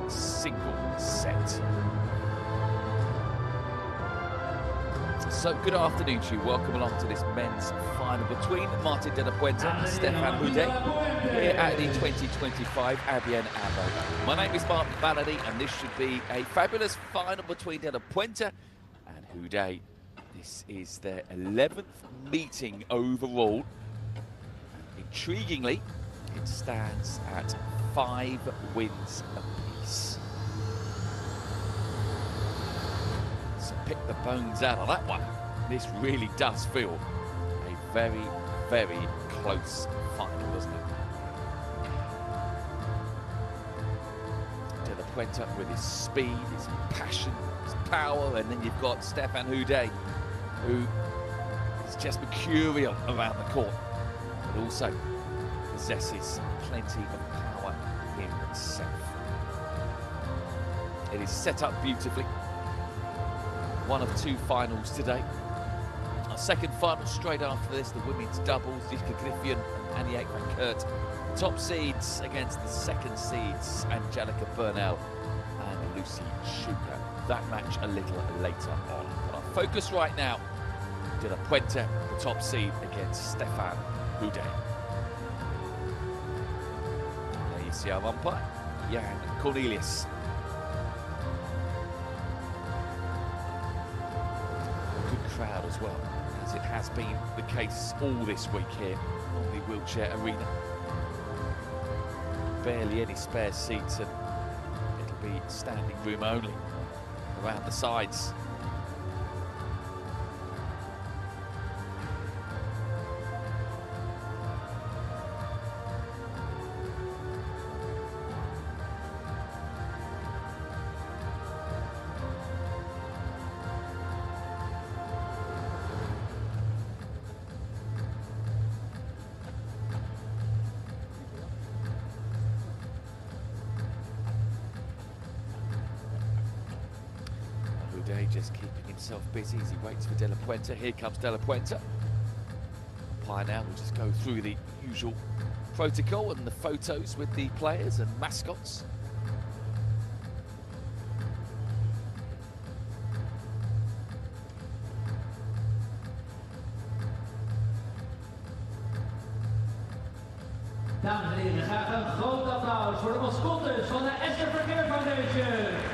single set. So good afternoon to you. Welcome along to this men's final between Martin de la Puente and Stephane HOUDET here at the 2025 ABN AMRO. My name is Martin Baladi, and this should be a fabulous final between de la Puente and HOUDET. This is their 11th meeting overall. Intriguingly, it stands at 5 wins apiece. So pick the bones out of that one. This really does feel a very, very close final, doesn't it? De la Puente with his speed, his passion, his power, and then you've got Stephane HOUDET, who is just mercurial around the court, but also possesses plenty of power himself. It is set up beautifully. One of 2 finals today. Our second final straight after this, the women's doubles, Jiske, GRIFFIOEN and Aniek and KOOT. Top seeds against the second seeds, Angelica, BERNAL and Lucy SHUKER. That match a little later on. But our focus right now, de la Puente, the top seed against Stephane HOUDET. There you see our umpire, Jan Cornelius. Crowd as well, as it has been the case all this week here on the wheelchair arena. Barely any spare seats, and it'll be standing room only around the sides. Just keeping himself busy as he waits for de la Puente. Here comes de la Puente. Umpire now will just go through the usual protocol and the photos with the players and mascots. Dames en heren, graag een groot applaus voor de mascottes van de SHUKER Foundation.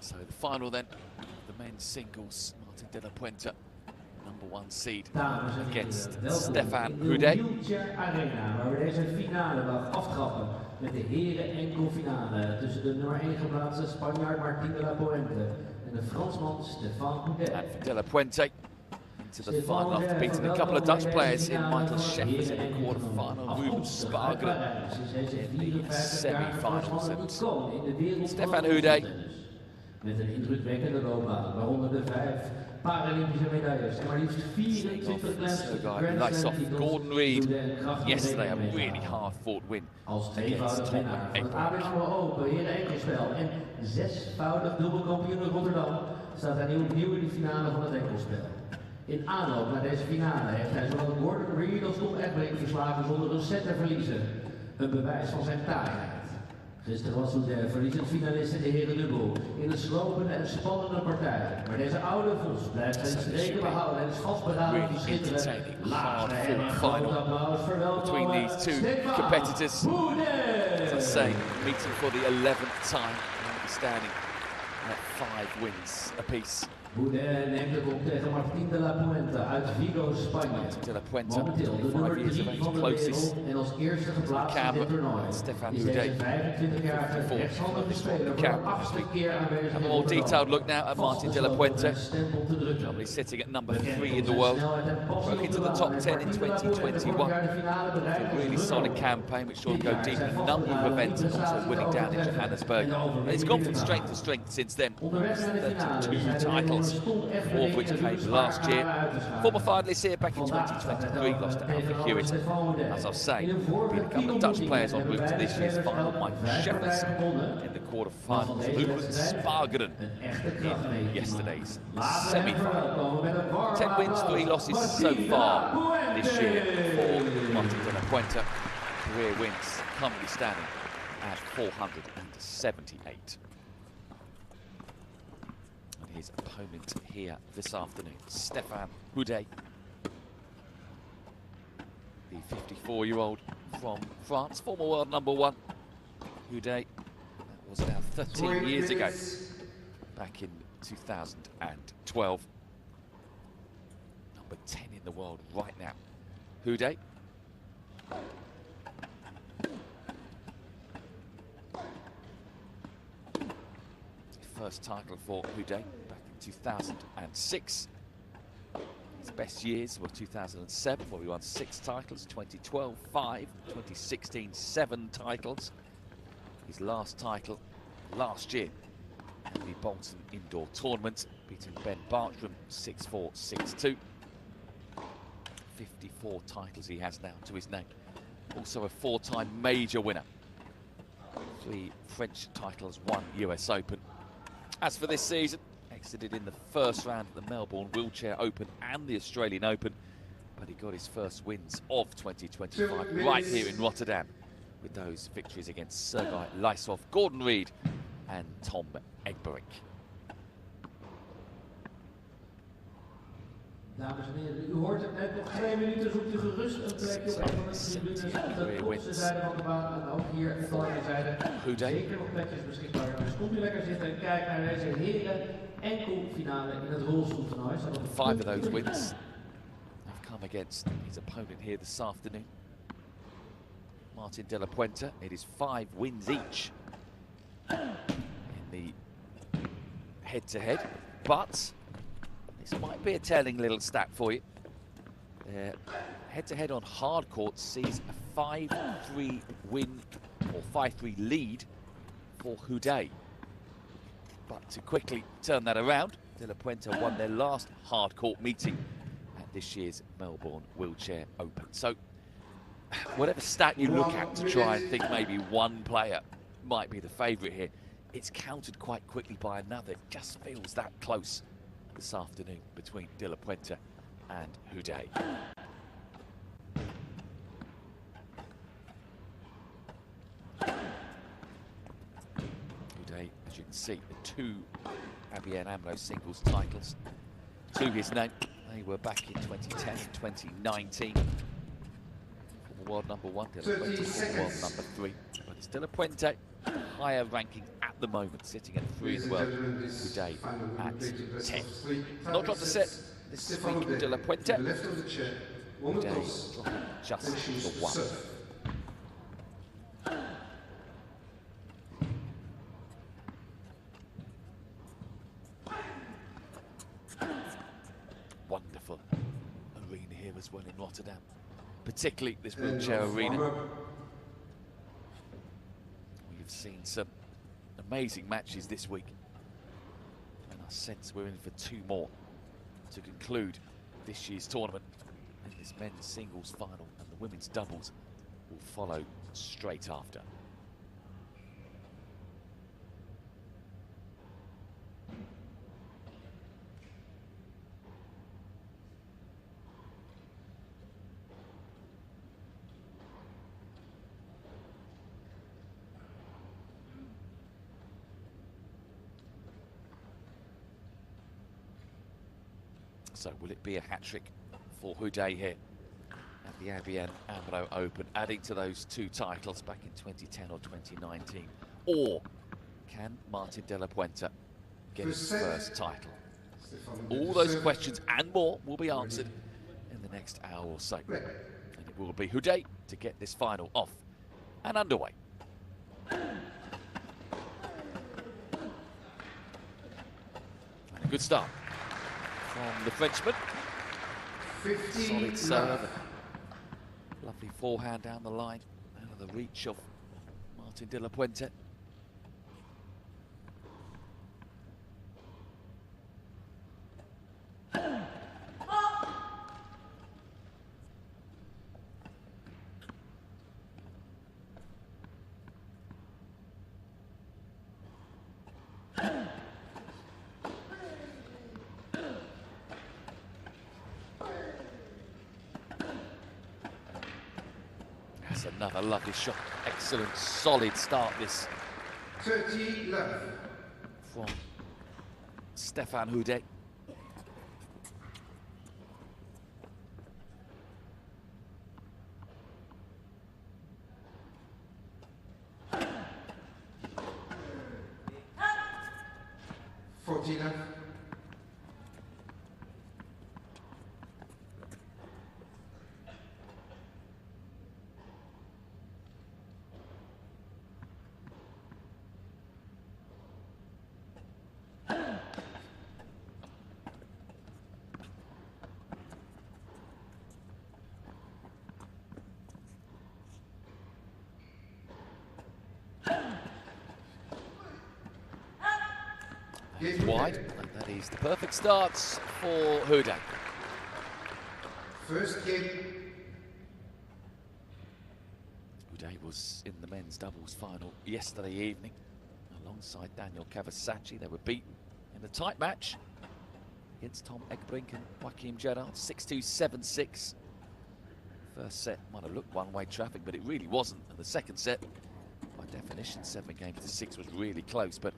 So the final then, the men's singles, Martin de la Puente, #1 seed against Stephane HOUDET. Arena, waar we deze finale dag aftrappen met de heren enkelfinale tussen de nummer 1 geplaatste Spanjaard Martin de la Puente en de Fransman Stephane HOUDET. And for de la Puente into the final after beating a couple of Dutch players in Michael Scheffers in the quarter-final, Ruben Spargelen in the semi-finals, and Stephane HOUDET. Met een indrukwekkende loopbaan, waaronder de 5 Paralympische medailles en maar liefst 24 Lights off Gordon Reed yesterday, a really hard-fought win als tweevoudig winnaar van het ABN AMRO Open heren enkelspel en 6-voudig dubbelkampioen in Rotterdam staat hij nu opnieuw in de finale van het enkelspel. In aanloop naar deze finale heeft hij zowel Gordon Reed als Tom Edbrink verslagen zonder een set te verliezen. Een bewijs van zijn taaiheid. Gisteren was HOUDET verliezend finalist in de herendubbel in een slopende en spannende partij. Maar deze oude vos blijft zijn streken behouden en is vastberaden te schitteren. Laat hem een groot applaus between these two competitors. As I say, meeting for the 11th time, standing at 5 wins apiece. Houdet neemt het op tegen Martín de la Puente uit Vigo, Spanje. Momenteel de nummer 3 van de wereld en als eerste geplaatst in dit toernooi. Stephane Is Houdet, deze 25-jarige rechtshandige speler voor de 8e keer aanwezig have in a more Rotterdam. detailed look now at Martín de la Puente. Stempel te drukken. Probably sitting at number 3 in the world. Broke into the top 10 in 2021. A really solid campaign, which saw him go deep in a number of events and also winning down in Johannesburg. And he's gone from strength to strength since then. 32 titles, all of which came last year. Former finalists here back in 2023, lost to Alfred Hewitt. As I'll say, been a couple of Dutch players en route to this year's final. Michael Scheffers in the quarter-finals, Ruben Spargeren in yesterday's semi-final. 10 wins, 3 losses so far this year for Martín de la Puente. Career wins currently standing at 478. And his opponent here this afternoon, Stephane Houdet, the 54-year-old from France, former world number 1. Houdet, that was about 13 years ago, back in 2012. Number 10 in the world right now. Houdet. First title for Houdet back in 2006. His best years were 2007, where he won 6 titles, 2012, 5, 2016, 7 titles. His last title last year at the Bolton Indoor Tournament, beating Ben Bartram 6-4, 6-2. 54 titles he has now to his name. Also a 4-time major winner. 3 French titles, 1 US Open. As for this season, exited in the first round of the Melbourne Wheelchair Open and the Australian Open, but he got his first wins of 2025 right here in Rotterdam with those victories against Sergei Lysov, Gordon Reid and Tom Egberink. Dames en heren, u hoort het net, nog 2 minuten zoekt u gerust een plekje op een van de tribunes op de kopse zijde van de baan en ook hier op de linkerzijde. Zeker nog plekjes beschikbaar. Dus komt u lekker zitten en kijk naar deze heren enkelfinale in het rolstoeltoernooi. 5 of those wins have come against his opponent here this afternoon, Martín de la Puente. It is 5 wins each in the head-to-head, but this might be a telling little stat for you. Head-to-head on hard courts sees a 5-3 win or 5-3 lead for Houdet. But to quickly turn that around, de la Puente won their last hard court meeting at this year's Melbourne Wheelchair Open. So whatever stat you look at to try and think maybe one player might be the favourite here, it's countered quite quickly by another. It just feels that close this afternoon between de la Puente and Houdet. Houdet, as you can see, the 2 ABN AMRO singles titles to his name. They were back in 2010 and 2019. Former world number 1, de la Puente former world number 3. But it's de la Puente, higher ranking at the moment, sitting at 3 in the world. Houdet at 10. Not dropped a set this week, de la Puente. Houdet dropping just the 1. Wonderful arena here as well in Rotterdam, particularly this wheelchair arena. We've seen some amazing matches this week, and I sense we're in for 2 more to conclude this year's tournament. And this men's singles final and the women's doubles will follow straight after. So will it be a hat-trick for Houdet here at the ABN AMRO Open, adding to those 2 titles back in 2010 or 2019? Or can Martín de la Puente get his first title All those questions and more will be answered in the next hour or so. And it will be Houdet to get this final off and underway. And a good start from the Frenchman. Solid serve. Lovely forehand down the line, out of the reach of Martin de la Puente. That's another lovely shot. Excellent, solid start this 30 love from Stephane HOUDET. Wide, and that is the perfect start for HOUDET. First game. HOUDET was in the men's doubles final yesterday evening alongside Daniel Cavassacci. They were beaten in a tight match against Tom Egbrink and Joachim Gerard, 6-2, 7-6. First set might have looked one-way traffic, but it really wasn't. And the second set, by definition, 7-6 was really close, but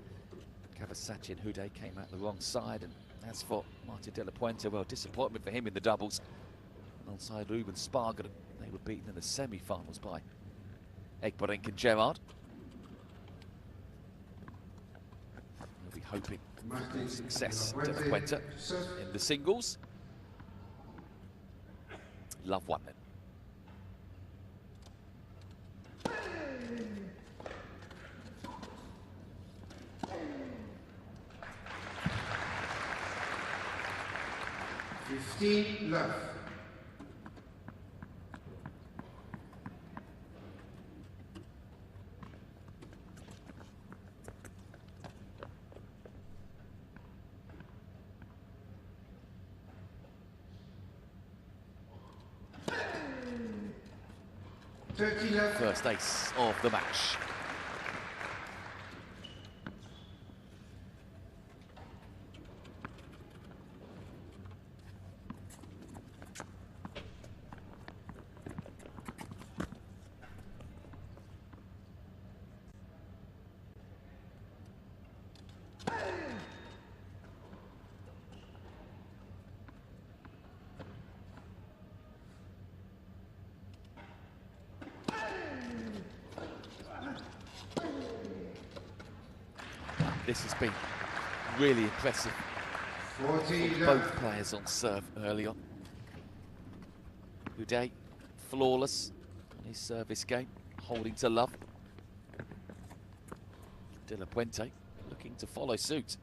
Cavassacci and HOUDET came out the wrong side. And as for Martin de la Puente, well, disappointment for him in the doubles. Alongside Ruben Sparger, they were beaten in the semi-finals by Egbrink and Gerard. We'll be hoping for success de la Puente in the singles. Love one then. Love. First ace of the match. This has been really impressive from both players on serve early on. HOUDET, flawless on his service game, holding to love. De la Puente looking to follow suit.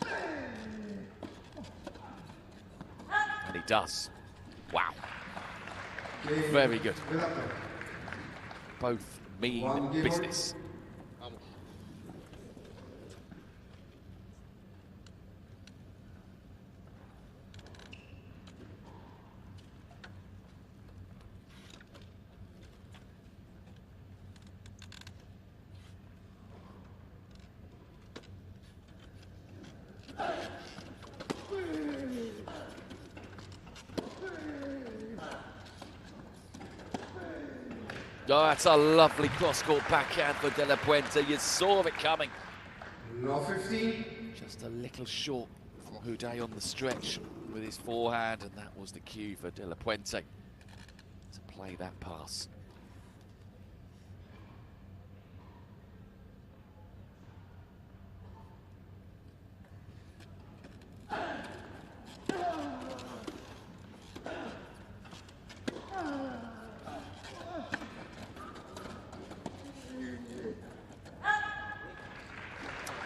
And he does. Wow. Very good. Both mean business. Oh, that's a lovely cross-court backhand for de la Puente. You saw it coming. Law 15. Just a little short from HOUDET on the stretch with his forehand, and that was the cue for de la Puente to play that pass.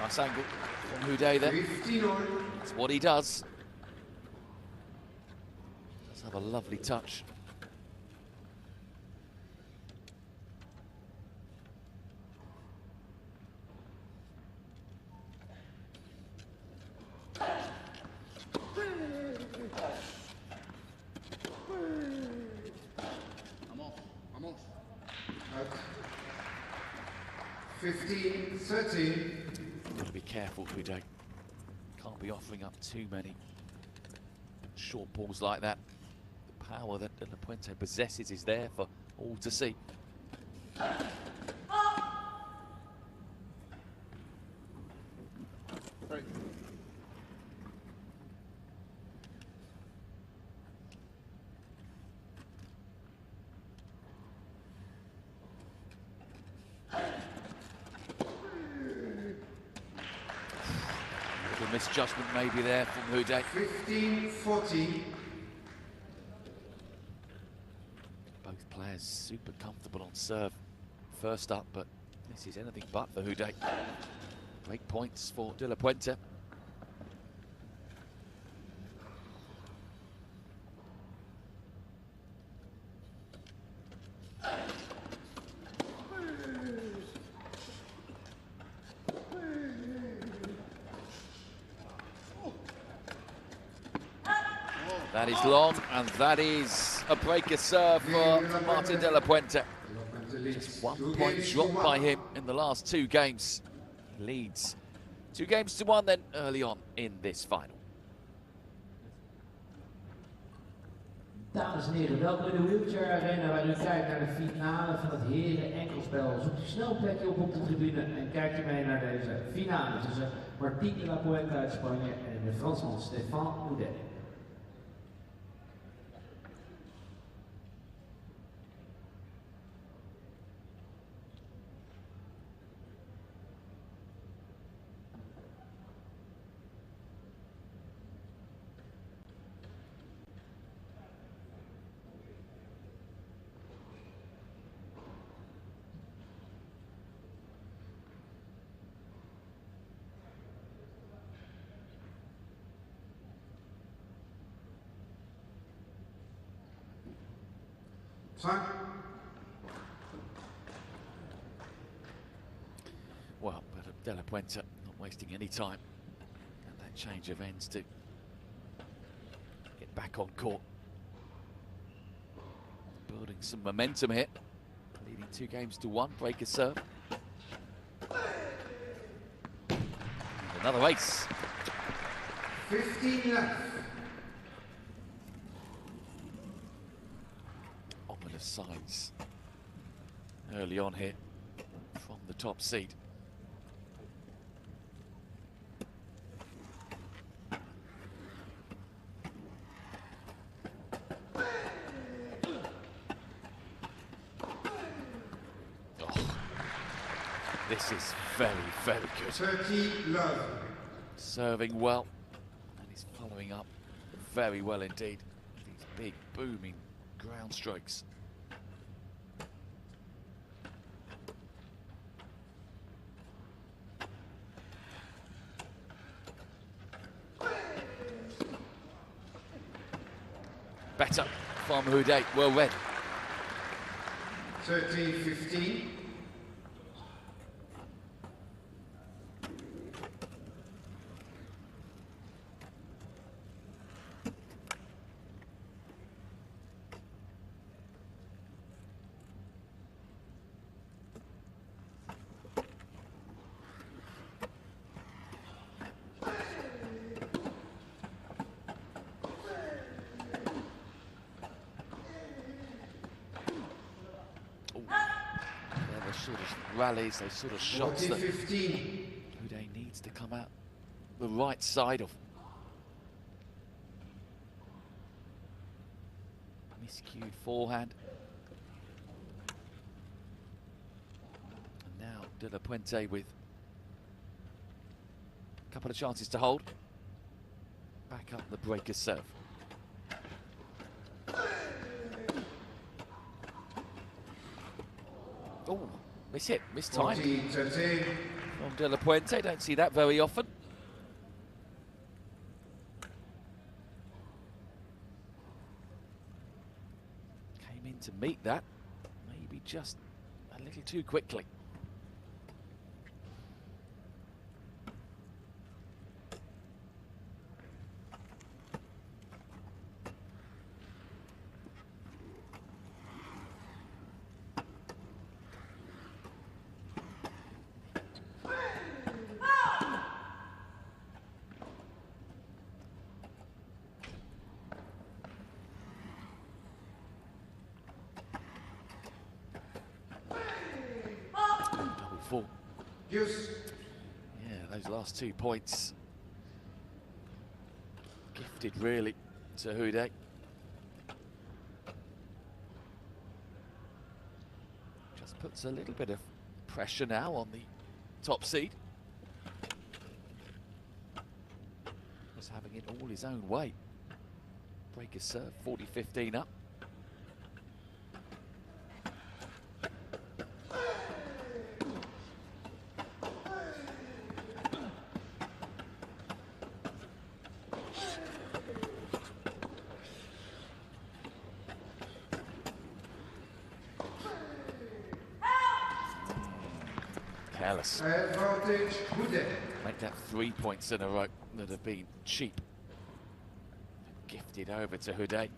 Nice angle from Houdet there. 50-0. That's what he does. Let's have a lovely touch. At 15-13. Got to be careful, Houdet. Can't be offering up too many short balls like that. The power that De La Puente possesses is there for all to see. Misjudgment maybe there from Houdet. 15-14. Both players super comfortable on serve first up, but this is anything but for Houdet. Great points for De La Puente. That is long, and that is a breaker serve for Martin De La Puente. Just 1 point dropped by him in the last 2 games. He leads 2-1 then early on in this final. Dames en heren, welkom in de Wheelchair Arena waar u kijkt naar de finale van het heren enkelspel. Zoekt u snel een plekje op de tribune en kijkt u mee naar deze finale tussen Martin De La Puente uit Spanje en de Fransman Stephane HOUDET. Well, but De La Puente not wasting any time. And that change of ends to get back on court. Building some momentum here. Leading 2-1, breaker serve. And another ace. 15 left. Ominous signs early on here from the top seed. This is very, very good. 30 love. Serving well, and he's following up very well indeed. These big, booming ground strokes. Better from Houdet, well read. 13-15. Sort of rallies, those sort of shots that Houdet needs to come out the right side of. Miscued forehand. And now De La Puente with a couple of chances to hold. Back up the breaker serve. Oh, miss hit, miss time. From De La Puente, don't see that very often. Came in to meet that, maybe just a little too quickly. Full. Yes. Yeah, those last 2 points gifted really to HOUDET. Just puts a little bit of pressure now on the top seed. Just having it all his own way. Break a serve, 40-15 up. Careless. Advantage HOUDET. Make that 3 points in a row that have been cheap. Gifted over to HOUDET.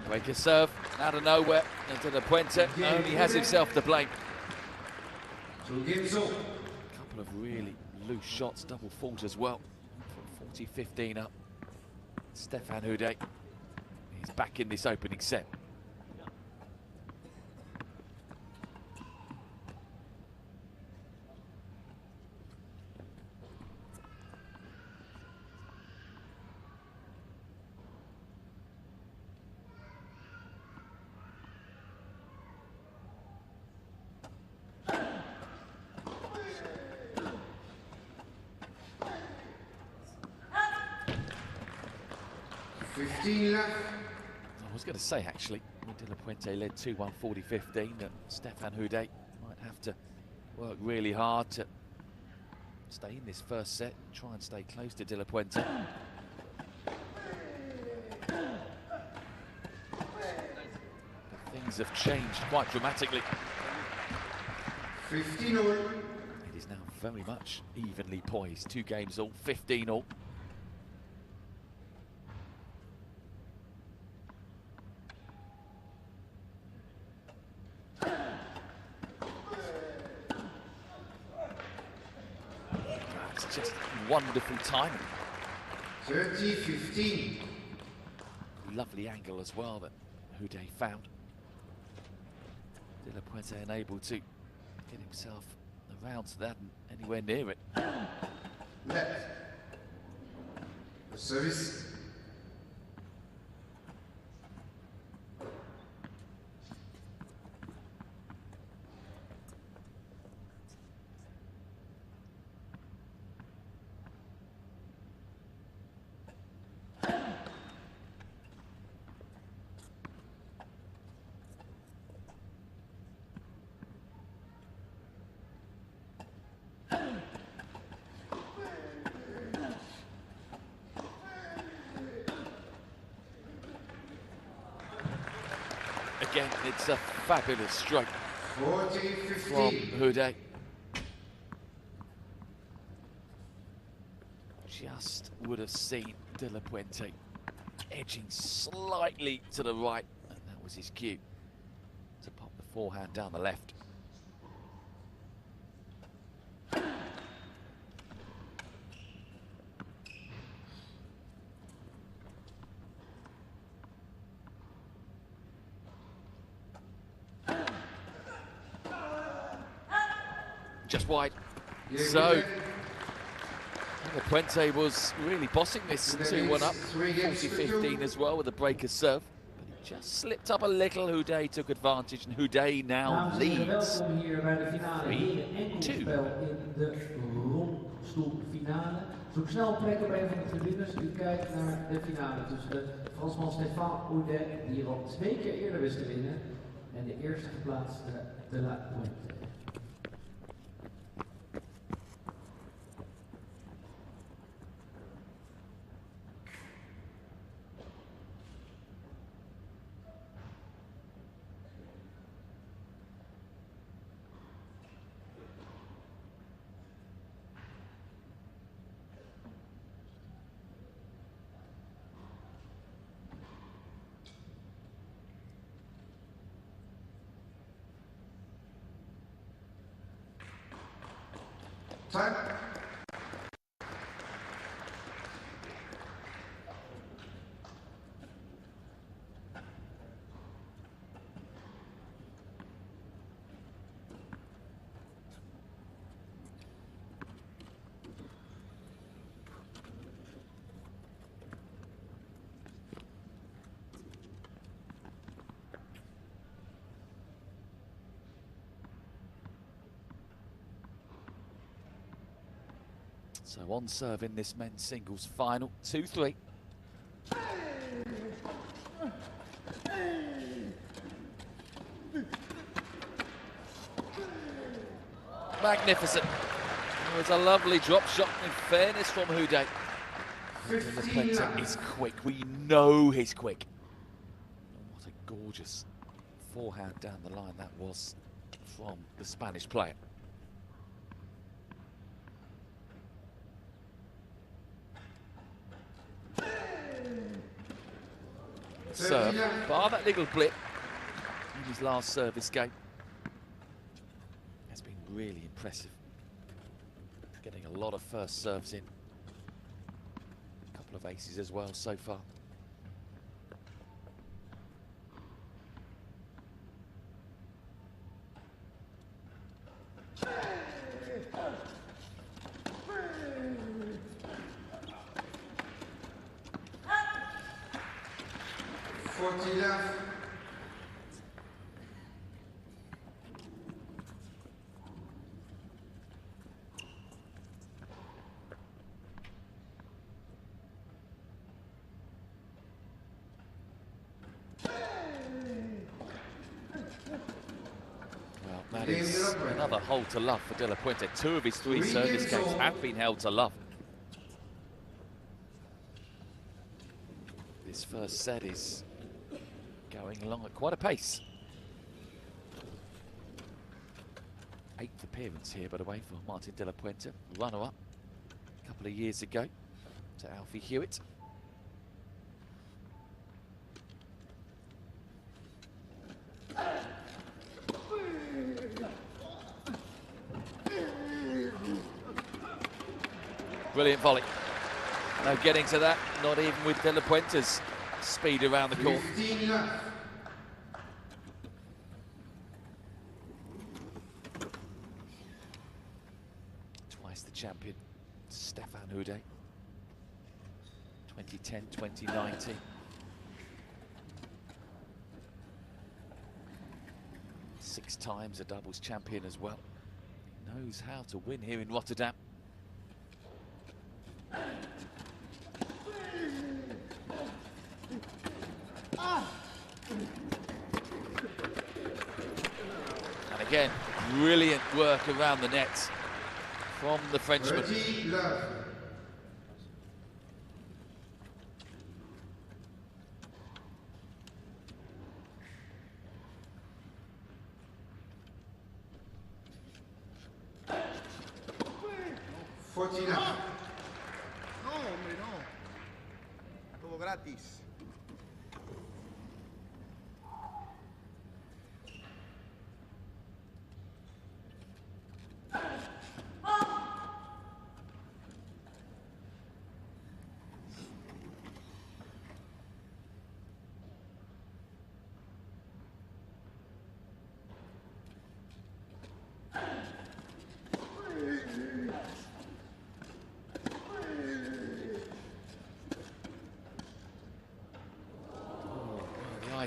Break a serve out of nowhere, and De La Puente only has himself to blame. Couple of really loose shots, double fault as well. 40-15 up. Stephane HOUDET, he's back in this opening set. I was going to say, actually, when De La Puente led 2-1, 40-15, that Stephane HOUDET might have to work really hard to stay in this first set and try and stay close to De La Puente. But things have changed quite dramatically. 15-all. It is now very much evenly poised. 2 games all, 15-all. Just wonderful timing. 30-15. Lovely angle as well that HOUDET found. De La Puente unable to get himself around to that and anywhere near it. Left. The service. Again, it's a fabulous stroke 40-15. from HOUDET. Just would have seen De La Puente edging slightly to the right, and that was his cue to pop the forehand down the left. just wide. So Puente was really bossing this 2-1 up, 40-15 as well with a breaker serve. But he just slipped up a little. Houdet took advantage, and Houdet now leads 3-2. Zoek snel plek op een van de tribunes. U kijkt naar de finale tussen de Fransman Stephane HOUDET, die hier al 2 keer eerder wist te winnen, en de eerste geplaatste de la Puente. Time. So on serve in this men's singles final, 2-3. Magnificent. It was a lovely drop shot, in fairness, from Houdet. Puente is quick. We know he's quick. What a gorgeous forehand down the line that was from the Spanish player. Serve, bar that little blip in his last service game, has been really impressive. Getting a lot of first serves in. A couple of aces as well so far. That is another hold to love for De La Puente. 2 of his 3 service games have been held to love. This first set is going along at quite a pace. 8th appearance here, by the way, for Martin De La Puente, runner-up a couple of years ago to Alfie Hewitt. Brilliant volley. No getting to that, not even with De La Puente's speed around the court. Twice the champion, Stephane HOUDET. 2010, 2019. Six times a doubles champion as well. He knows how to win here in Rotterdam. And again, brilliant work around the net from the Frenchman. No, hombre, no. Todo gratis.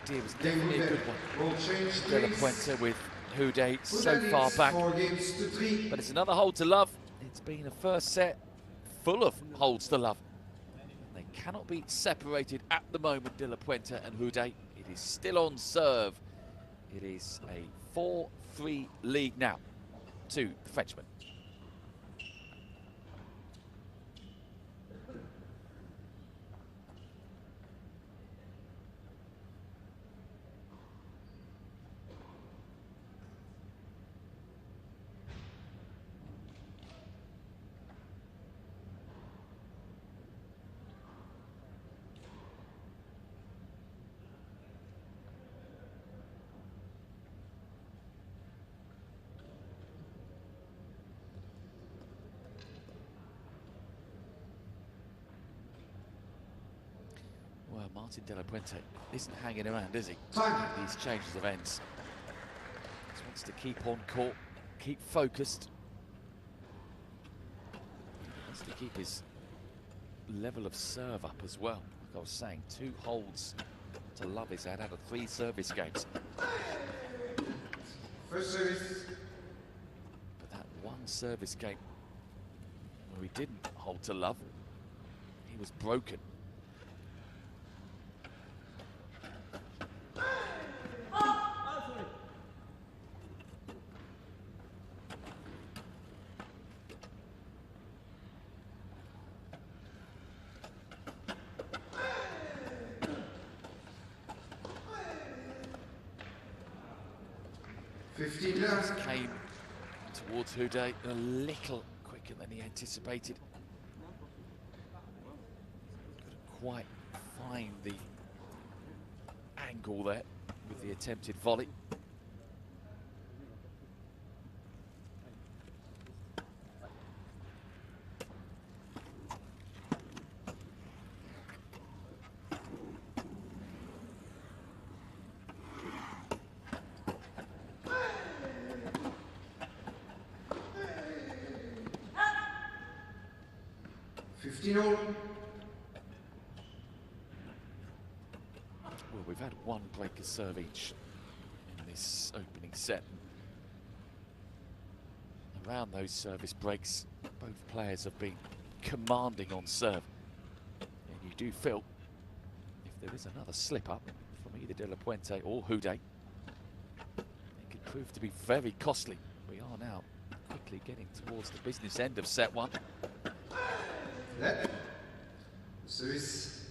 idea was definitely a good one. Will change, De La please. Puente with Houdet so Houdet far leads back. 4 games to 3. But it's another hold to love. It's been a first set full of holds to love. They cannot be separated at the moment, De La Puente and Houdet. It is still on serve. It is a 4-3 lead now to the Frenchman. Well, Martin De La Puente isn't hanging around, is he? Time. These changes of ends. Just wants to keep on court, keep focused. Wants to keep his level of serve up as well. Like I was saying, 2 holds to love his head out of 3 service games. First service. But that one service game where he didn't hold to love, he was broken. Just came towards Houdet a little quicker than he anticipated. Couldn't quite find the angle there with the attempted volley. Well, we've had one breaker serve each in this opening set. Around those service breaks, both players have been commanding on serve. And you do feel if there is another slip up from either De La Puente or Houdet, it could prove to be very costly. We are now quickly getting towards the business end of set 1. Let service.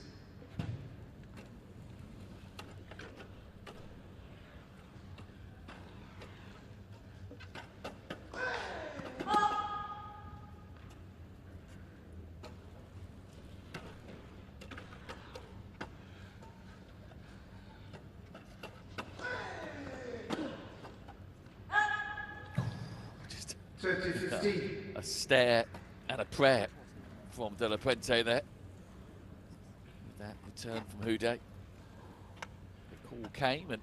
Just 30-15. a stare and a prayer from De La Puente there. With that return from Houdet. The call came and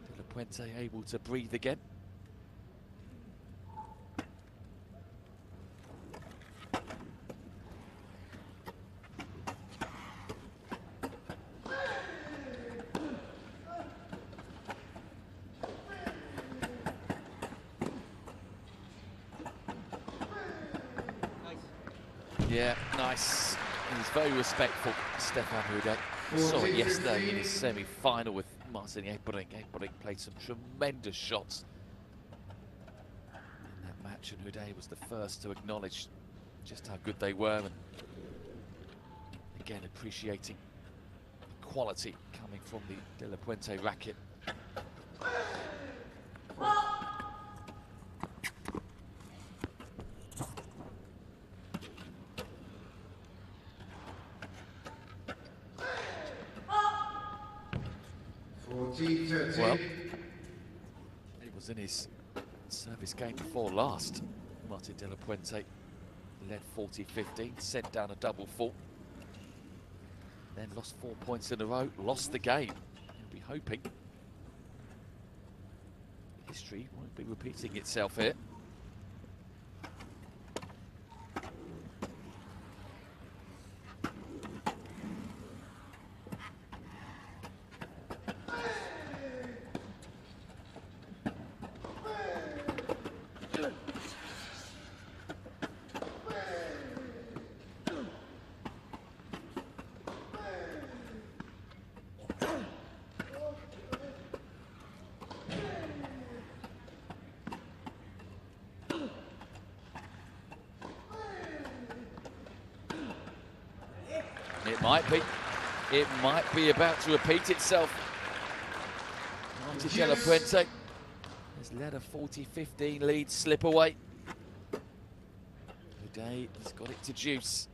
De La Puente able to breathe again. Yeah, nice. He's very respectful, Stephane HOUDET. Saw it yesterday in his semi-final with Martin Ebering. Ebering played some tremendous shots in that match, and HOUDET was the first to acknowledge just how good they were, and again appreciating the quality coming from the De La Puente racket. Well, it was in his service game before last. Martin De La Puente led 40-15, sent down a double fault, then lost 4 points in a row, lost the game. He'll be hoping history won't be repeating itself here. It might be. It might be about to repeat itself. Angelica Puente has let a 40-15 lead slip away. Today he's got it to juice.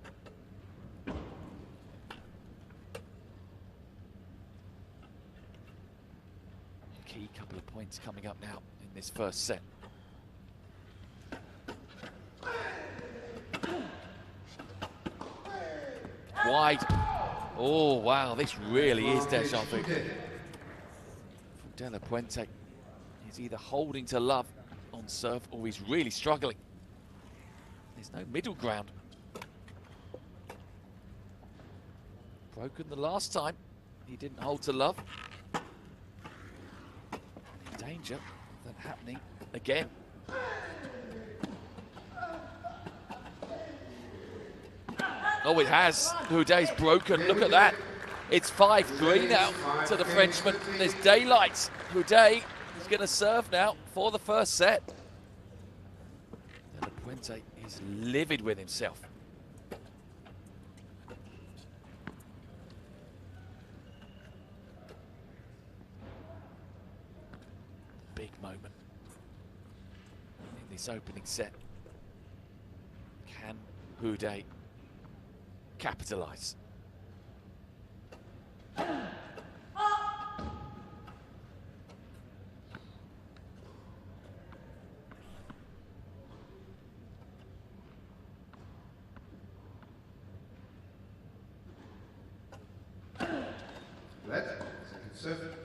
Key couple of points coming up now in this first set. Wide. Oh, wow, this really is déjà vu. De La Puente is either holding to love on serve or he's really struggling. There's no middle ground. Broken the last time. He didn't hold to love. In danger of that happening again. Oh, it has. Houdet's broken. Look at that. It's 5-3 now to the Frenchman. There's daylight. Houdet is going to serve now for the first set. De La Puente is livid with himself. Big moment in this opening set. Can Houdet capitalize? Let, second serve.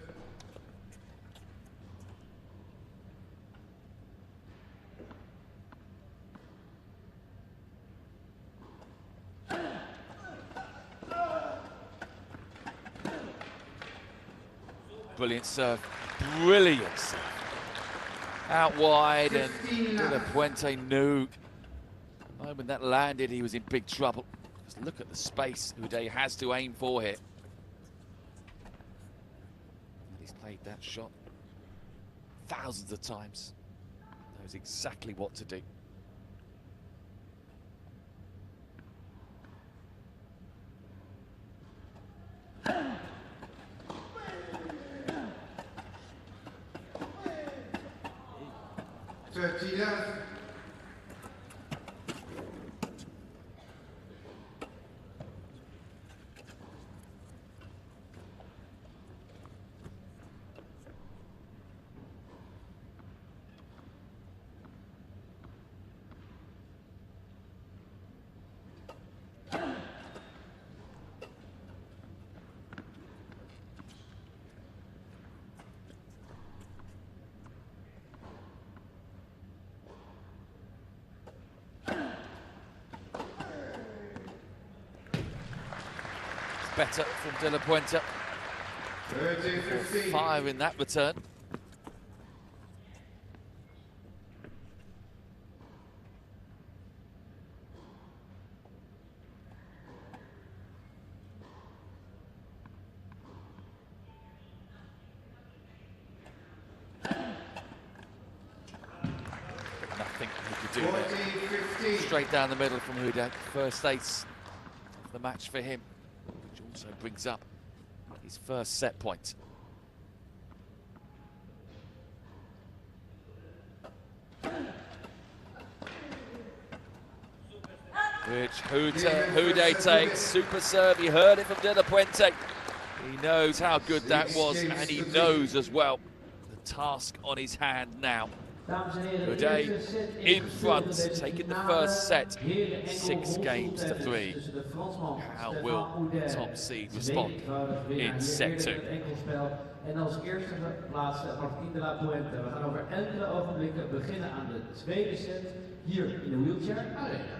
Brilliant serve, brilliant serve. Out wide, and De La Puente knew the moment that landed he was in big trouble. Just look at the space Houdet has to aim for here. He's played that shot thousands of times. Knows exactly what to do. Better from De La Puente. Fire in that return. Nothing he could do there. Straight down the middle from Houdet. First ace of the match for him. Also brings up his first set point. Which Houdet takes. Super serve. He heard it from De La Puente. He knows how good that was, and he knows as well the task on his hand now. Houdet in front, taking the first set, 6 games to 3. How will the top seed respond in set 2? En als eerste geplaatste Martin De La Puente. We gaan over enkele ogenblikken beginnen aan de tweede set hier in de Wheelchair Arena.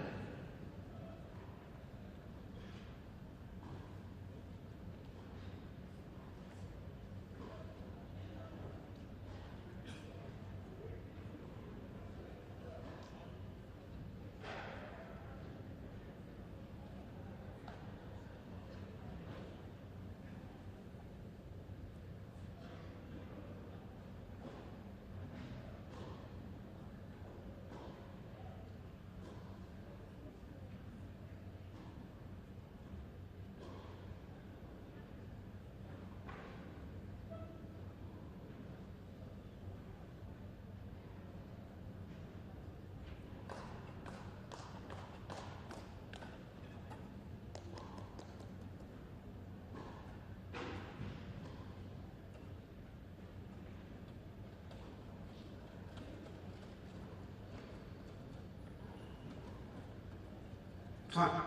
Time.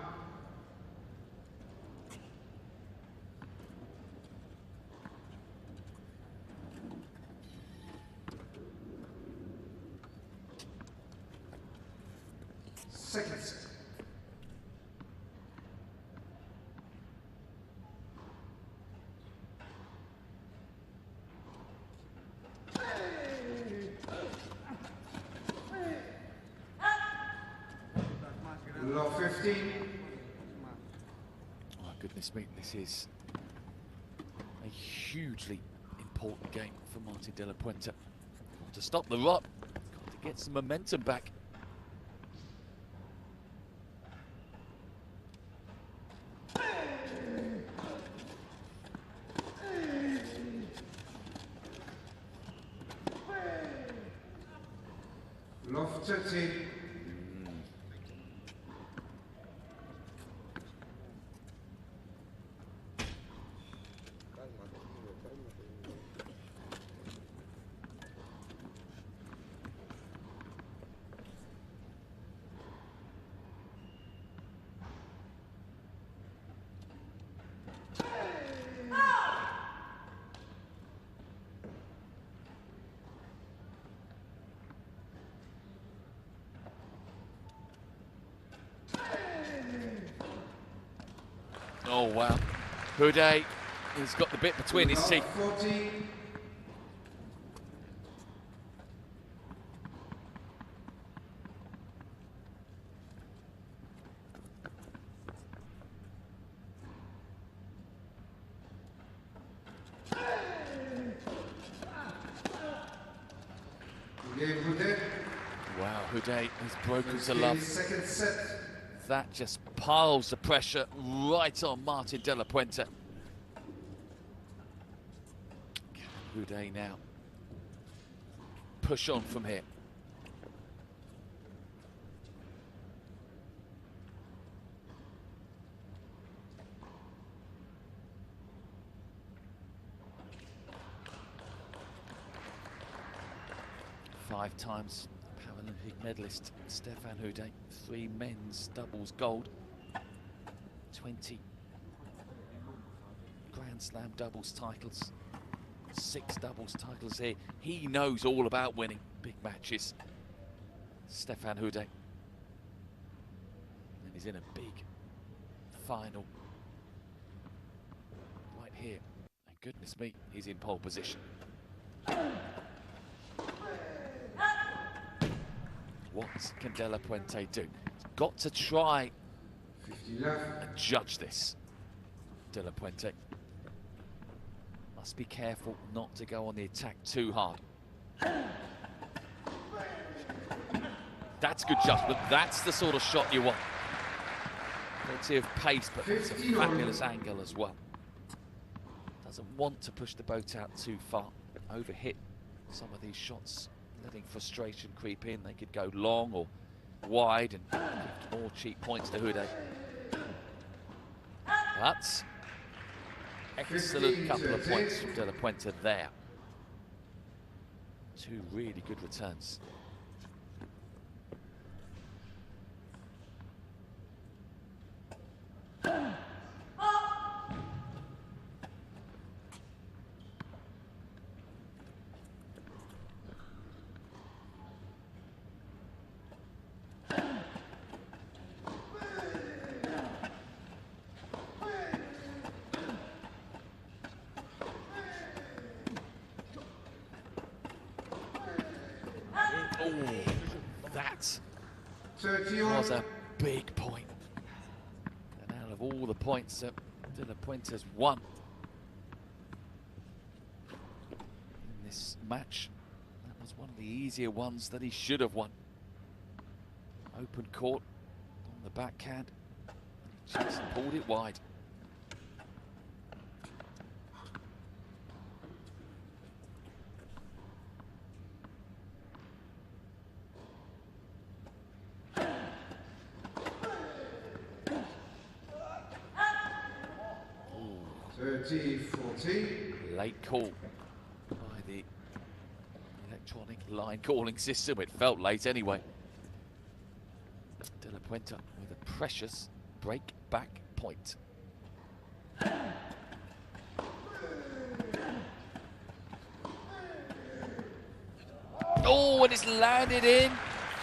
Second set. Love 15. Oh, goodness me, this is a hugely important game for Martin de la Puente. Got to stop the rot, got to get some momentum back. Love 13. Oh wow, Houdet has got the bit between his teeth. 14. Houdet. Wow, Houdet has broken to love. Second set. That just piles the pressure right on Martin de la Puente. Houdet now push on from here. Five times Paralympic medalist Stephane HOUDET, 3 men's doubles gold, 20 Grand Slam doubles titles, 6 doubles titles here. He knows all about winning big matches, Stephane HOUDET. And he's in a big final right here. And goodness me, he's in pole position. What can de la Puente do? He's got to try and judge this. De la Puente must be careful not to go on the attack too hard. That's good judgment. That's the sort of shot you want. Plenty of pace, but it's a fabulous angle as well. Doesn't want to push the boat out too far. Overhit some of these shots, letting frustration creep in. They could go long or wide and give more cheap points to HOUDET. But excellent couple of points from de la Puente there. 2 really good returns. That was a big point. And out of all the points that de la Puente's won in this match, that was one of the easier ones that he should have won. Open court on the backhand, he just pulled it wide. Late call by the electronic line calling system. It felt late anyway. De la Puente with a precious break back point. Oh, and it's landed in.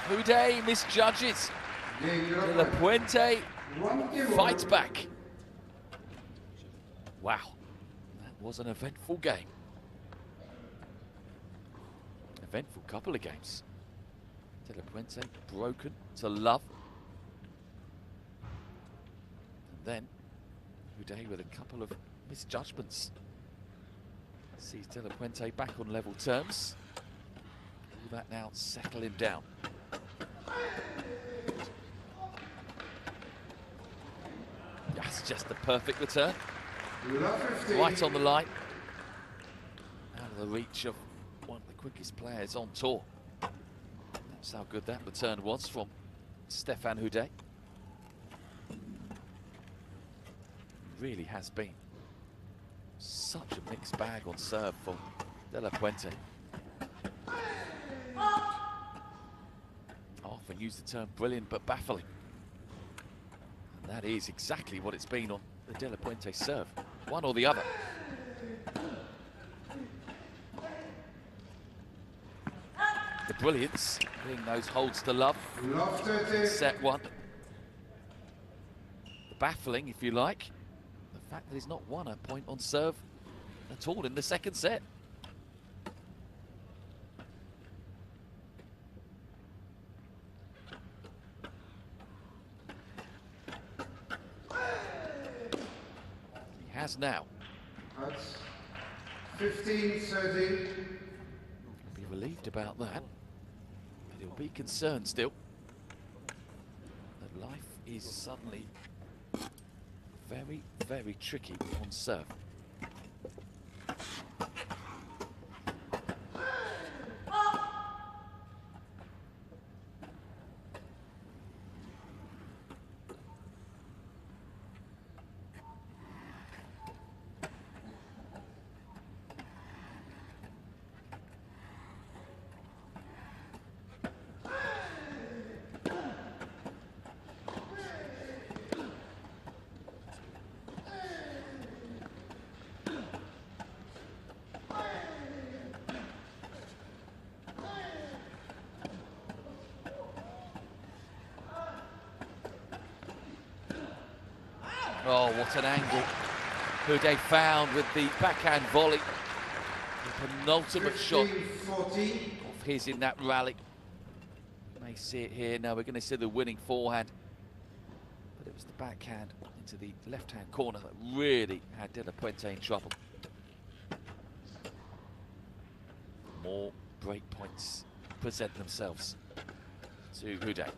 Houdet misjudges. De La Puente fights back. Wow, that was an eventful game. Eventful couple of games. De La Puente broken to love. And then Houdet with a couple of misjudgments. Sees De La Puente back on level terms. All that now settling down. That's just the perfect return. Right on the line. Out of the reach of one of the quickest players on tour. That's how good that return was from Stephane HOUDET. Really has been such a mixed bag on serve for De La Puente. I often use the term brilliant but baffling. And that is exactly what it's been on the De La Puente serve. One or the other. The brilliance being those holds to love. Set one. The baffling, if you like, the fact that he's not won a point on serve at all in the second set. He has now. That's 15-13. Be relieved about that, but he'll be concerned still that life is suddenly very, very tricky on serve. Oh, what an angle Houdet found with the backhand volley. The penultimate shot of his in that rally. You may see it here. Now we're going to see the winning forehand. But it was the backhand into the left-hand corner that really had De La Puente in trouble. More break points present themselves to Houdet.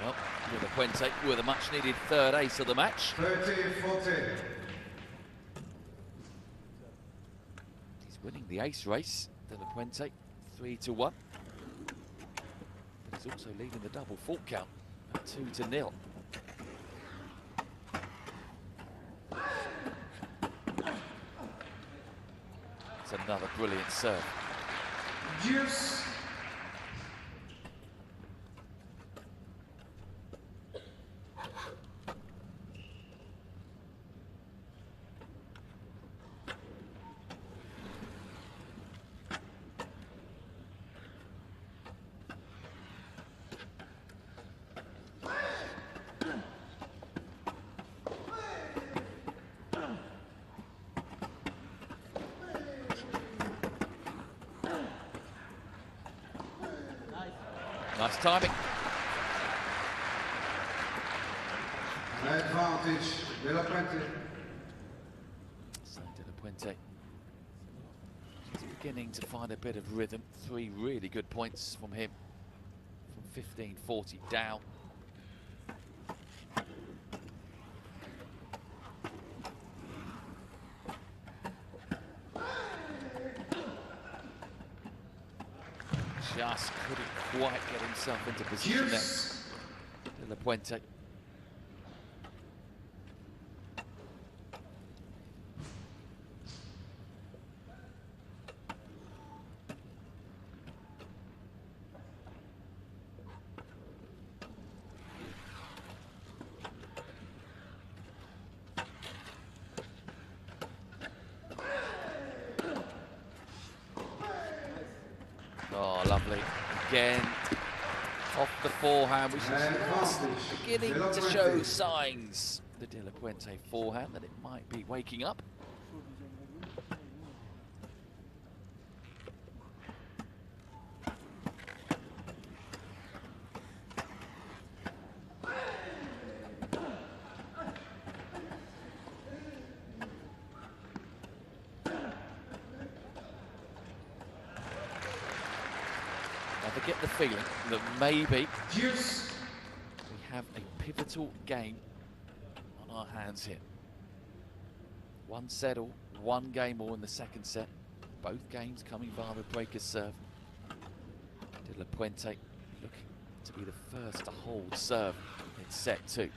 Well, De La Puente with a much-needed third ace of the match. 30-14. He's winning the ace race, De La Puente, 3-1. But he's also leading the double fault count at 2-0. It's another brilliant serve. Juice. Nice timing. Advantage, De La Puente. So De La Puente is beginning to find a bit of rhythm. 3 really good points from him, from 15-40 down. Just couldn't quite get himself into position there. De La Puente. Oh, lovely. Again, off the forehand, which is Advantage. beginning De La to Puente. show signs. The De La Puente forehand that it might be waking up. I get the feeling that maybe Jiske. we have a pivotal game on our hands here. One settle, one game more in the second set. Both games coming via the breaker's serve. De La Puente looking to be the first to hold serve in set 2.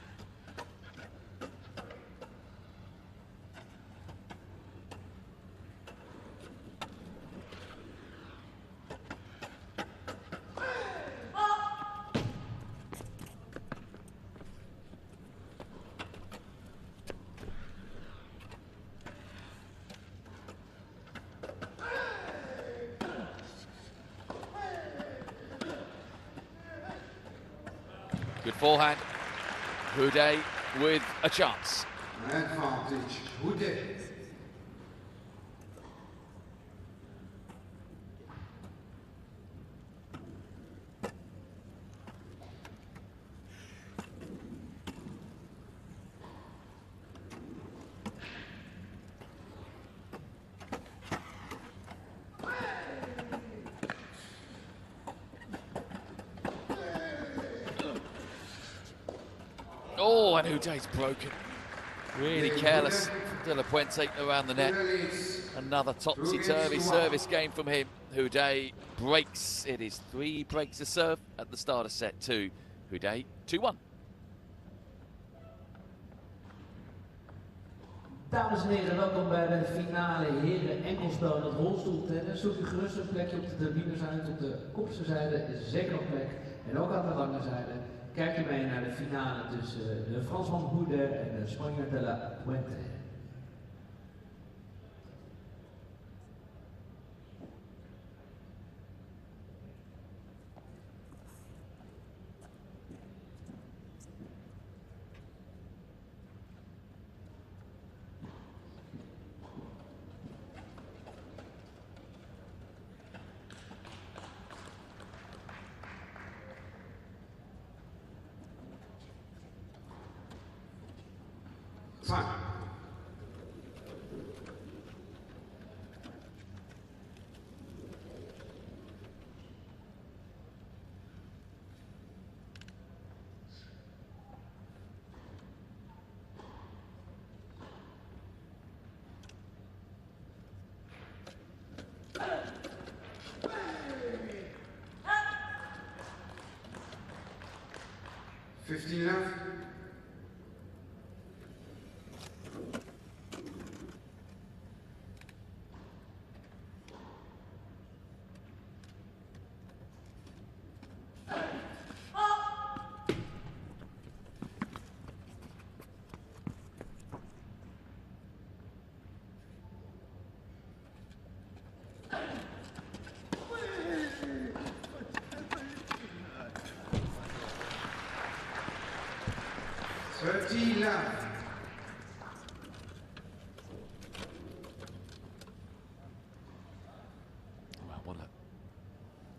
Good forehand. Houdet with a chance. Advantage. Houdet. Oh, and Houdet's broken. Really careless. De La Puente around the net. Another topsy-turvy service game from him. Houdet breaks. It is 3 breaks to serve at the start of set 2. Houdet 2-1. Dames en heren, welkom bij de finale heren enkelspel in het rolstoeltennis. Zoek u gerust een plekje op de tribunes uit, op de kopse zijde is zeker nog plek. En ook aan de lange zijde. Kijk u mee naar de finale tussen de Fransman Houdet en de Spanjaard De La Puente. Fine. Fifteen left. Well, what a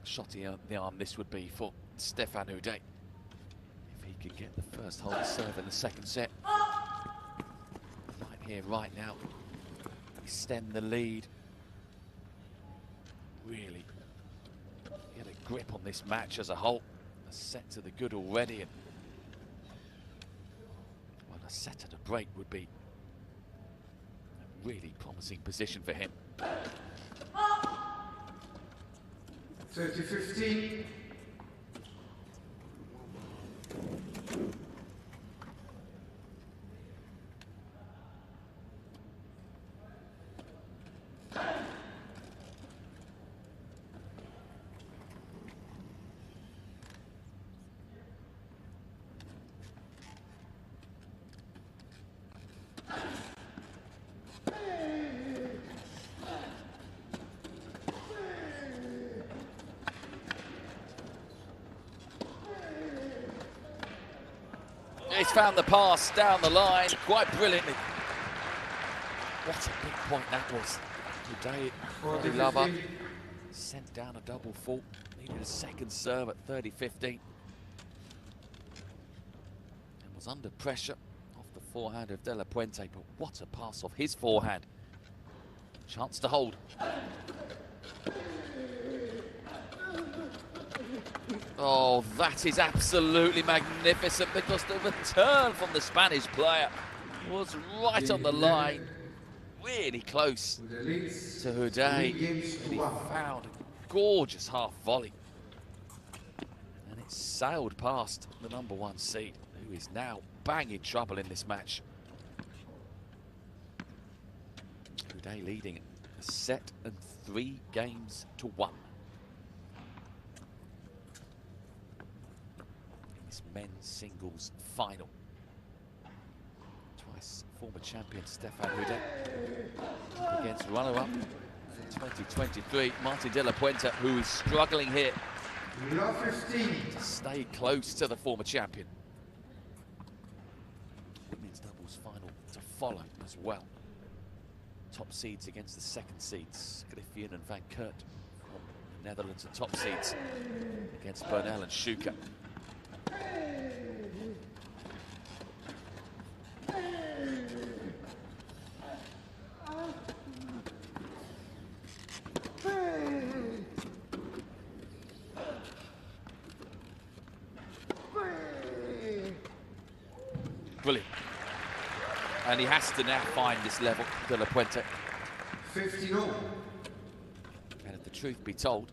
shot in the arm this would be for Stephane Houdet. If he could get the first hold serve in the second set. Right here, right now. Extend the lead. Really get a grip on this match as a whole. A set to the good already. And well, a set at a break would be a really promising position for him. 30-15. He's found the pass down the line quite brilliantly. What a big point that was. Today, the lover sent down a double fault. Needed a second serve at 30-15. And was under pressure off the forehand of De La Puente, but what a pass off his forehand. Chance to hold. Oh, that is absolutely magnificent, because the return from the Spanish player was right on the line, really close to Houdet. He found a gorgeous half volley, and it sailed past the #1 seed, who is now bang in trouble in this match. Houdet leading a set and 3 games to 1. Men's singles final. Twice former champion Stephane HOUDET against runner-up in 2023, Martin De La Puente, who is struggling here to stay close to the former champion. Women's doubles final to follow as well. Top seeds against the second seeds, GRIFFIOEN and Van Kurt from the Netherlands, and top seeds against BERNAL and SHUKER. Brilliant. And he has to now find this level, De La Puente. 15-0. And if the truth be told,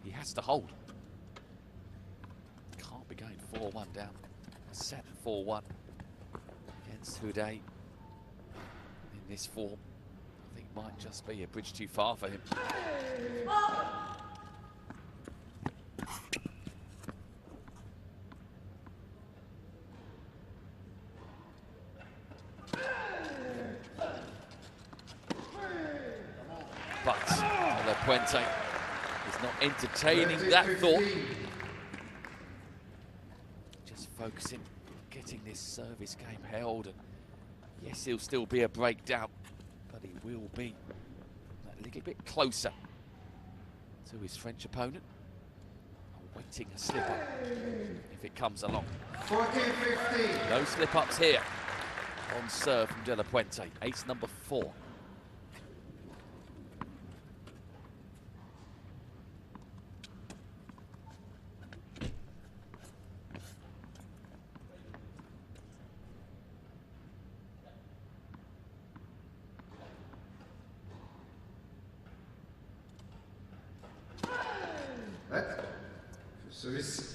he has to hold. Can't be going 4-1 down. Set 4-1 against Houdet in this form. I think might just be a bridge too far for him. But De La Puente is not entertaining that thought. Just focusing, getting this service game held, and yes, he'll still be a breakdown, but he will be a little bit closer to his French opponent, awaiting a slip-up if it comes along. 14-15. No slip-ups here on serve from De La Puente, ace #4. Service.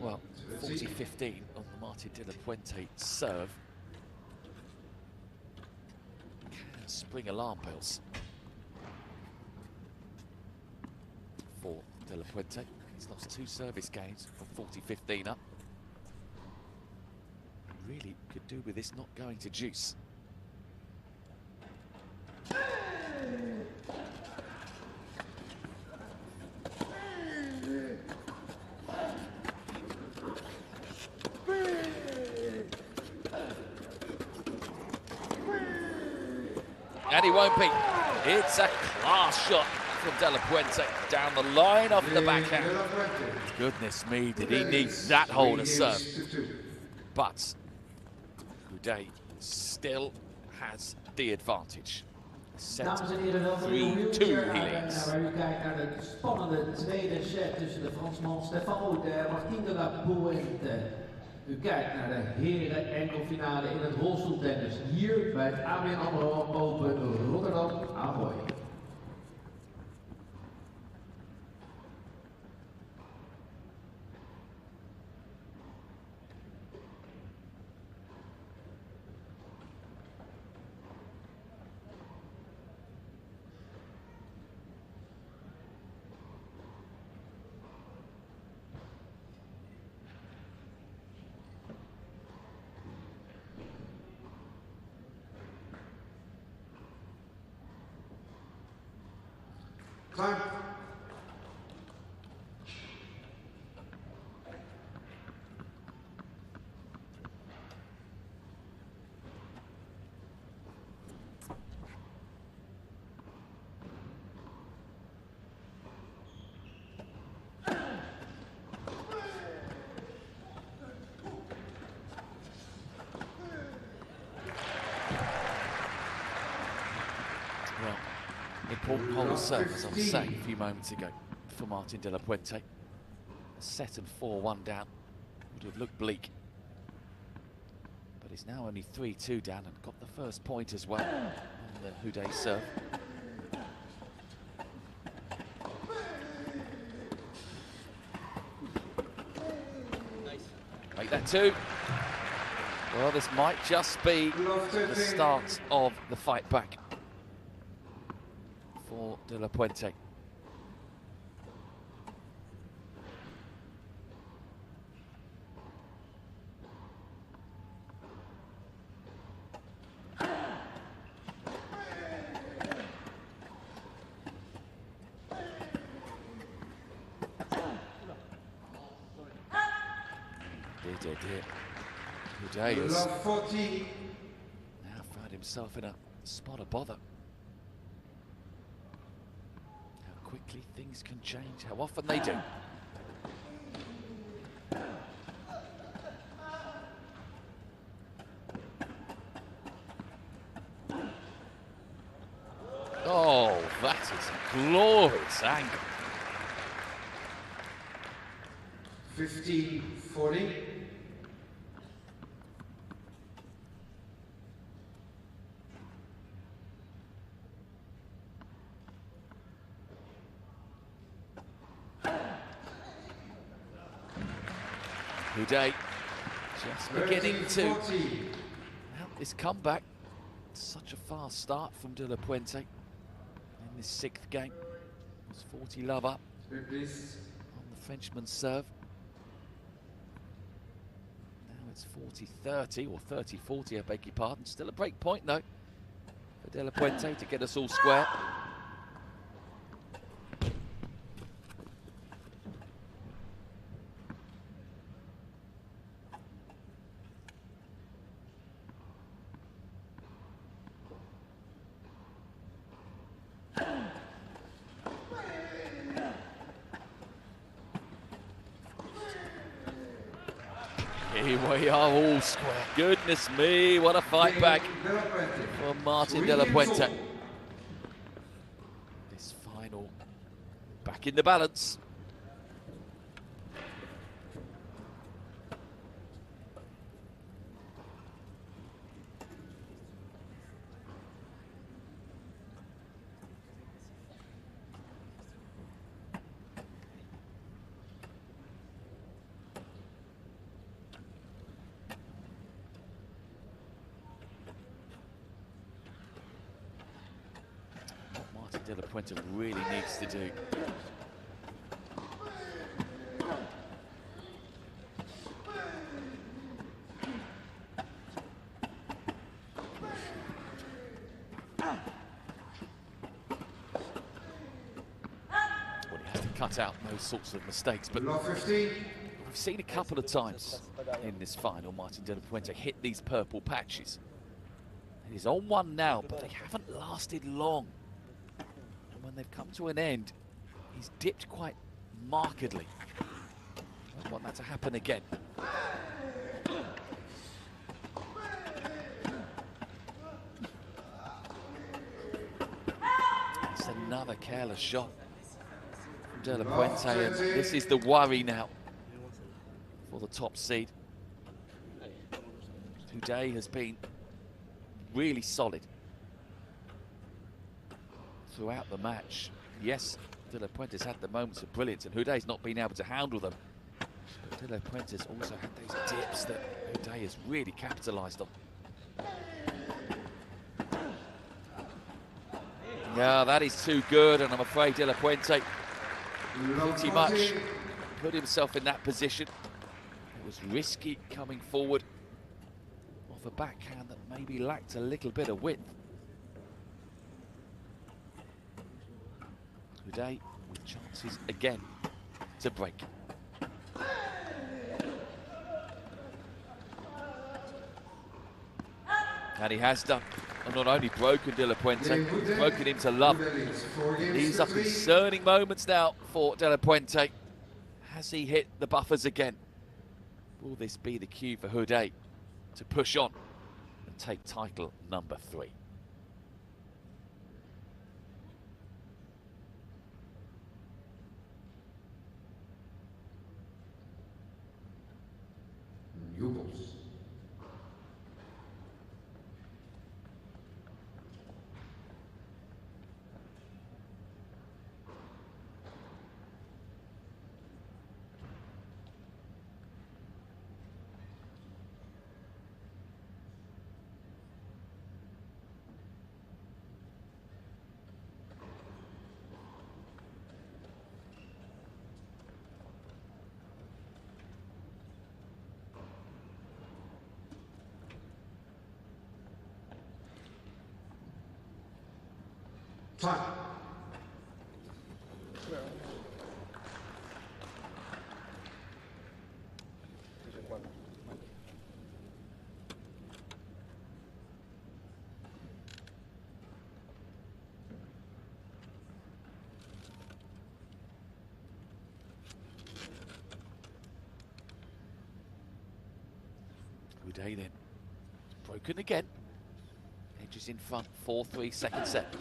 Well, 40-15 on the Martin De La Puente serve. Can spring alarm bells for De La Puente. He's lost 2 service games from 40-15 up. Really could do with this not going to juice. And he won't be. It's a class shot from De La Puente down the line off the backhand. Goodness me, did he need that hole to serve. But Houdet still has the advantage. Set 3-2 he leads. Waar u kijkt naar de spannende tweede set tussen de Fransman Stephane HOUDET en Martin de la Puente. U kijkt naar de heren enkelfinale in het rolstoeltennis hier bij het ABN AMRO Open Rotterdam Ahoy. Time. Well, important whole serve, as I was saying a few moments ago, for Martin de la Puente. A set and 4-1 down would have looked bleak. But he's now only 3-2 down and got the first point as well on the Houdet serve. Make that 2. Well, this might just be the start of the fight back for de la Puente. Dear. Houdet has now found himself in a spot of bother. How quickly things can change, how often they do. Oh, that is a glorious angle. 15-40. Houdet just beginning to help this comeback. Such a fast start from de la Puente in this 6th game. It was 40 love up on the Frenchman's serve. Now it's 40-30 or 30-40, I beg your pardon. Still a break point though for de la Puente to get us all square. Here we are all square. Goodness me, what a fight back from Martin de la Puente. This final back in the balance. De la Puente really needs to do. Well, he has to cut out those sorts of mistakes, but we've seen a couple of times in this final Martin de la Puente hit these purple patches. He's on one now, but they haven't lasted long. When they've come to an end, he's dipped quite markedly. I don't want that to happen again. It's another careless shot from de la Puente, and this is the worry now for the top seed. Houdet has been really solid throughout the match. Yes, de la Puente's had the moments of brilliance and Houdet's not been able to handle them. But de la Puente's also had those dips that Houdet has really capitalised on. Yeah, that is too good, and I'm afraid de la Puente pretty much put himself in that position. It was risky coming forward off a backhand that maybe lacked a little bit of width. Houdet with chances again to break. And he has done. And not only broken De La Puente, he's broken him to love. These are concerning moments now for De La Puente. Has he hit the buffers again? Will this be the cue for Houdet to push on and take title number 3? Time. Houdet then. Broken again. Edges in front, 4-3, second set.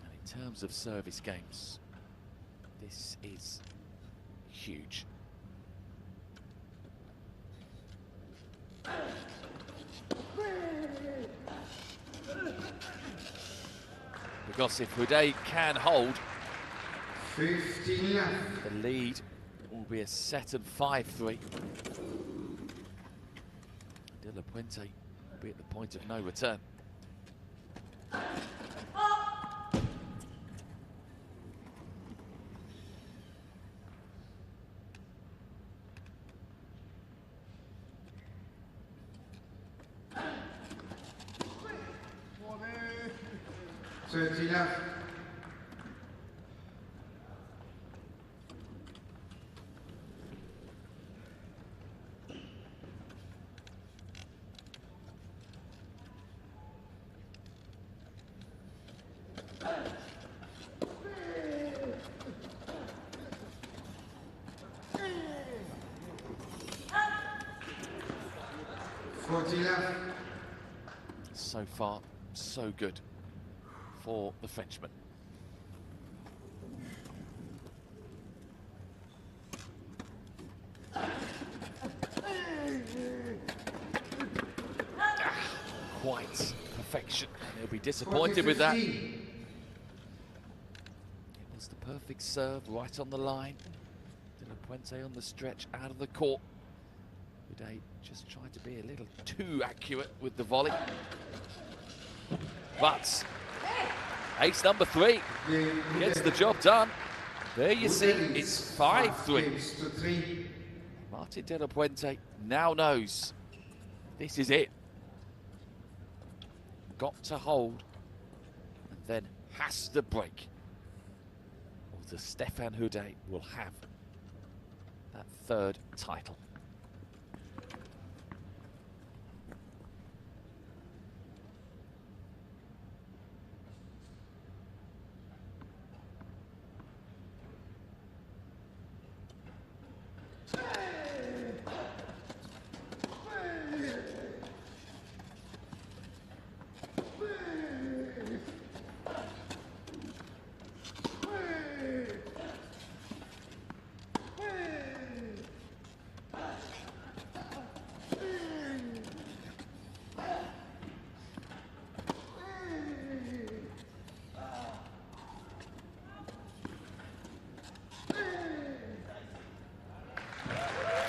And in terms of service games, this is huge. Because if Houdet can hold, 15 left. the lead will be a set and 5-3. De La Puente will be at the point of no return. Left. 40 left. So far, so good for the Frenchman. Quite perfection. He'll be disappointed with that. It was the perfect serve, right on the line. De La Puente on the stretch, out of the court. Houdet just tried to be a little too accurate with the volley. But ace number 3 gets the job done. There you see, it's 5-3. Martin De La Puente now knows this is it. Got to hold and then has to break, or the Stephane HOUDET will have that 3rd title.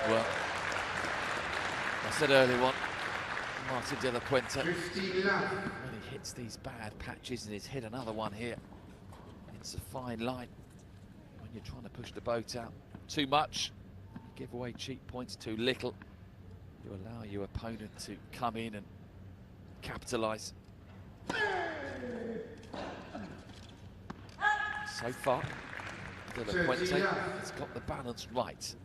Well, I said earlier on, Martin De La Puente, when he hits these bad patches, and he's hit another one here, it's a fine line when you're trying to push the boat out too much, give away cheap points too little. You allow your opponent to come in and capitalise. So far, De La Puente has got the balance right.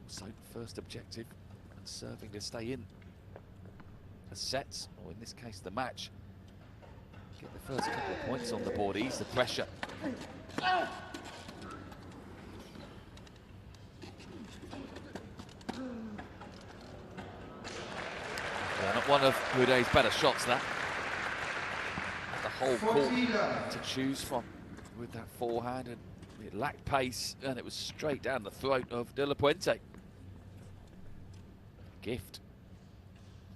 So first objective, and serving to stay in a set, or in this case the match. Get the first couple of points on the board, ease the pressure. Yeah, not one of Houdet's better shots, that. The whole court to choose from with that forehand, and it lacked pace, and it was straight down the throat of De La Puente. Gift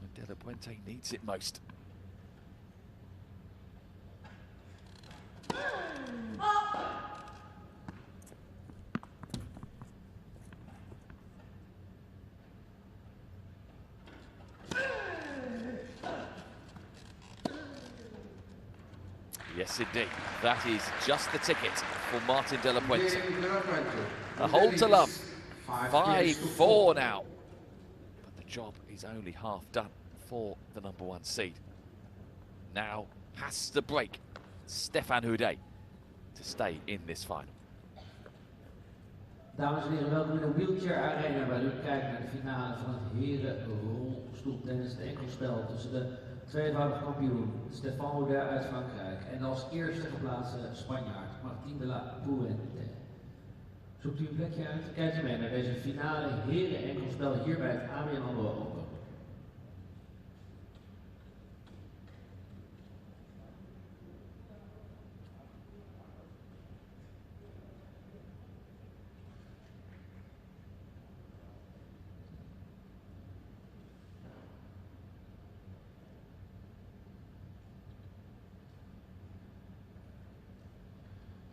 when De La Puente needs it most. Yes, indeed. That is just the ticket for Martin De La Puente. A hole to love. 5-4 now. But the job is only half done for the #1 seed. Now has to break Stephane HOUDET to stay in this final. Dames en heren, welkom in de Wheelchair Arena, waar u kijkt naar de finale van het heren-rolstoeltennis, het enkelspel tussen de tweevoudige kampioen Stephane HOUDET uit Frankrijk en als eerste geplaatste Spanjaard Martin de la Puente. Zoekt u een plekje uit? Kijkt u mee naar deze finale heren-enkelspel hier bij het ABN AMRO Open.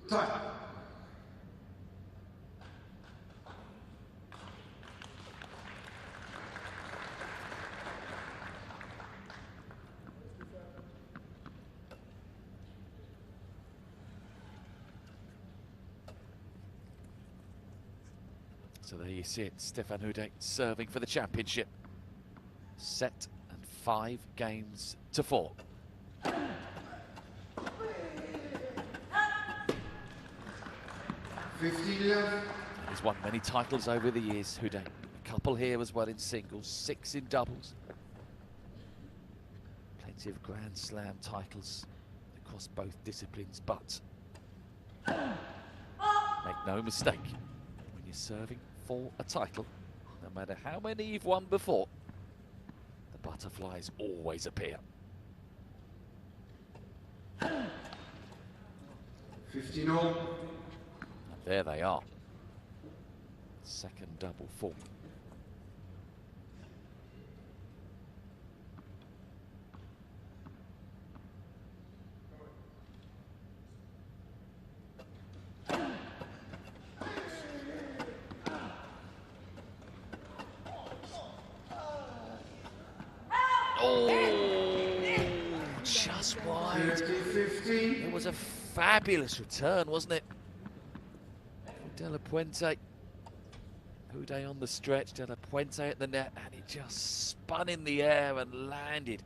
Time. So there you see it, Stephane HOUDET serving for the championship. Set and 5 games to 4. He's won many titles over the years, HOUDET. A couple here as well in singles, 6 in doubles. Plenty of Grand Slam titles across both disciplines, but make no mistake, when you're serving for a title, no matter how many you've won before, the butterflies always appear. 15-0. There they are. Second double full. Oh, just wide. 30-15. It was a fabulous return, wasn't it? De La Puente, HOUDET on the stretch, De La Puente at the net, and it just spun in the air and landed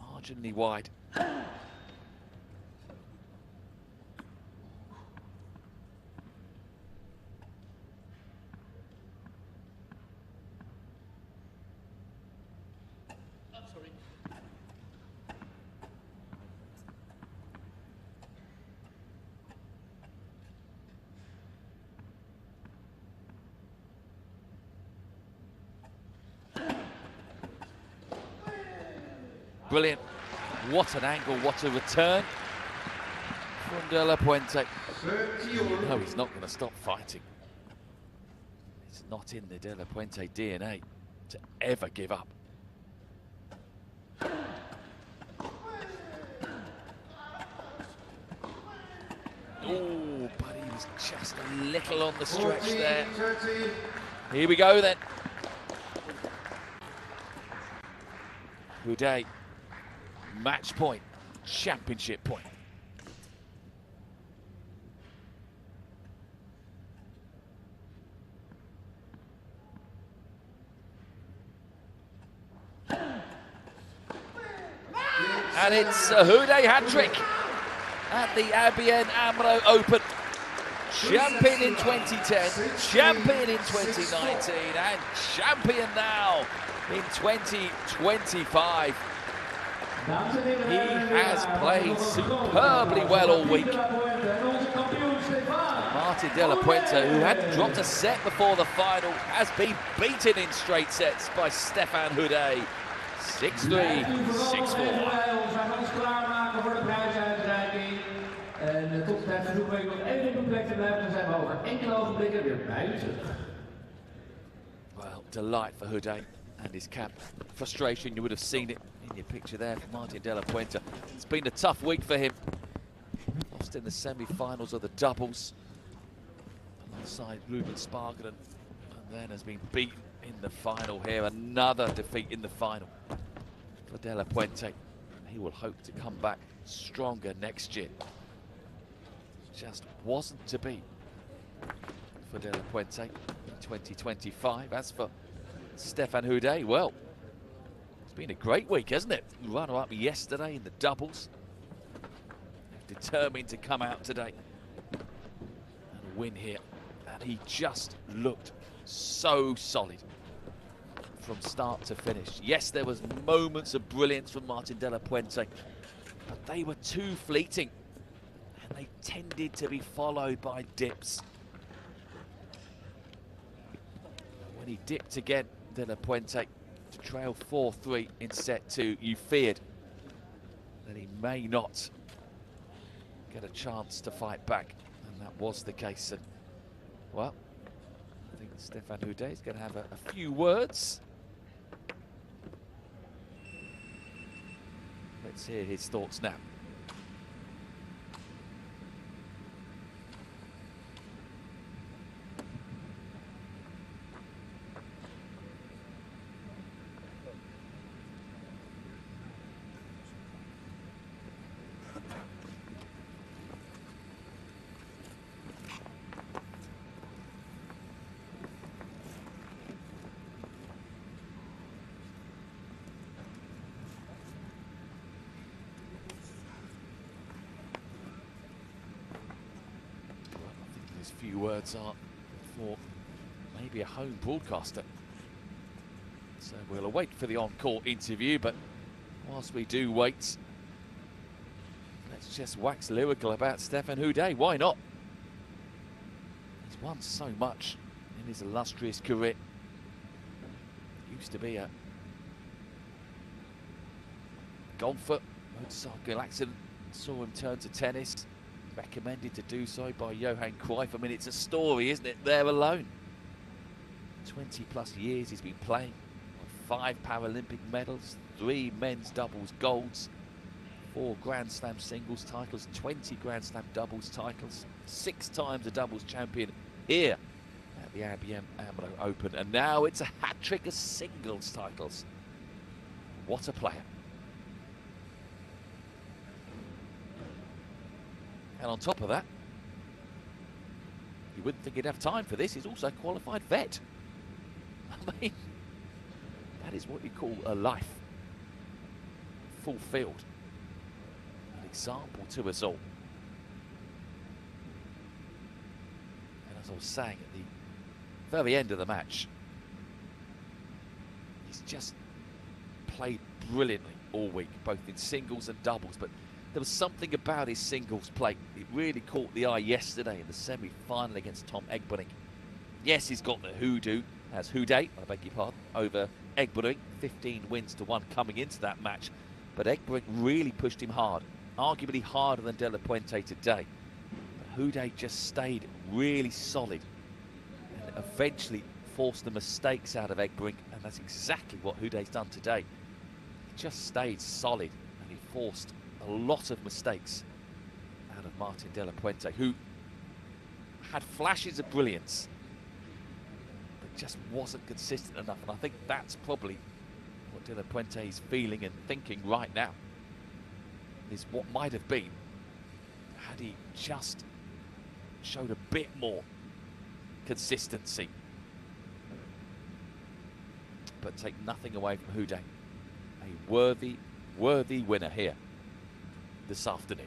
marginally wide. Brilliant. What an angle, what a return from De La Puente. No, he's not going to stop fighting. It's not in the De La Puente DNA to ever give up. Oh, but he was just a little on the stretch there. 30. Here we go then. HOUDET, match point, championship point. And it's a Houdet hat-trick at the ABN AMRO Open. Champion in 2010, champion in 2019, and champion now in 2025. He has played superbly well all week. Martin de la Puente, who had dropped a set before the final, has been beaten in straight sets by Stephane HOUDET. 6-3, 6-4. En tot de tijd verzoeken we nog even op uw plek te blijven. Dan zijn we over enkele ogenblikken weer bij u terug. Well, delight for Houdet and his cap. Frustration, you would have seen it in your picture there for Martin de la Puente. It's been a tough week for him. Lost in the semi-finals of the doubles alongside Ruben Spargelen, and then has been beaten in the final here. Another defeat in the final for de la Puente. He will hope to come back stronger next year. Just wasn't to be for de la Puente in 2025. As for Stephane HOUDET, well, it's been a great week, hasn't it? Runner-up yesterday in the doubles. Determined to come out today and win here. And he just looked so solid from start to finish. Yes, there was moments of brilliance from Martin de la Puente, but they were too fleeting. And they tended to be followed by dips. When he dipped again, de la Puente, to trail 4-3 in set 2, you feared that he may not get a chance to fight back, and that was the case. And well, I think Stephane HOUDET is going to have a few words. Let's hear his thoughts now. Few words are for maybe a home broadcaster. So we'll await for the on-court interview, but whilst we do wait, let's just wax lyrical about Stephane HOUDET. Why not? He's won so much in his illustrious career. Used to be a golfer, motorcycle accident, saw him turn to tennis. Recommended to do so by Johan Cruyff. I mean, it's a story, isn't it, there alone? 20 plus years he's been playing. 5 Paralympic medals, 3 men's doubles golds, 4 Grand Slam singles titles, 20 Grand Slam doubles titles, 6 times a doubles champion here at the ABN AMRO Open. And now it's a hat-trick of singles titles. What a player. And on top of that, you wouldn't think he'd have time for this. He's also a qualified vet. I mean, that is what you call a life fulfilled. An example to us all. And as I was saying at the very end of the match, he's just played brilliantly all week, both in singles and doubles. But there was something about his singles play. It really caught the eye yesterday in the semi-final against Tom Egberink. Yes, he's got the hoodoo, as Houdet, I beg your pardon, over Egberink. 15 wins to 1 coming into that match. But Egberink really pushed him hard, arguably harder than de la Puente today. But Houdet just stayed really solid and eventually forced the mistakes out of Egberink, and that's exactly what Houdet's done today. He just stayed solid and he forced a lot of mistakes out of Martin de la Puente, who had flashes of brilliance but just wasn't consistent enough. And I think that's probably what de la Puente is feeling and thinking right now, is what might have been had he just showed a bit more consistency. But take nothing away from Houdet. A worthy winner here this afternoon.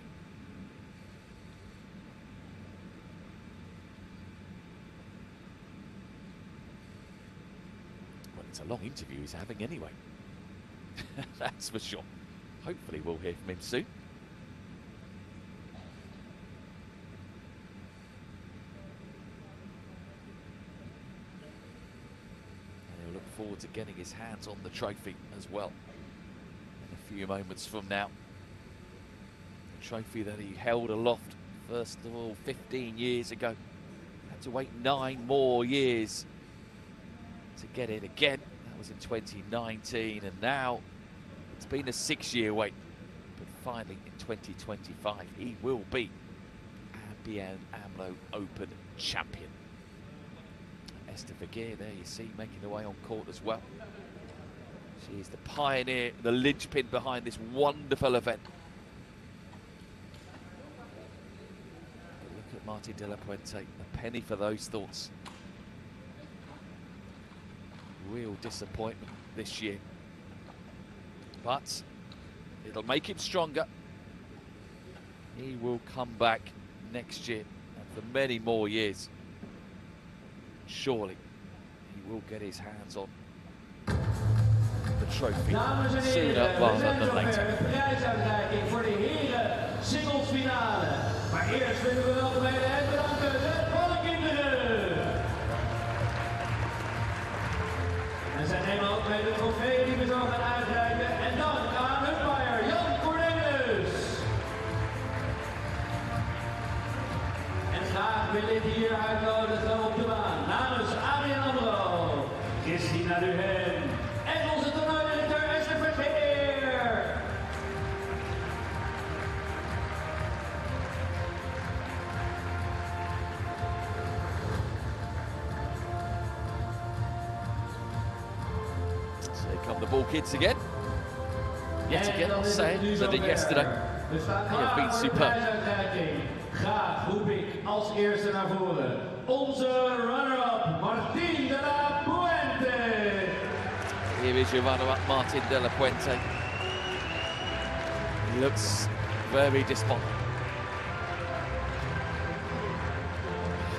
Well, it's a long interview he's having anyway. That's for sure. Hopefully we'll hear from him soon. And he'll look forward to getting his hands on the trophy as well in a few moments from now. The trophy that he held aloft, first of all, 15 years ago. Had to wait 9 more years to get it again. That was in 2019, and now it's been a 6-year wait. But finally, in 2025, he will be ABN AMRO Open champion. Esther Vergeer, there you see, making her way on court as well. She is the pioneer, the linchpin behind this wonderful event. But look at Martin de la Puente, a penny for those thoughts. Real disappointment this year. But it'll make him stronger. He will come back next year and for many more years. Surely he will get his hands on the trophy sooner rather than later. De prijsuitreiking voor de heren singlesfinale. Maar eerst willen we wel bij de bedanken de ballenkinderen. En zij nemen ook mee de trofee die we zo gaan uitreiken. En dan aan umpire Jan Cornelis. En graag wil ik hier uitnodigen op de baan namens ABN AMRO, Jiske en onze toernooidirecteur Esther Vergeer. So here come the ball kids again. Yet again, I'll say it, as I did yesterday. They have been superb. Graag roep ik als eerste naar voren onze runner-up Martin de la Puente. Here is your runner-up Martin de la Puente. He looks very despondent.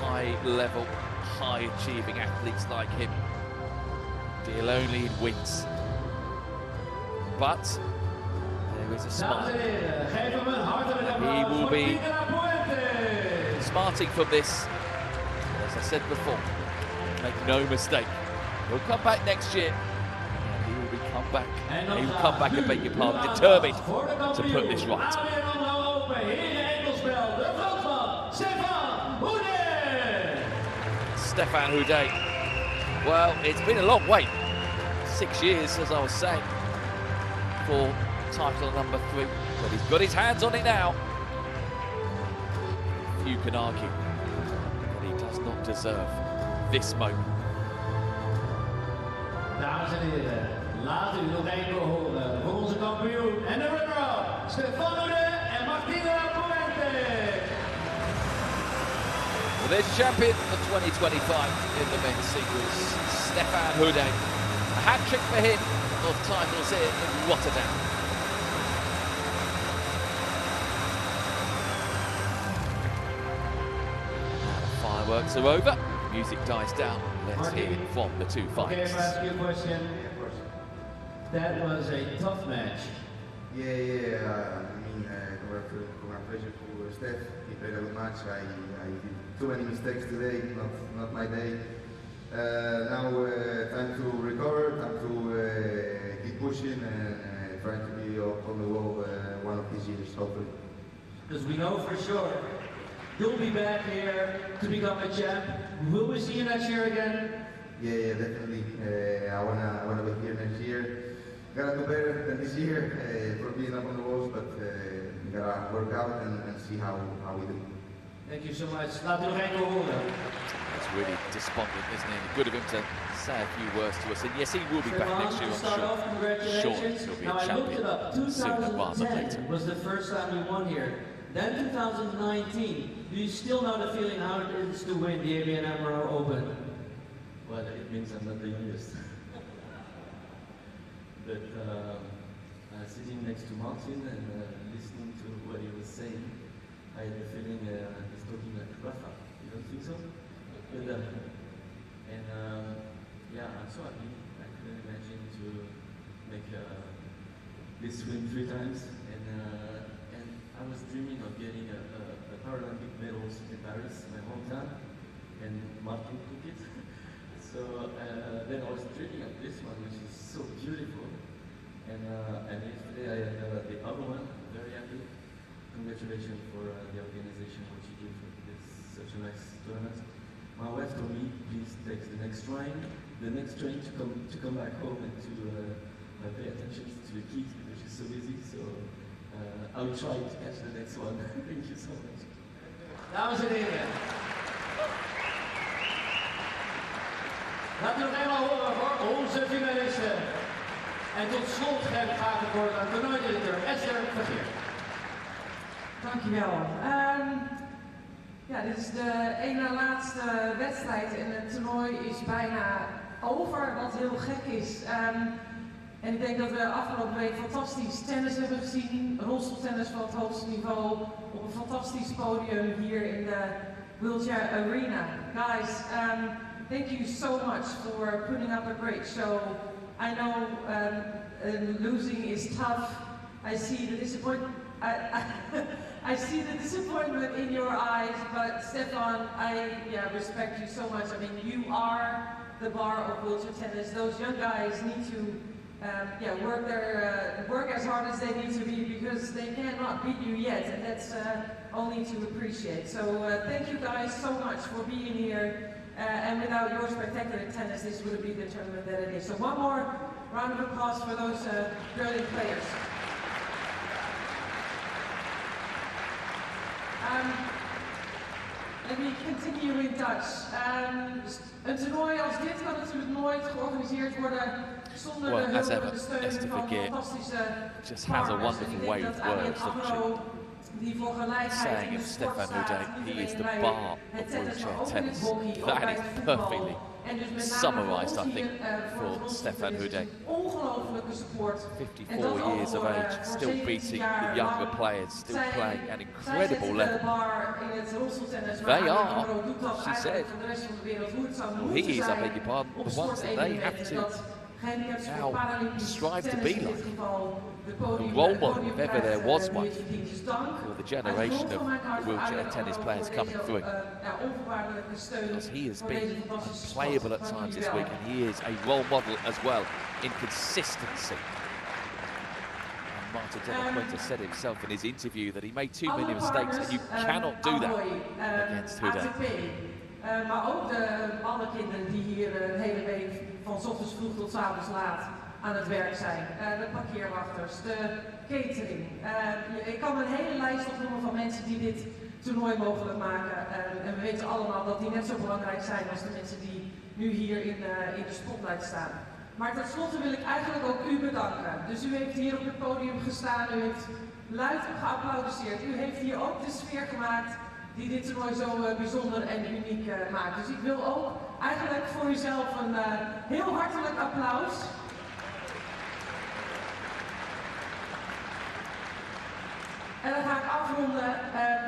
High level, high achieving athletes like him deal only in wins. But there is a smile. He will be smarting from this. As I said before, make no mistake, he'll come back next year. And he will be come back. He will come back and beg your pardon, determined to put this right. Stephane HOUDET. Well, it's been a long wait. 6 years, as I was saying, for title number 3. But he's got his hands on it now. You can argue that he does not deserve this moment. Dames en heren, laat u nog één keer horen voor onze kampioen en de runner-up, Stephane HOUDET en Martin de la Puente. Well, there's your champion of 2025 in the men's singles, Stephane HOUDET. A hat-trick for him of titles here in Rotterdam. Fireworks are over, music dies down. Let's hear from the two fighters. Okay, ask you a question. That was a tough match. Yeah. I mean, congratulations to Steph. He played a good match. I did too many mistakes today. Not my day. Now time to recover. Time to keep pushing and trying to be on the wall one of these years, hopefully. Because we know for sure you'll be back here to become a champ. Will we see you next year again? Yeah, definitely. I wanna be here next year. Gotta do better than this year for being up on the walls, but gotta work out and see how we do. Thank you so much. Laat u nog één keer horen. It's really despondent, isn't it? Good of him to say a few words to us. And yes, he will be back next year, I'm sure. Sure, he'll be a champion sooner rather than later. Was the first time you won here. Then 2019. Do you still know the feeling how it is to win the ABN AMRO Open? Well, it means I'm not the youngest. But sitting next to Martin and listening to what he was saying, I had the feeling he's talking like Rafa. You don't think so? But, yeah, I'm so happy. I couldn't imagine to make this win 3 times, and I was dreaming of getting a Paralympic medals in Paris, my hometown, and Martin took it. So then I was dreaming of this one, which is so beautiful. And yesterday I had the other one. Very happy. Congratulations for the organization, what you did for this such a nice tournament. My wife told me, please take the next train to come back home and to pay attention to the kids because she's so busy. So I will try to catch the next one. Thank you so much. Dames en heren. Laten we nog eenmaal horen voor onze finalisten. En tot slot gaat het voor de toernooidirecteur Esther Vergeer. Dankjewel. Ja, dit is de ene laatste wedstrijd en het toernooi is bijna over, wat heel gek is. En ik denk dat we afgelopen week fantastisch tennis hebben gezien, rolstoeltennis van het hoogste niveau, op een fantastisch podium hier in de Wheelchair Arena. Guys, thank you so much for putting up a great show. I know losing is tough. I see the disappointment. I see the disappointment in your eyes, but Stephane, I respect you so much. I mean, you are the bar of wheelchair tennis. Those young guys need to work as hard as they need to be because they cannot beat you yet, and that's only to appreciate. So thank you guys so much for being here. And without your spectacular tennis, this would be the tournament that it is. So one more round of applause for those brilliant players. Let me continue in Dutch. Een toernooi als dit kan natuurlijk nooit georganiseerd worden zonder de hulp en de steun van fantastische partners. En ik denk dat ABN AMRO die voor gelijkheid in de sport staat, he is the bar of wheelchair tennis. That is perfectly summarised, I think, for Stephane HOUDET. 54 years of age, still beating the younger players, still playing at an incredible level. They are, she said, well, he is, I beg your pardon, the ones that they have to now strive to be like. A role model, if ever there was one, for the generation of wheelchair tennis players coming through. Because he has been unplayable at times this week, and he is a role model as well in consistency. And Martin Puente said himself in his interview that he made too many mistakes, and you cannot do that against HOUDET. Maar ook alle kinderen die hier een hele week van 's ochtends vroeg tot 's avonds laat aan het werk zijn. De parkeerwachters, de catering. Ik kan een hele lijst opnoemen van mensen die dit toernooi mogelijk maken. En we weten allemaal dat die net zo belangrijk zijn als de mensen die nu hier in de spotlight staan. Maar tenslotte wil ik eigenlijk ook u bedanken. Dus u heeft hier op het podium gestaan, u heeft luid geapplaudiseerd. U heeft hier ook de sfeer gemaakt die dit toernooi zo bijzonder en uniek maakt. Dus ik wil ook eigenlijk voor uzelf een heel hartelijk applaus. En dan ga ik afronden.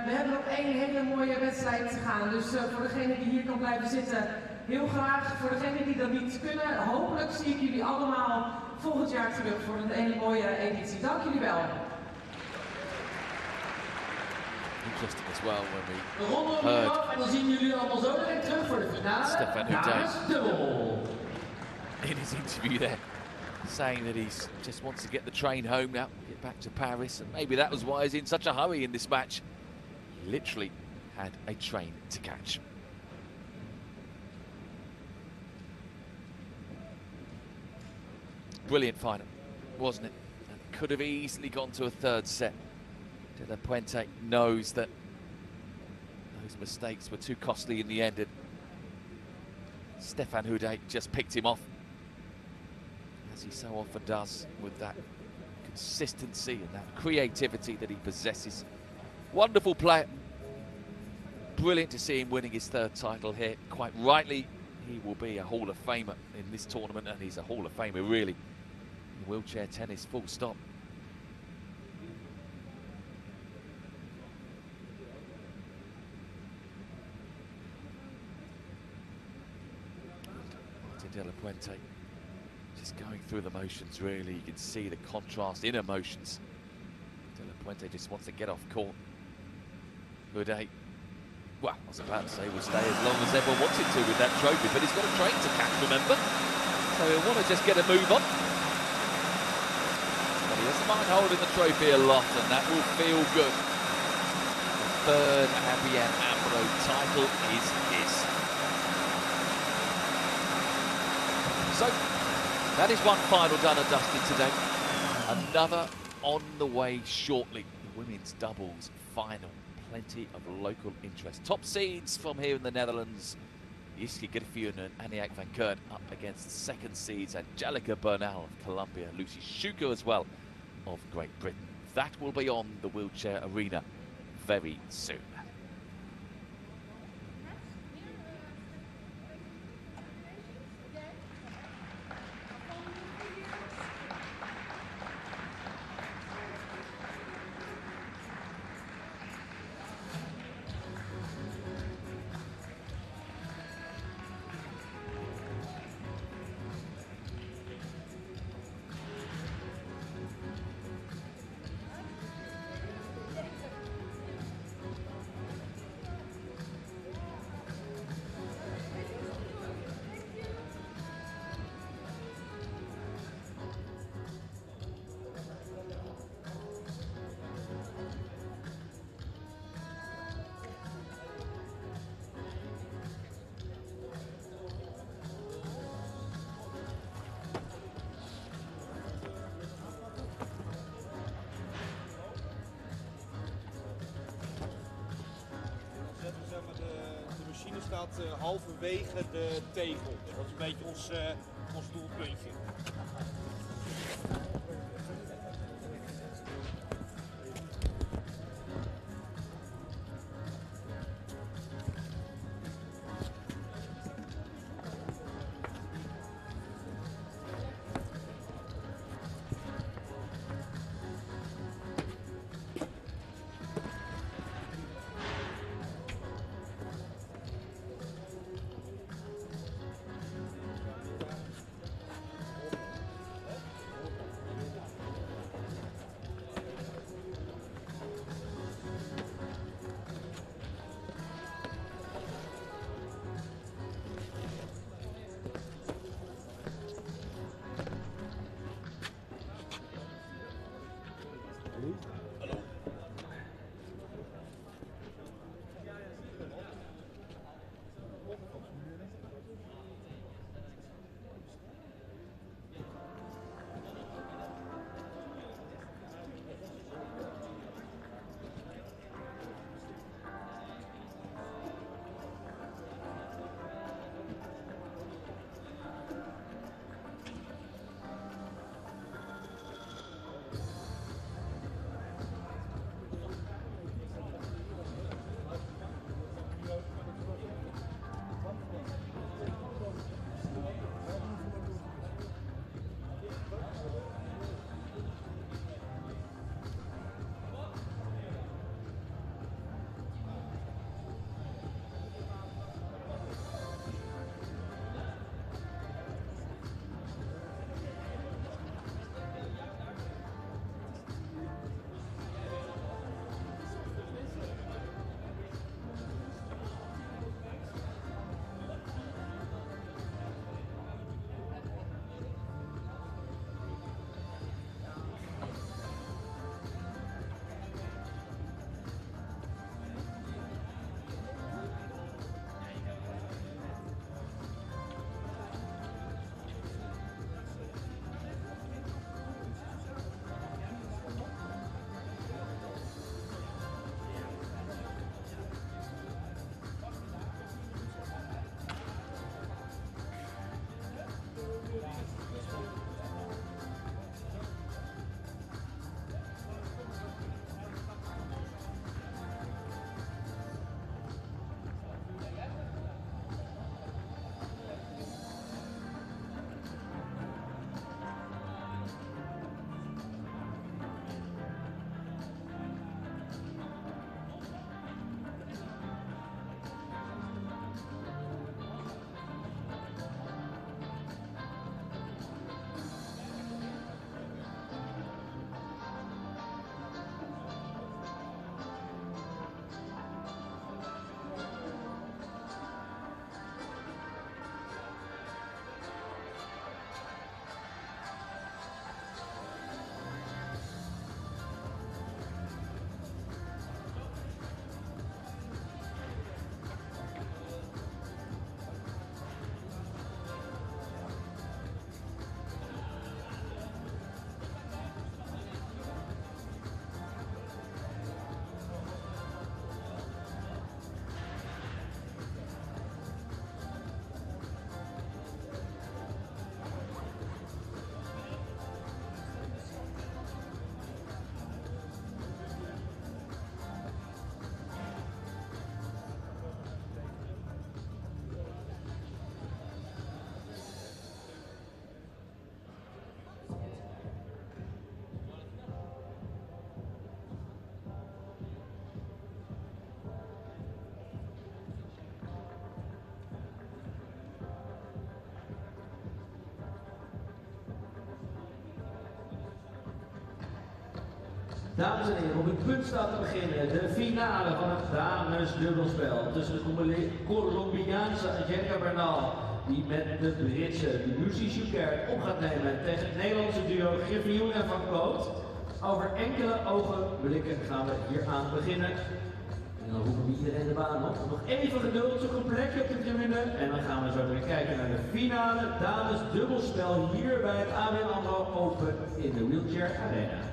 We hebben nog één hele mooie wedstrijd te gaan. Dus voor degene die hier kan blijven zitten, heel graag. Voor degenen die dat niet kunnen, hopelijk zie ik jullie allemaal volgend jaar terug voor een hele mooie editie. Dank jullie wel. Interesting as well when we De ronde heard af en dan zien jullie allemaal zo direct terug voor de finale. Stephane Dames HOUDET dubbel. in his interview there, saying that he just wants to get the train home now, get back to Paris, and maybe that was why he's in such a hurry in this match. He literally had a train to catch. Brilliant final, wasn't it? And it could have easily gone to a third set. De La Puente knows that those mistakes were too costly in the end, and Stephane HOUDET just picked him off, as he so often does, with that consistency and that creativity that he possesses. Wonderful player. Brilliant to see him winning his third title here. Quite rightly, he will be a Hall of Famer in this tournament, and he's a Hall of Famer really in wheelchair tennis, full stop. De La Puente. Just going through the motions, really. You can see the contrast in emotions. De La Puente just wants to get off court. Houdet, well, I was about to say will stay as long as ever wanted to with that trophy, but he's got a train to catch, remember? So he'll want to just get a move on. But he doesn't mind holding the trophy a lot, and that will feel good. The third ABN AMRO title is his. So, that is one final done and dusted today. Another on the way shortly. The women's doubles final. Plenty of local interest. Top seeds from here in the Netherlands. Jiske, GRIFFIOEN and Aniek van Kurt up against second seeds Angelica, BERNAL of Colombia, Lucy SHUKER as well of Great Britain. That will be on the wheelchair arena very soon. De machine staat halverwege de tegel. Dat is een beetje ons doelpuntje. Dames en heren, op het punt staat te beginnen de finale van het damesdubbelspel tussen de Colombiaanse Angelica BERNAL, die met de Britse SHUKER op gaat nemen tegen het Nederlandse duo GRIFFIOEN en van KOOT. Over enkele ogenblikken gaan we hier aan beginnen. En dan roepen we iedereen de baan op. Nog even geduld, zoek een plekje op de tribune. En dan gaan we zo weer kijken naar de finale damesdubbelspel hier bij het ABN AMRO Open in de Wheelchair Arena.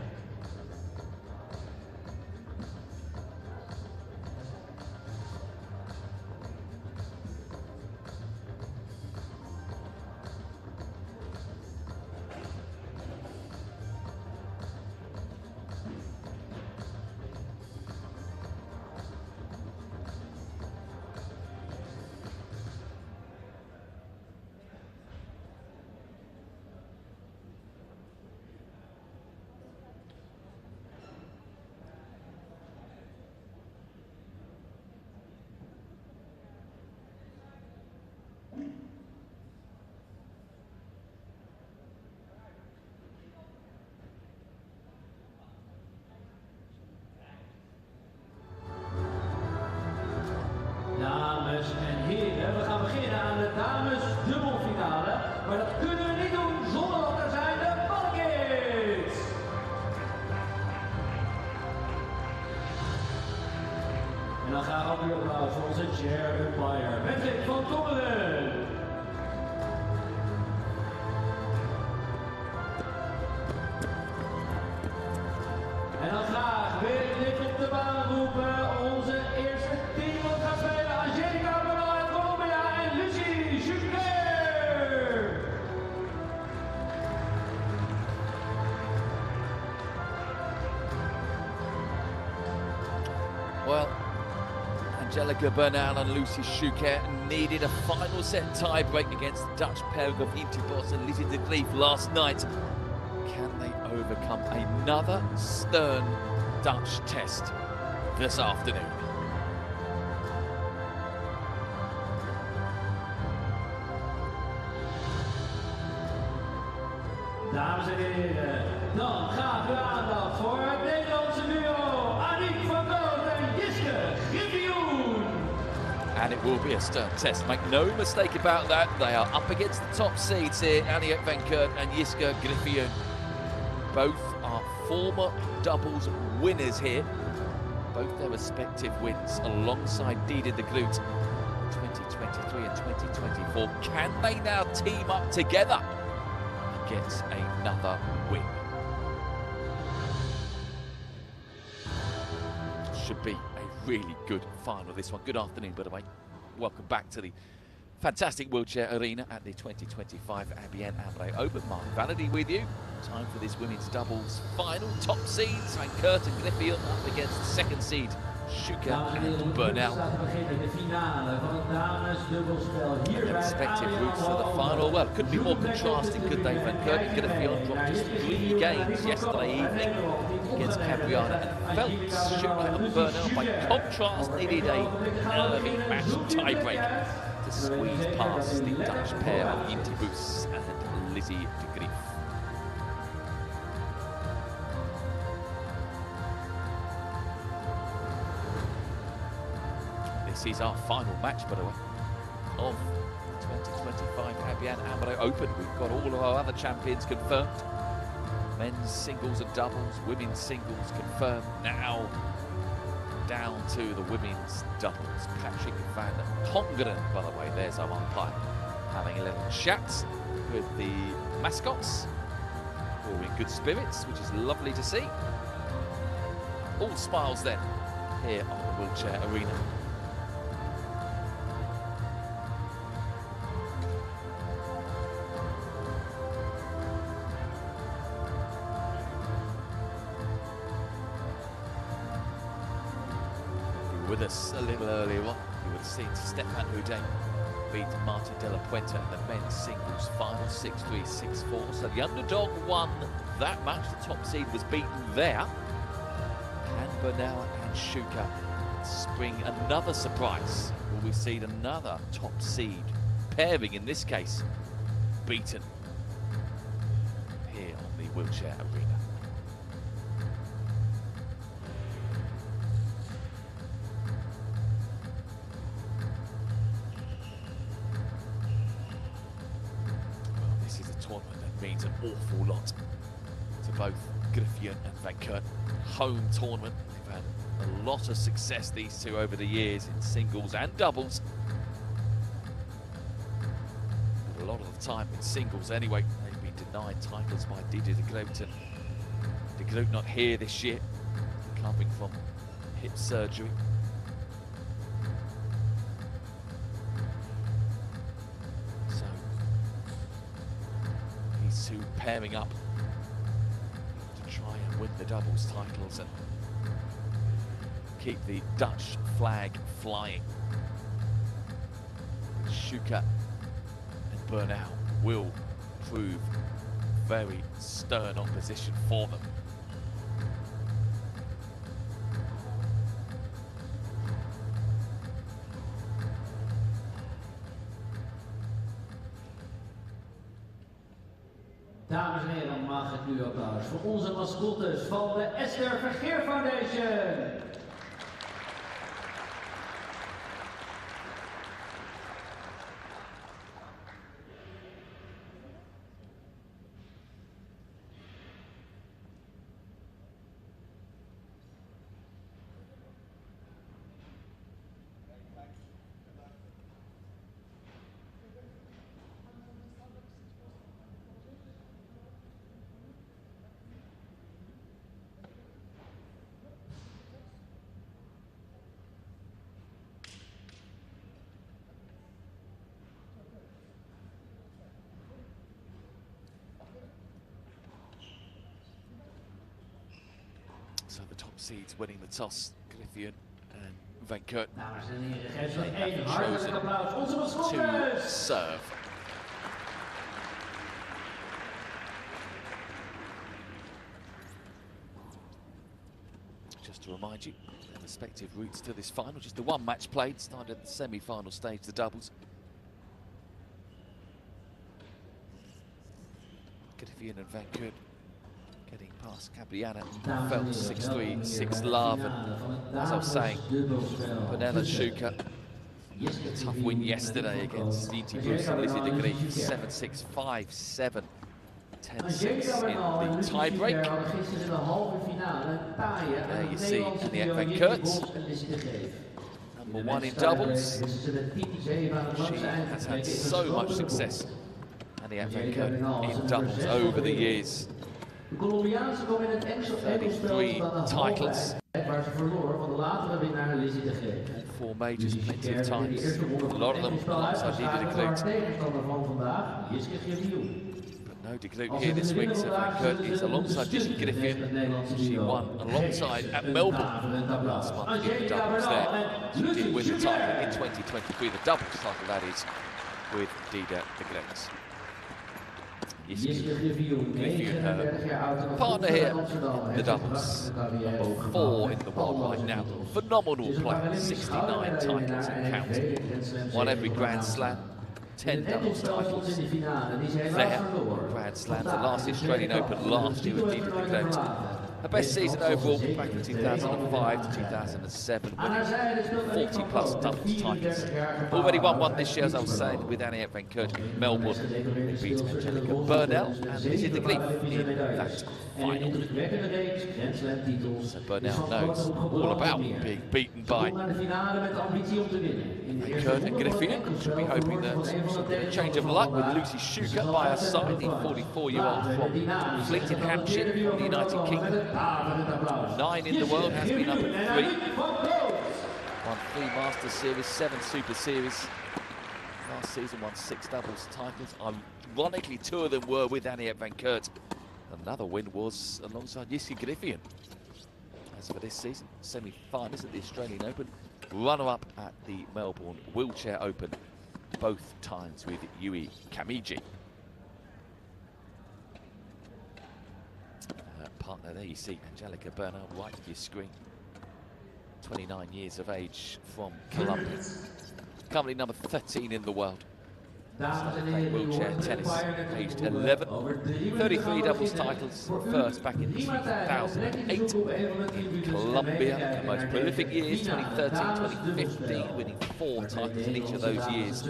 Dames en heren, we gaan beginnen aan de damesdubbelfinale. Maar dat kunnen we niet doen zonder dat er zijn de ballenkids. En dan gaan we weer applaus voor onze chair umpire, Patrick van Tongeren. En dan graag weer dik op de baan roepen onze eerste team wat gaat spelen. Angelica BERNAL uit Colombia en Jiske. Well, Angelica BERNAL and Jiske needed a final set tiebreak against the Dutch pair of Intibos and Lizzie de Grief last night. Can they overcome another stern Dutch test this afternoon? Dames en heren, dan gaat de aandacht voor het Nederlandse duo Aniek van KOOT en Jiske GRIFFIOEN. And it will be a stern test, make no mistake about that. They are up against the top seeds here, Aniek and Jiske GRIFFIOEN. Both are former doubles winners here. Both their respective wins alongside Dida de Groot 2023 and 2024. Can they now team up together and get another win? Should be a really good final, this one. Good afternoon, by the way. Welcome back to the fantastic wheelchair arena at the 2025 ABN AMRO Open. Mark Valady with you. Time for this women's doubles final. Top seeds Van Kurt and GRIFFIOEN up against the second seed SHUKER and BERNAL. Their respective routes to the final. Well, couldn't be more contrasting, could they? Van Kurt and GRIFFIOEN dropped just 3 games yesterday evening against Cabriana and Phelps. SHUKER and BERNAL, by contrast, needed a nervy match tiebreak to squeeze past the Dutch pair of Intibus and Lizzie de Grief. This is our final match, by the way, of the 2025 ABN AMRO Open. We've got all of our other champions confirmed. Men's singles and doubles, women's singles confirmed. Now down to the women's doubles. Patrick van Tongeren, by the way, there's our umpire, having a little chat with the mascots, who are in good spirits, which is lovely to see. All smiles then, here on the wheelchair arena. With us a little earlier on, you would have seen Stephane HOUDET beat Martin de la Puente in the men's singles final 6-3, 6-4. So the underdog won that match. The top seed was beaten there. Can BERNAL and SHUKER spring another surprise? Will we see another top seed pairing, in this case, beaten here on the wheelchair arena? means an awful lot to both Griffioen and Van Kurt. Home tournament. They've had a lot of success, these two, over the years in singles and doubles. But a lot of the time in singles anyway, they've been denied titles by Didier de Groot. De Groot not here this year, recovering from hip surgery. So these two pairing up to try and win the doubles titles and keep the Dutch flag flying. SHUKER and BERNAL will prove very stern opposition for them. Dames en heren, mag ik nu applaus voor onze mascottes van de Esther Vergeer Foundation. So the top seeds winning the toss, Griffioen and Van Kurt. Dames en heren, geef nog They even have hartelijk chosen applaus. Onze to mascottes! serve. Just to remind you, their respective routes to this final, just the one match played, started at the semi-final stage, the doubles. Griffioen and Van Kurt getting past Gabriana, felt 6-3, 6-love, and as I was saying, BERNAL and SHUKER, a tough win yesterday against Stephane HOUDET and Lizzie de Greef, 7-6, 5-7, 10-6 in the tie-break. There you see Aniek Van Kurt, number one in doubles. She has had so much success, Aniek Van Kurt, in doubles over the years. 33 titles. Four majors, plenty of times. A lot of them alongside Didier de Groot. But no de Groot here this week, so Van Kurt is alongside Jiske Griffioen. She won alongside at Melbourne last month in the doubles there. She did win the title in 2023, the doubles title that is, with Didier de Groot. Griffioen, her partner here in the doubles, number 4 in the world right now. Phenomenal player, 69 titles and counting. Won every Grand Slam, 10 doubles titles. There, Grand Slam, the last Australian Open last year with Didier de Groot. Her best season overall back in 2005 to 2007, winning 40-plus doubles titles. Already won one this year, as I was saying, with Aniek Van Kurt in Melbourne. They beat Angelica, BERNAL and Lizzie de Greef in that final. So BERNAL knows all about being beaten by Van Kurt and Griffioen. Should be hoping that a change of luck with Lucy SHUKER by her side, the 44-year-old from Fleet in Hampshire, from the United Kingdom. 9 in the world, has been up at 3. Won 3 Masters Series, 7 Super Series. Last season won 6 doubles titles. Ironically, 2 of them were with Aniek Van Kurt. Another win was alongside Jiske Griffioen. As for this season, semi-finals at the Australian Open, runner-up at the Melbourne Wheelchair Open, both times with Yui Kamiji. Partner there you see Angelica BERNAL right of your screen, 29 years of age from Colombia, currently number 13 in the world. Dames en playing heren, wheelchair tennis, aged 11. 33 doubles titles, first back in 2008 in Colombia. The most prolific years, 2013, 2015, winning 4 titles in each of those years.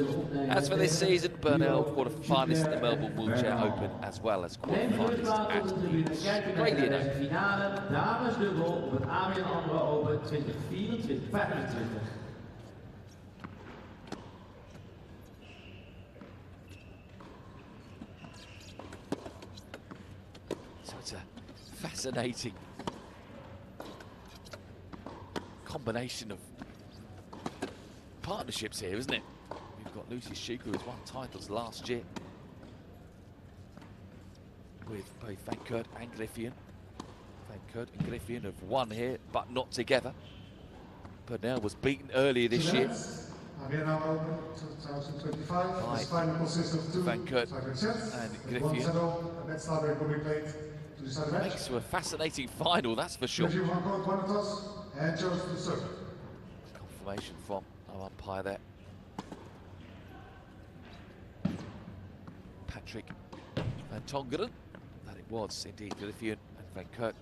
As for this season, BERNAL quarter-finalist at the Melbourne Wheelchair Open, as well as quarter-finalist at the Australian Open. Finale damesdubbel op het ABN AMRO Open 2024-25. So it's a fascinating combination of partnerships here, isn't it? We've got Lucy Shuker, who's won titles last year with both Van Kurt and Griffioen. Van Kurt and Griffioen have won here, but not together. BERNAL was beaten earlier this year. ABN AMRO Open 2025. This final consists of 2 Van Kurt tiebreak sets. and With 1 Griffioen. set all, and that tiebreak will be played to decide the match. Makes for a fascinating final, that's for sure. Griffioen van Kort won the toss and chose to serve. Confirmation from our umpire there. Patrick Van Tongeren, that it was indeed Griffioen and Van Kurt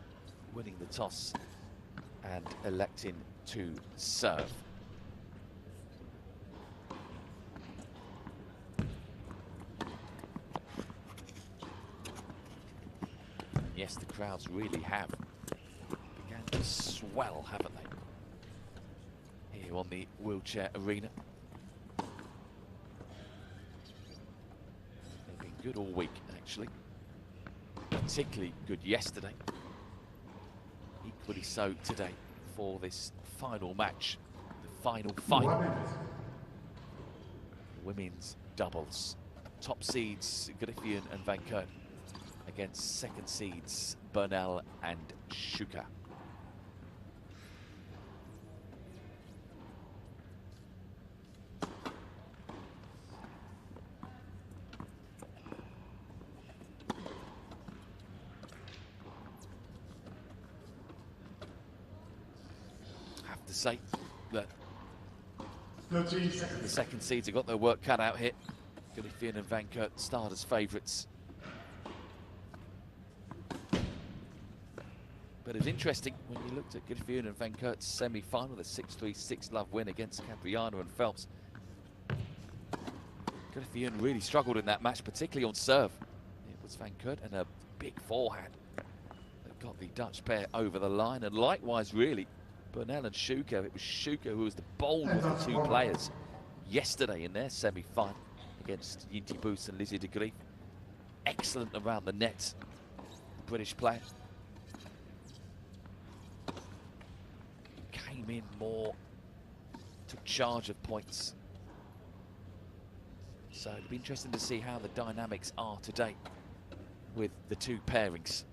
winning the toss and electing to serve. And yes, the crowds really have began to swell, haven't they? Here on the wheelchair arena. They've been good all week, actually. Particularly good yesterday. Equally so today for this final match, the final fight. Women's doubles. Top seeds Griffioen and Van Kurt against second seeds BERNAL and SHUKER. Have to say that the second seeds have got their work cut out here. Griffioen and Van Kurt start as favourites. But it's interesting when you looked at Griffioen and Van Kurt's semi-final, the 6-3, 6-love win against Capriano and Phelps. Griffioen really struggled in that match, particularly on serve. It was Van Kurt and a big forehand that got the Dutch pair over the line. And likewise, really, BERNAL and SHUKER. It was SHUKER who was the bold of the 2 players yesterday in their semi-final against Yinti Boos and Lizzie de Grief. Excellent around the net, the British player. Came in more, took charge of points. So it'll be interesting to see how the dynamics are today with the 2 pairings.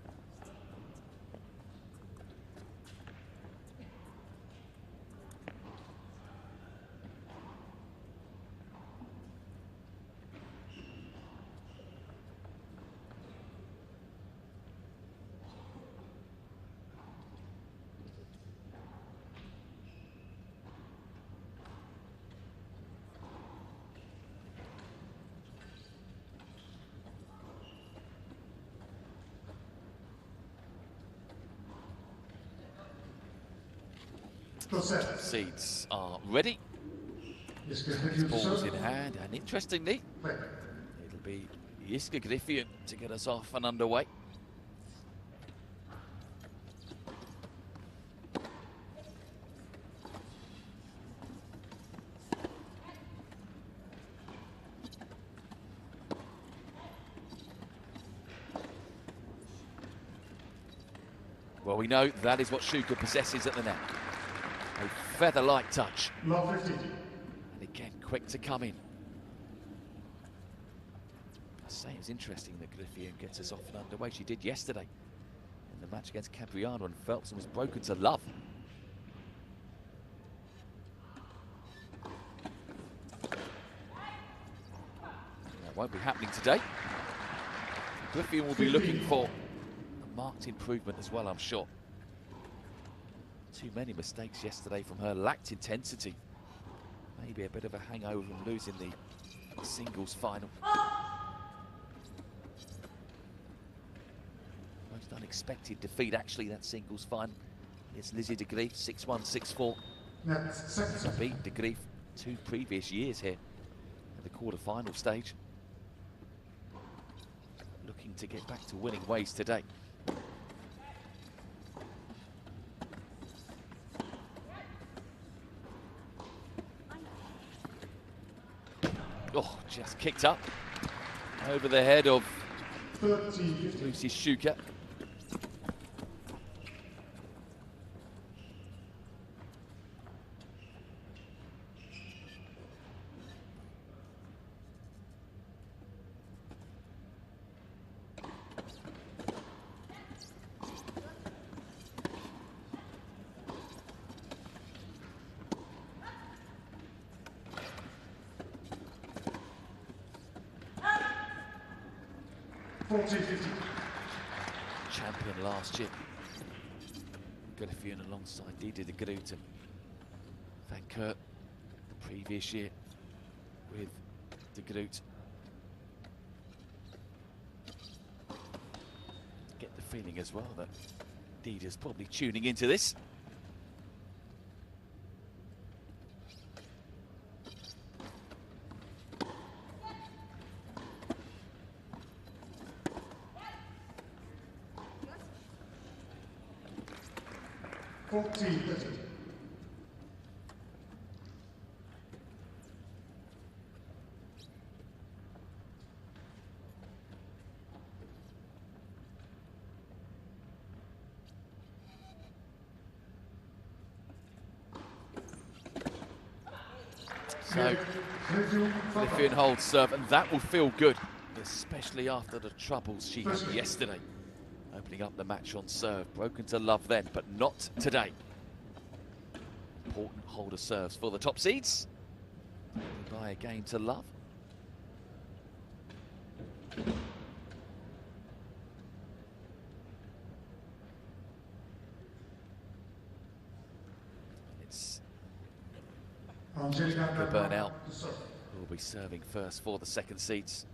Seeds are ready. Balls in hand, and interestingly, it'll be Jiske Griffioen to get us off and underway. Well, we know that is what SHUKER possesses at the net. A feather-like touch. And again, quick to come in. I say it's interesting that Griffioen gets us off and underway. She did yesterday in the match against Capriano and Phelps and was broken to love. That won't be happening today. Griffioen will be looking for a marked improvement as well, I'm sure. Too many mistakes yesterday from her, lacked intensity. Maybe a bit of a hangover from losing the singles final. Most unexpected defeat, actually, that singles final. It's Lizzie de Grief, 6-1, 6-4. Beat de Grief 2 previous years here at the quarter-final stage. Looking to get back to winning ways today. Oh, just kicked up over the head of Lucy SHUKER. Champion last year. GRIFFIOEN alongside Didi de Groot and Van Kurt the previous year with de Groot. Get the feeling as well that Didi's probably tuning into this. So, GRIFFIOEN holds serve, and that will feel good, especially after the troubles she had yesterday. Opening up the match on serve, broken to love then, but not today. Important holder serves for the top seeds. By a game to love. It's Angelica BERNAL who will be serving first for the second seeds.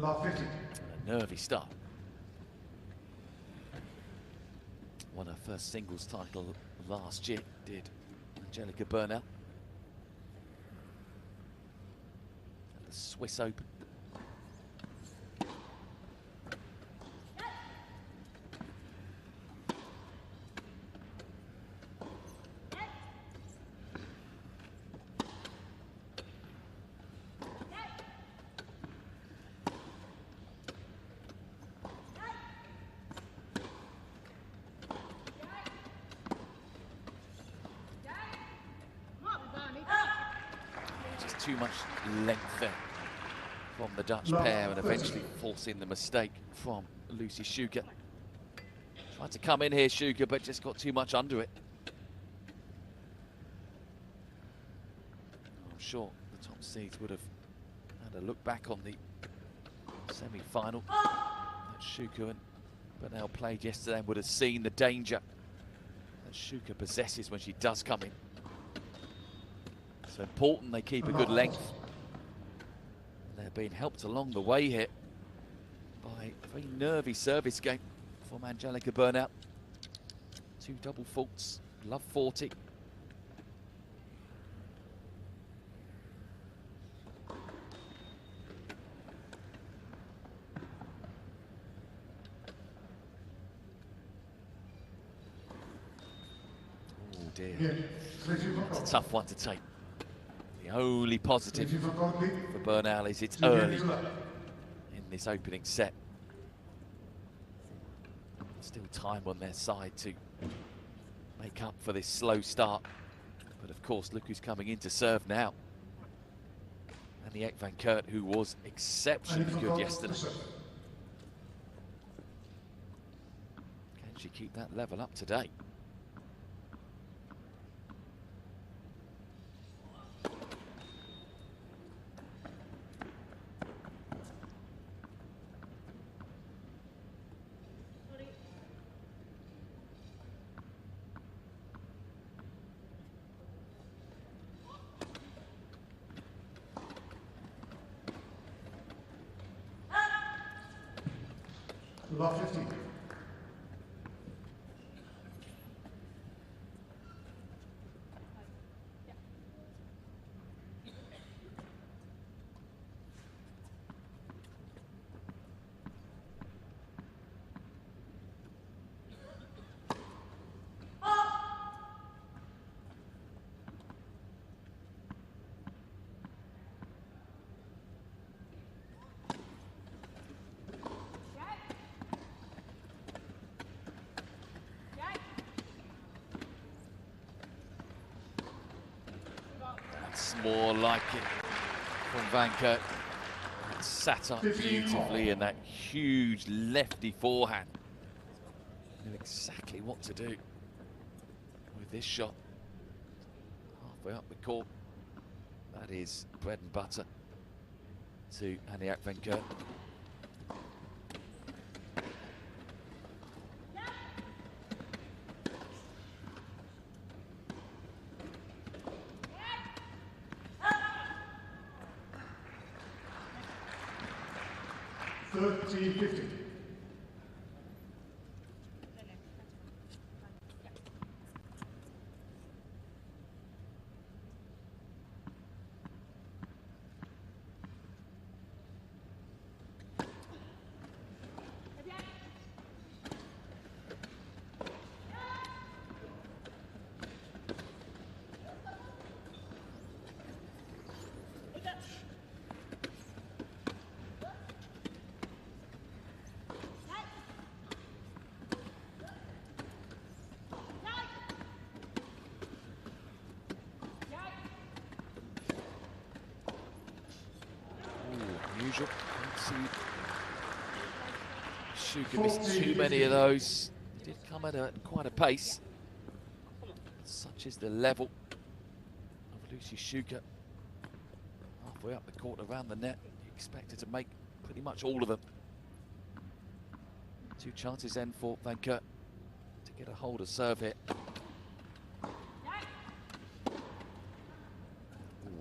A nervy start. Won her first singles title last year, did Angelica BERNAL at the Swiss Open. Too much length there from the Dutch pair, and eventually forcing the mistake from Lucy SHUKER. Tried to come in here, SHUKER, but just got too much under it. I'm sure the top seeds would have had a look back on the semi-final that SHUKER and BERNAL played yesterday and would have seen the danger that SHUKER possesses when she does come in. So important they keep a good length. They're being helped along the way here by a very nervy service game from Angelica BERNAL. 2 double faults, love 40. Oh dear, that's a tough one to take. The only positive for BERNAL is it's early in this opening set. Still time on their side to make up for this slow start. But of course, look who's coming in to serve now. Aniek Van Kurt, who was exceptionally good yesterday. Can she keep that level up today? Love 15. That's more like it from Van Kurt. Sat up beautifully in that huge lefty forehand. Knew exactly what to do with this shot. Halfway up the court. That is bread and butter to Aniek Van Kurt. Unusual. Shuker missed too many of those. He did come at quite a pace. Such is the level of Lucy Shuker. Halfway up the court around the net. You expect her to make pretty much all of them. Two chances then for Van Kurt to get a hold of serve here.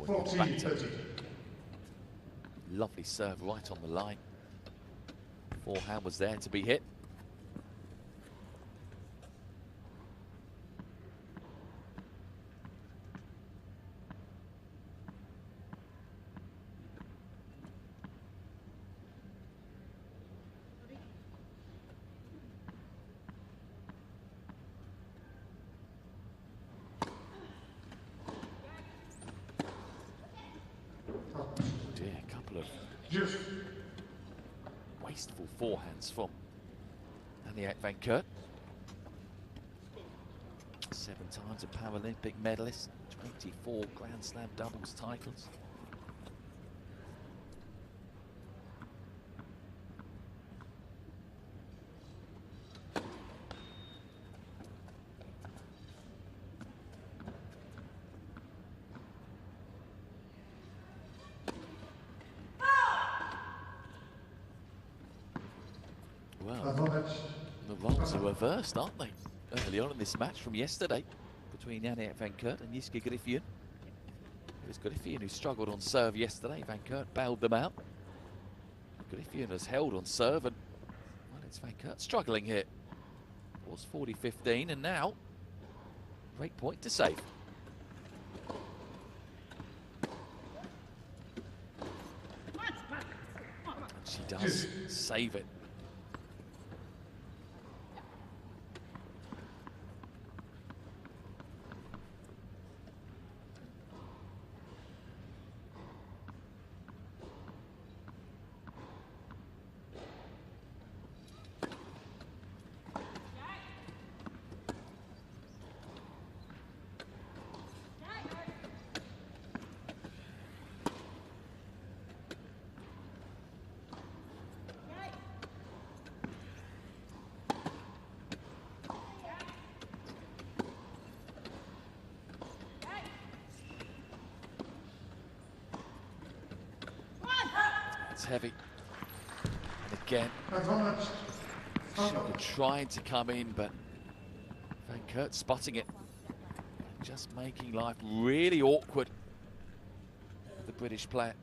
14-13. Lovely serve right on the line. Forehand was there to be hit. Wasteful forehands from Aniek Van Kurt. 7 times a Paralympic medalist, 24 Grand Slam doubles titles. The roles are reversed, aren't they? Early on in this match from yesterday between Aniek Van Kurt and Jiske GRIFFIOEN. It was GRIFFIOEN who struggled on serve yesterday. Van Kurt bailed them out. GRIFFIOEN has held on serve, and well, it's Van Kurt struggling here. It was 40-15, and now great point to save. And she does save it. heavy. And again, Shuker trying to come in, but Van Kurt spotting it. Just making life really awkward for the British player.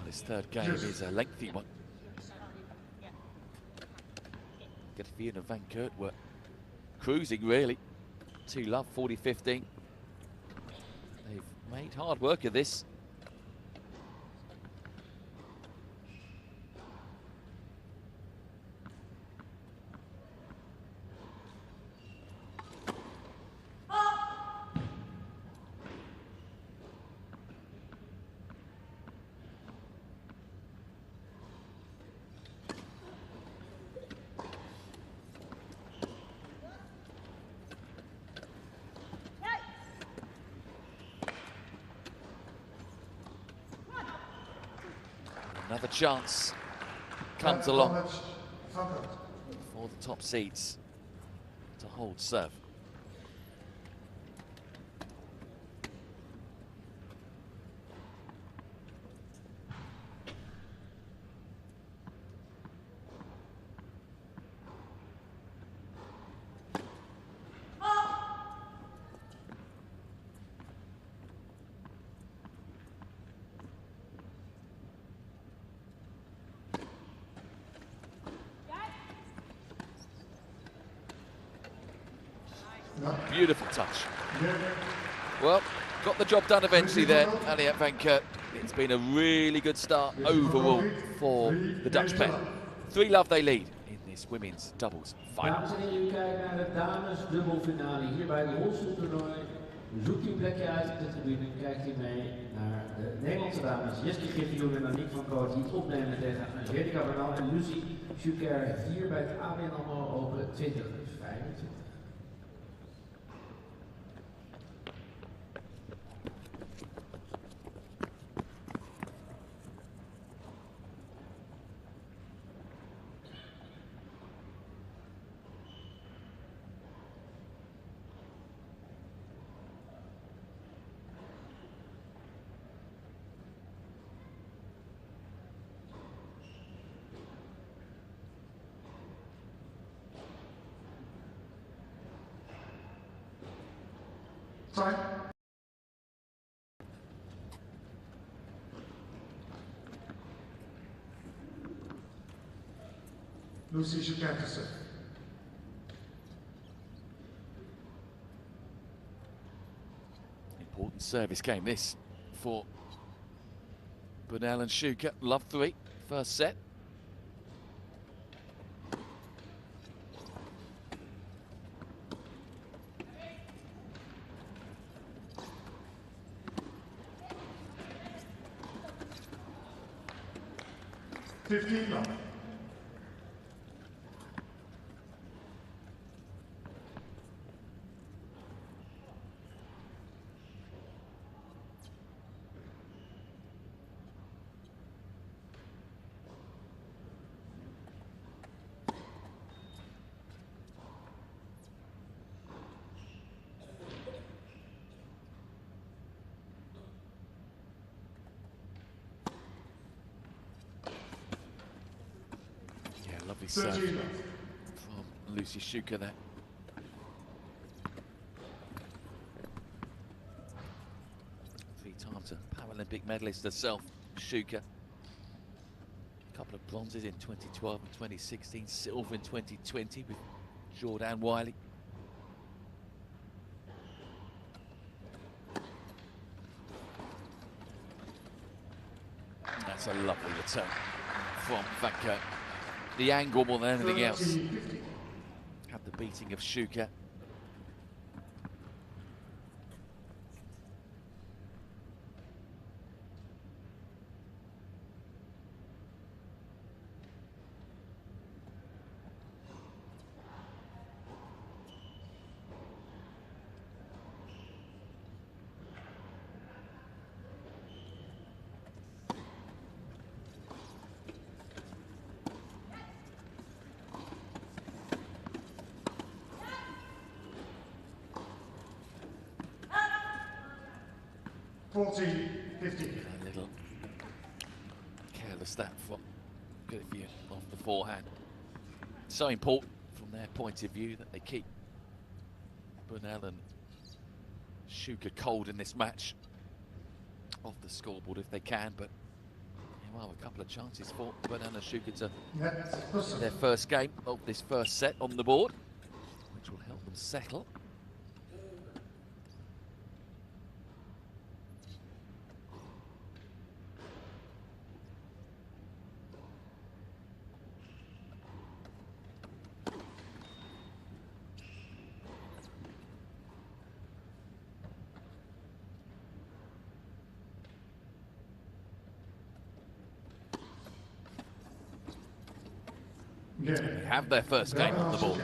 This third game is a lengthy one. GRIFFIOEN and Van Kurt were cruising, really. 2-love, 40-15. They've made hard work of this. Another chance comes along for the top seeds to hold serve. Beautiful touch. Well, got the job done eventually there, Aniek Van Kurt. It's been a really good start overall for the Dutch pair. 3-love they lead in this women's doubles final. Dames en heren, u kijkt naar de dames dubbelfinale hier bij het rolstoeltoernooi. Zoekt u een plekje uit op de tribune, kijkt u mee naar de Nederlandse dames Jiske, GRIFFIOEN en Aniek van KOOT die het opnemen tegen Angelica, BERNAL en SHUKER hier bij het ABN AMRO Open 2025. Sorry. Lucy Shuker to serve. Important service game this for BERNAL and Shuker. Love 3, first set. $15. Lovely serve from Lucy Shuker there. Three times a Paralympic medalist herself, Shuker. A couple of bronzes in 2012 and 2016, silver in 2020 with Jordan Wiley. And that's a lovely return from Van Kurt. The angle more than anything else had the beating of Shuker. 14-15. A little careless that from Griffioen off the forehand. So important from their point of view that they keep BERNAL and SHUKER cold in this match off the scoreboard if they can, but well, a couple of chances for BERNAL and SHUKER to get their first game of this first set on the board, which will help them settle. They have their first game on the board.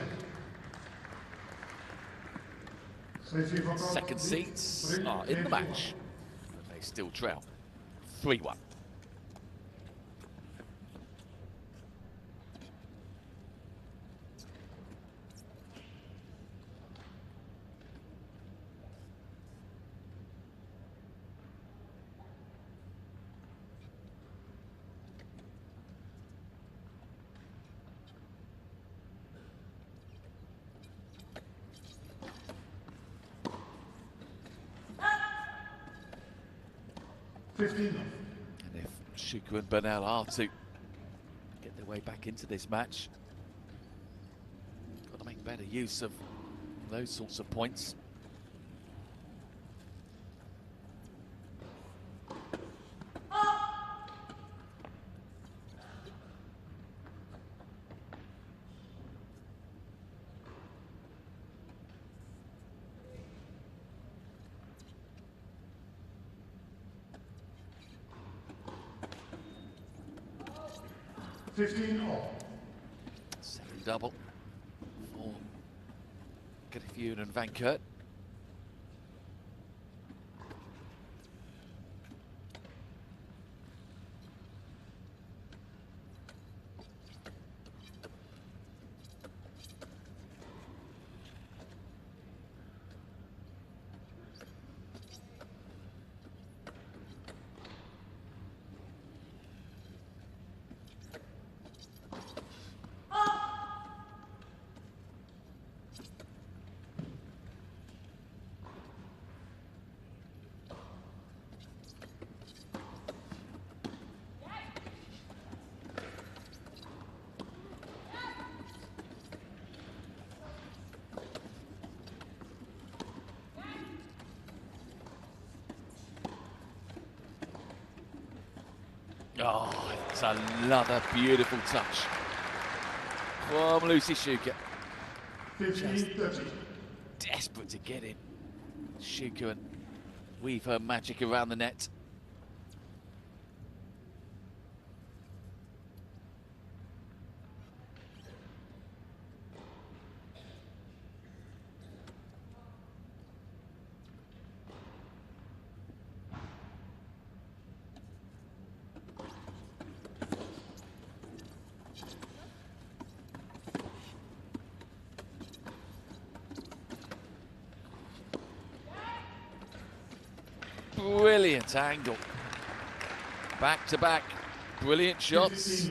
Second seats are in the match, but they still trail 3-1. And if SHUKER and BERNAL are to get their way back into this match, got to make better use of those sorts of points. Second double for Griffioen and Van Kurt. Oh, it's another beautiful touch from Lucy SHUKER. Just desperate to get in SHUKER and weave her magic around the net. Brilliant angle. Back to back. Brilliant shots.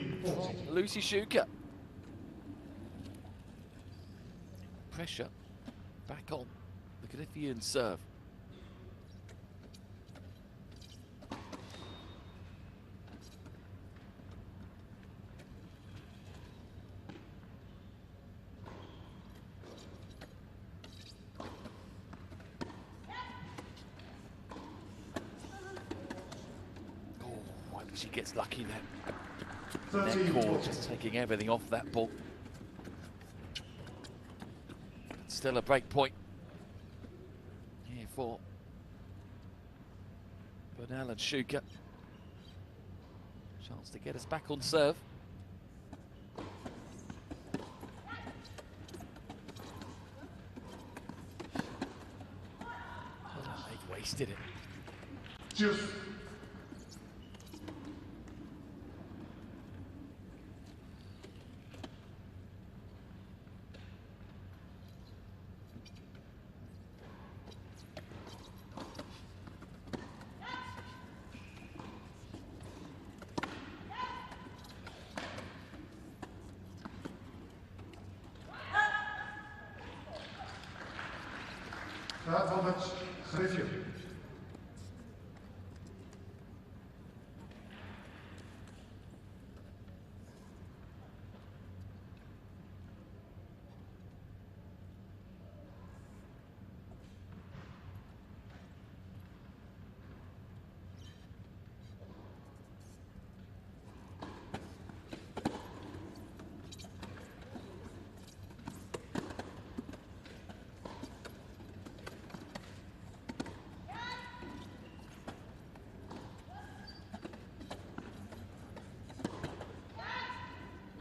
Lucy SHUKER. Pressure back on the Griffioen serve. She gets lucky then. Net cord just taking everything off that ball. Still a break point here for BERNAL and SHUKER. Chance to get us back on serve. Oh, they've wasted it. Just 500 Griffioen.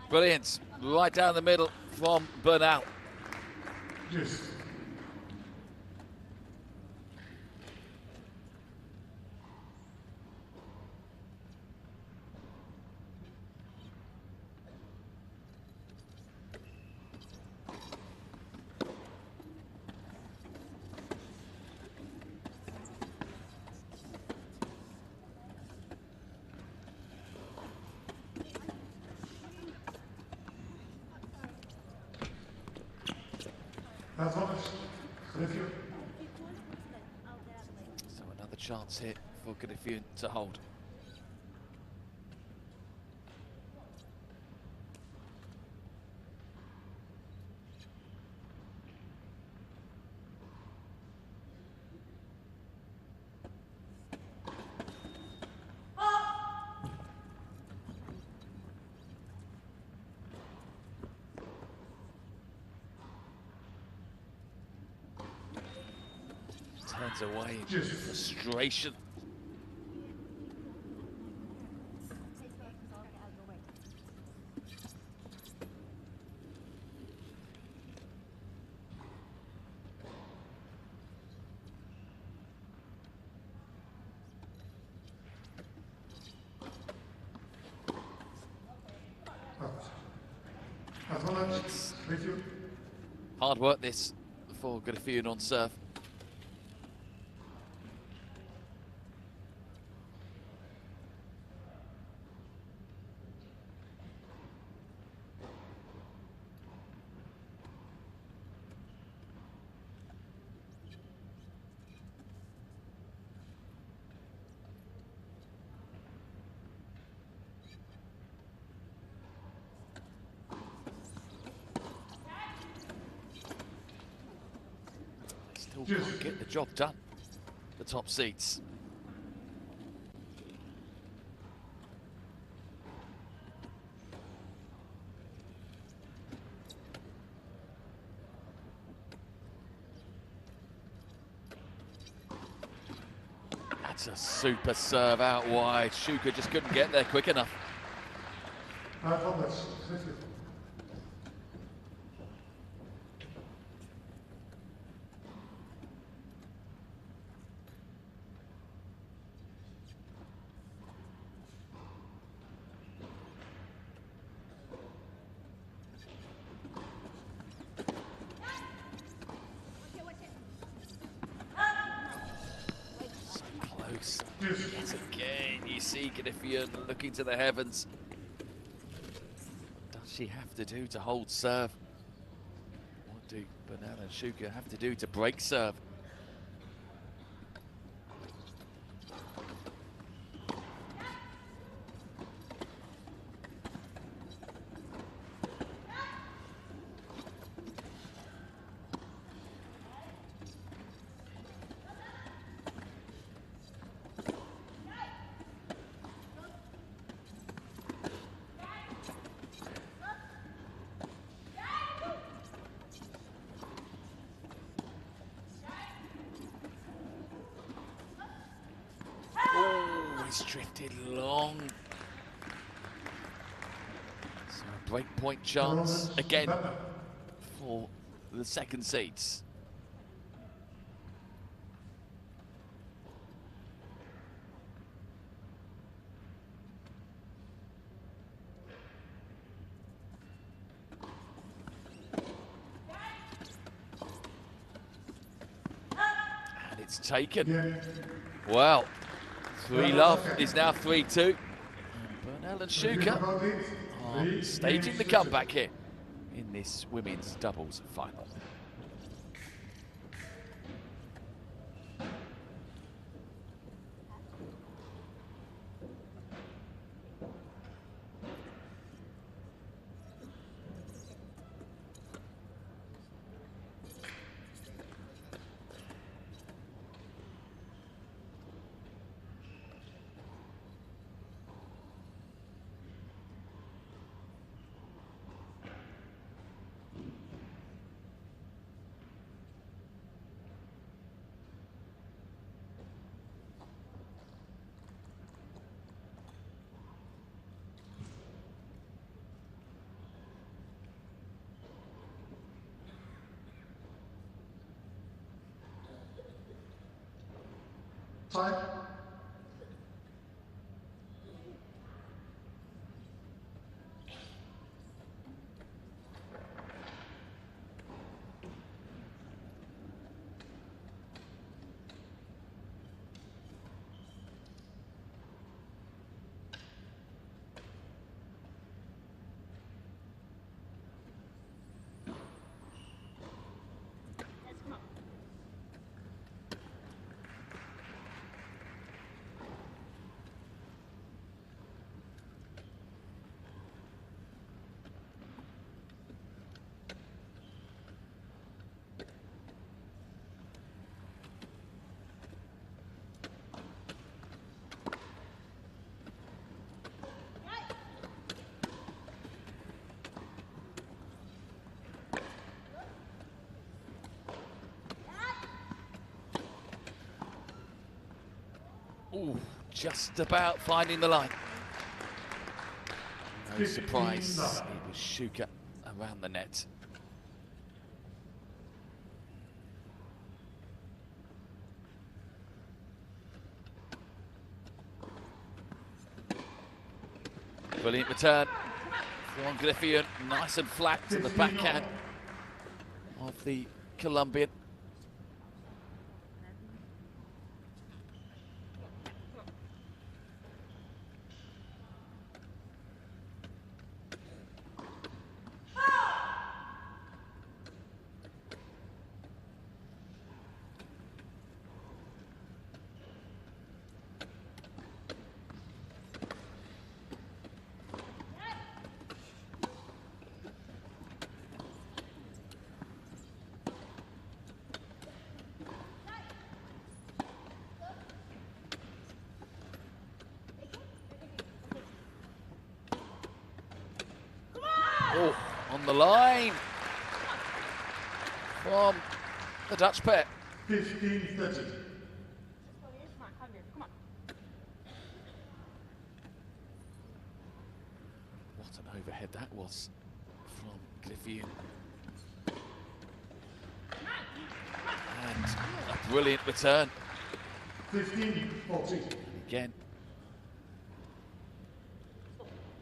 Brilliant. Right down the middle from BERNAL. Yes. So another chance here for GRIFFIOEN to hold. Turns away in frustration. Hard work this for GRIFFIOEN on serve. Still can't get the job done, the top seeds. That's a super serve out wide. SHUKER just couldn't get there quick enough. Yet again, you see GRIFFIOEN looking to the heavens. What does she have to do to hold serve? What do BERNAL and SHUKER have to do to break serve? He's drifted long. So a break point chance again for the second seeds. And it's taken. Wow. 3-love is now 3-2. BERNAL and SHUKER are staging the comeback here in this women's doubles final. Time. Ooh, just about finding the line. No surprise, it was SHUKER around the net. Brilliant return from GRIFFIOEN, nice and flat to the backhand of the Colombian. Oh, on the line from the Dutch pair. 15-30. What an overhead that was from GRIFFIOEN. And a brilliant return. 15-14. Again.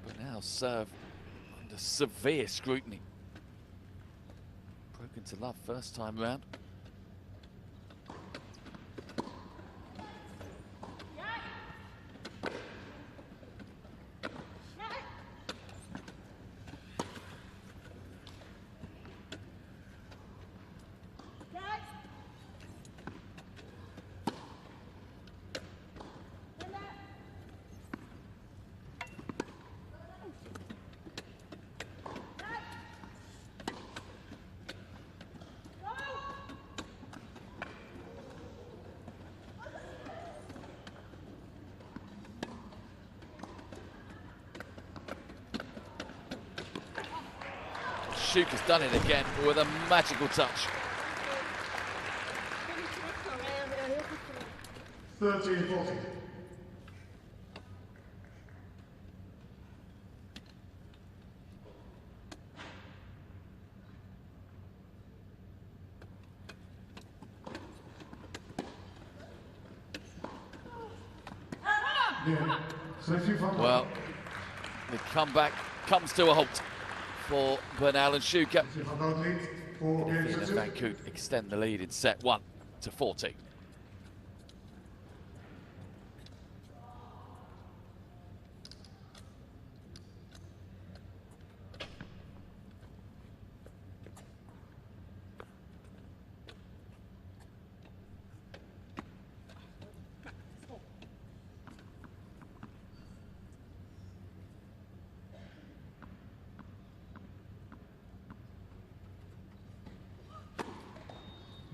But now serve under severe scrutiny. Broken to love first time round. SHUKER's done it again with a magical touch. 13-14. Well, the comeback comes to a halt for BERNAL and SHUKER. GRIFFIOEN and KOOT extend the lead in set 1 to 4-2.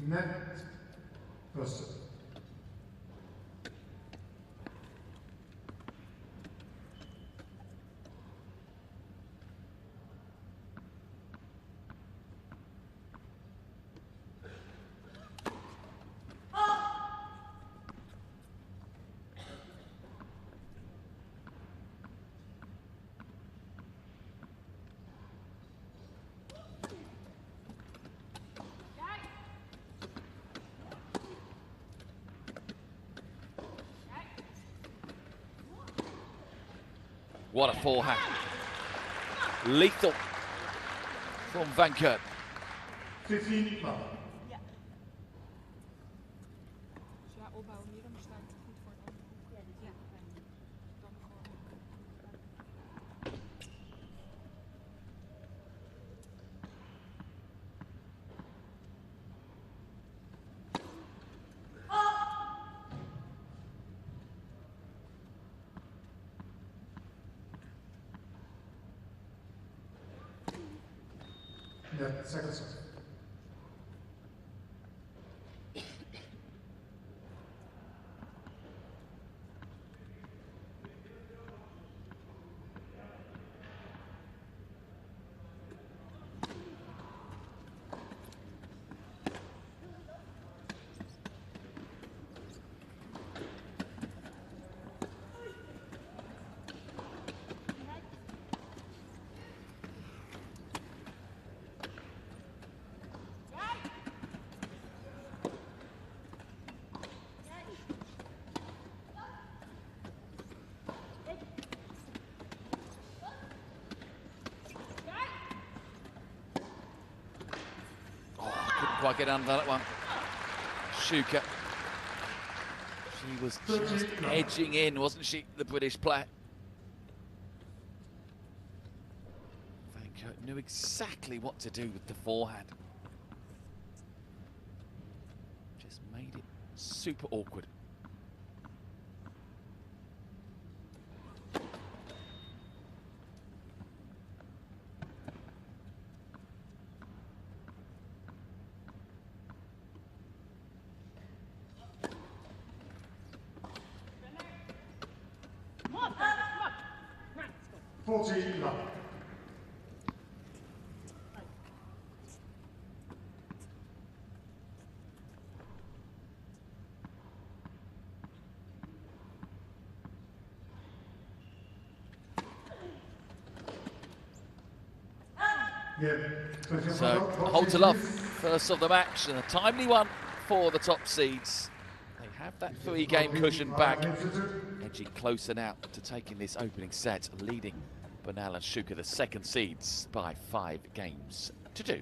Net person. What a forehand. Lethal from Van Kurt. 15 love. Yeah, second set. Quite get under that one. Shuker. She was just edging in, wasn't she, the British player? Van Kurt knew exactly what to do with the forehand. Just made it super awkward. So, hold to love, first of the match, and a timely one for the top seeds. They have that 3-game cushion back, edging closer now to taking this opening set, leading BERNAL and SHUKER, the second seeds, by 5 games to 2.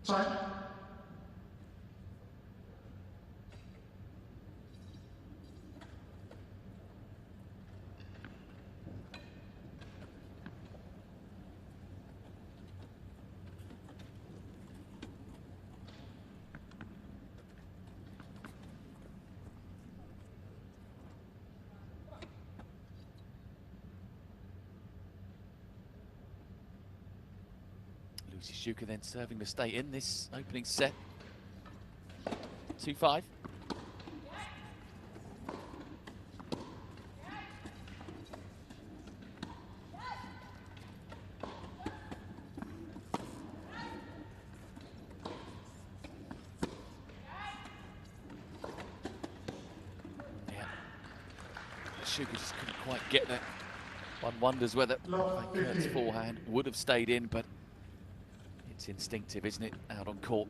Time. SHUKER then serving to stay in this opening set. 2-5. Yeah. SHUKER just couldn't quite get that. One wonders whether Van Kurt's forehand would have stayed in, but it's instinctive, isn't it, out on court?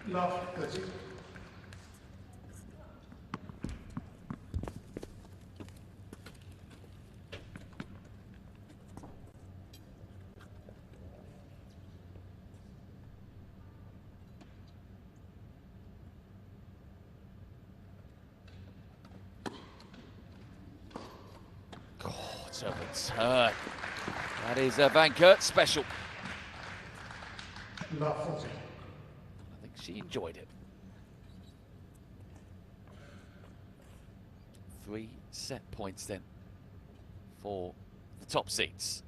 Love, that's it. a return. That is a Van Kurt special. Love 40. I think she enjoyed it. 3 set points then for the top seeds.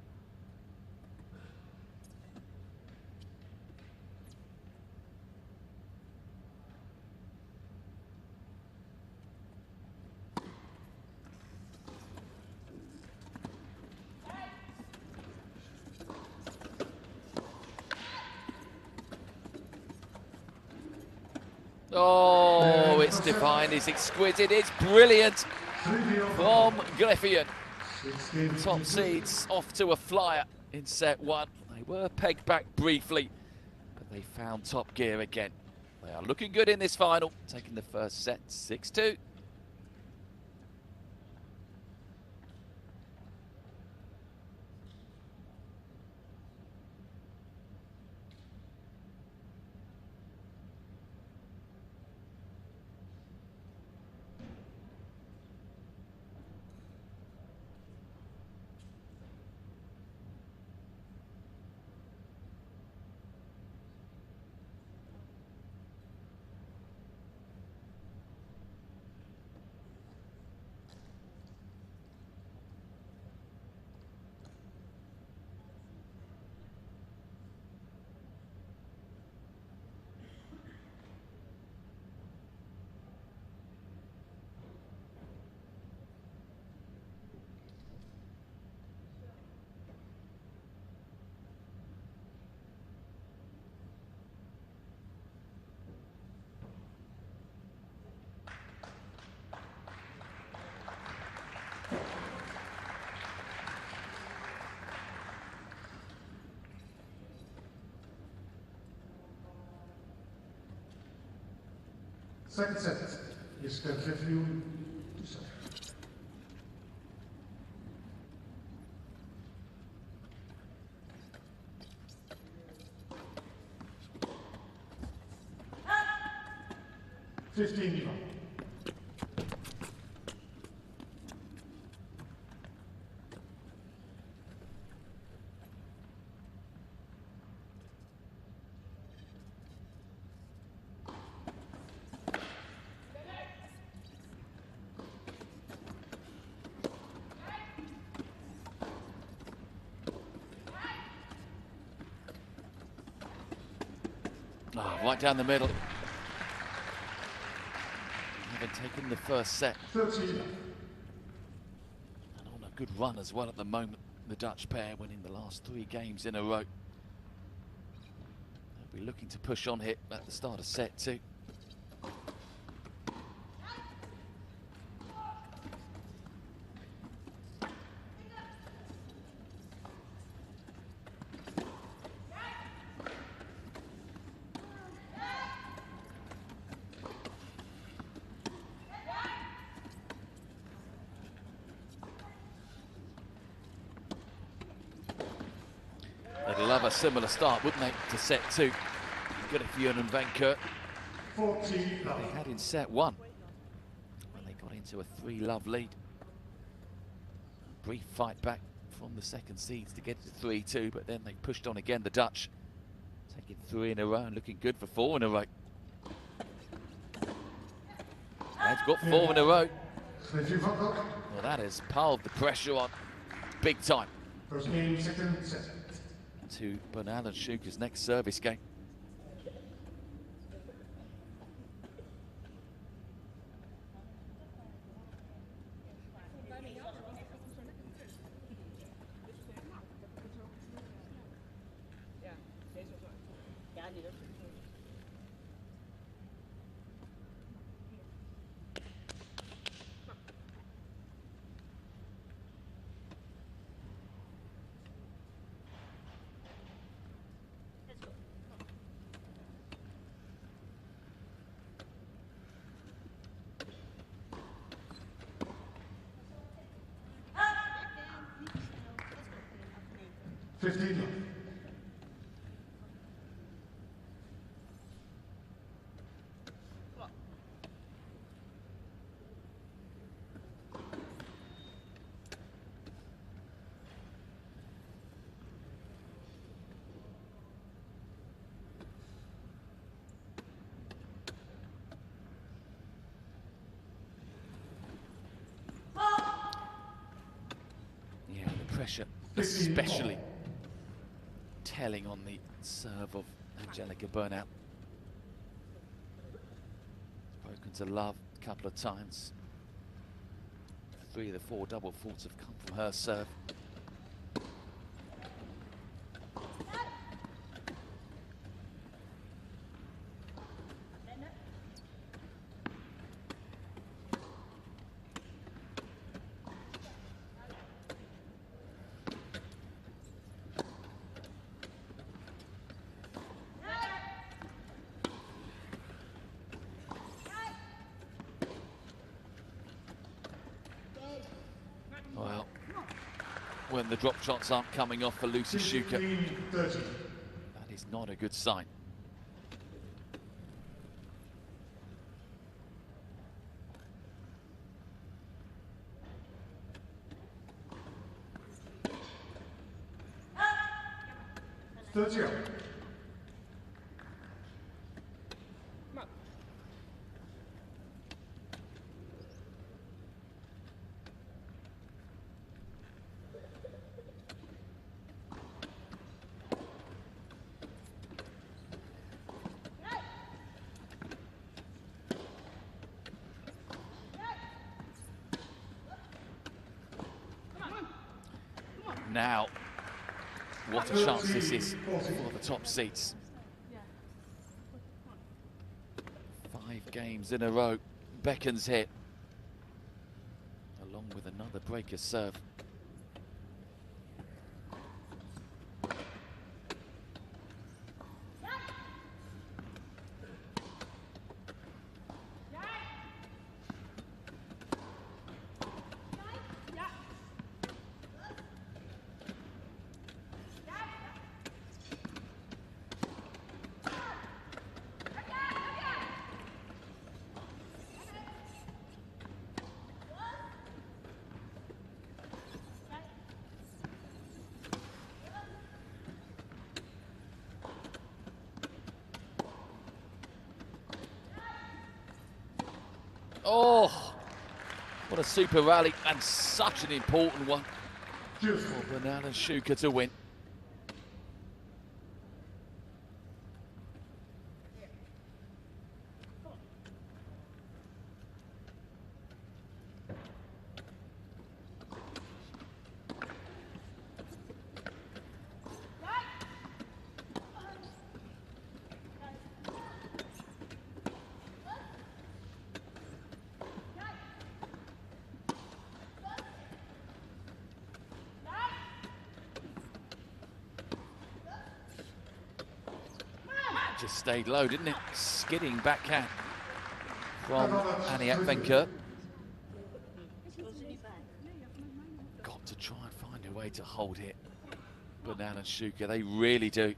Oh, it's divine, it's exquisite, it's brilliant from GRIFFIOEN. Top seeds off to a flyer in set 1. They were pegged back briefly, but they found top gear again. They are looking good in this final, taking the first set 6-2. Second set, Jiske GRIFFIOEN 2-7. $15. Oh, right down the middle. Having taken the first set. 13. And on a good run as well at the moment. The Dutch pair winning the last 3 games in a row. They'll be looking to push on here at the start of set 2. They'd love a similar start, wouldn't they, to set 2? GRIFFIOEN and Van Kurt. 14. They had in set 1 when they got into a 3-love lead. A brief fight back from the second seeds to get it to 3-2, but then they pushed on again, the Dutch. Taking 3 in a row and looking good for 4 in a row. They've got 4 in a row. Well, that has piled the pressure on big time. First game, second set. To BERNAL and SHUKER's next service game. $15. pressure, especially telling on the serve of Angelica BERNAL. Spoken to love a couple of times. 3 of the 4 double faults have come from her serve. Well, when the drop shots aren't coming off for Lucy Shuker, that is not a good sign. Now, what a chance this is for the top seeds. 5 games in a row, beckons hit, along with another breaker serve. Oh, what a super rally, and such an important one for BERNAL and Shuker to win. Just stayed low, didn't it? Skidding backhand from Aniek. Got to try and find a way to hold it. BERNAL and Shuker, they really do.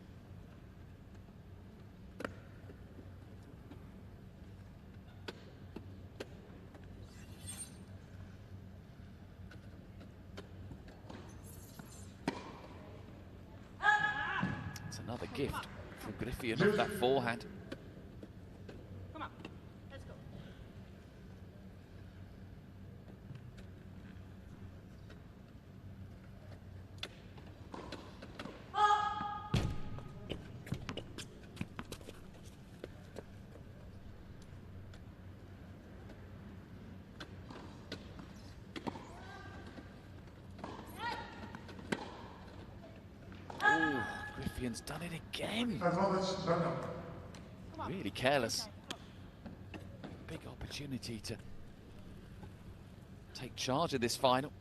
It's another gift from GRIFFIOEN off that forehand. Come on, let's go. Oh, GRIFFIOEN's done it again. Really careless. Big opportunity to take charge of this final.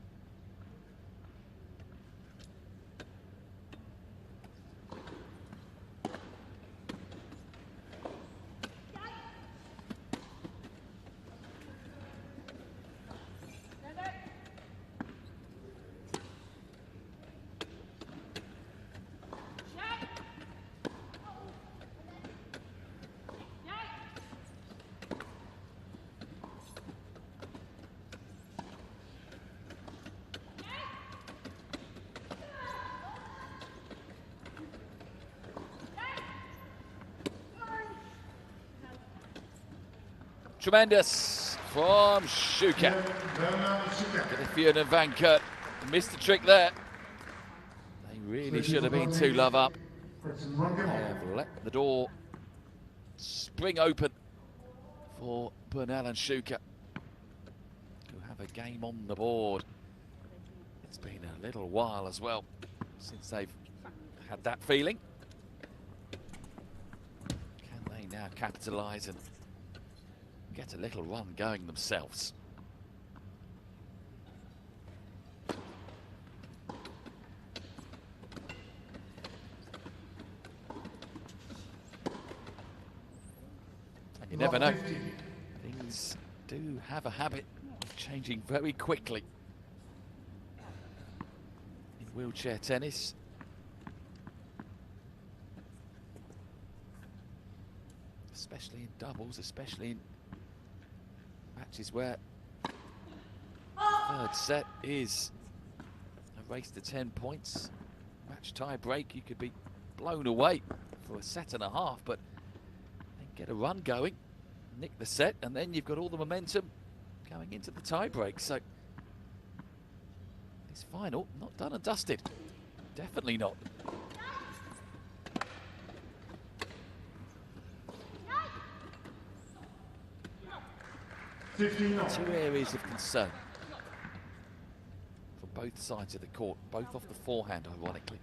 Tremendous from Shuker. GRIFFIOEN and Van Kurt missed the trick there. really should have been 2-love up. They've let the door spring open for BERNAL and SHUKER, who have a game on the board. It's been a little while as well since they've had that feeling. Can they now capitalise and get a little run going themselves? And you never know. Things do have a habit of changing very quickly in wheelchair tennis. Especially in doubles, especially in matches where the third set is a race to 10 points. Match tie break, you could be blown away for a set and a half, but then get a run going, nick the set, and then you've got all the momentum going into the tie break. So this final, not done and dusted. Definitely not. Two areas of concern for both sides of the court, both off the forehand, ironically.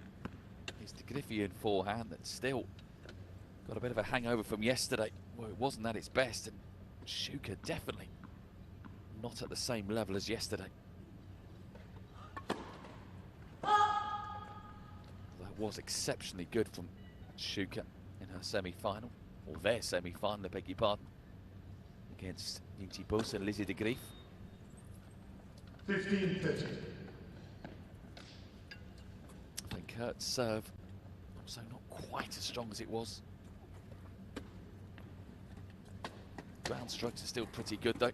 It's the GRIFFIOEN forehand that's still got a bit of a hangover from yesterday, where it wasn't at its best, and SHUKER definitely not at the same level as yesterday. That was exceptionally good from SHUKER in her semi-final, or their semi-final, I beg your pardon, against Inti Bos and Lizzie de Grief. 15-30. I think Kurt's serve also not quite as strong as it was. Ground strokes are still pretty good though.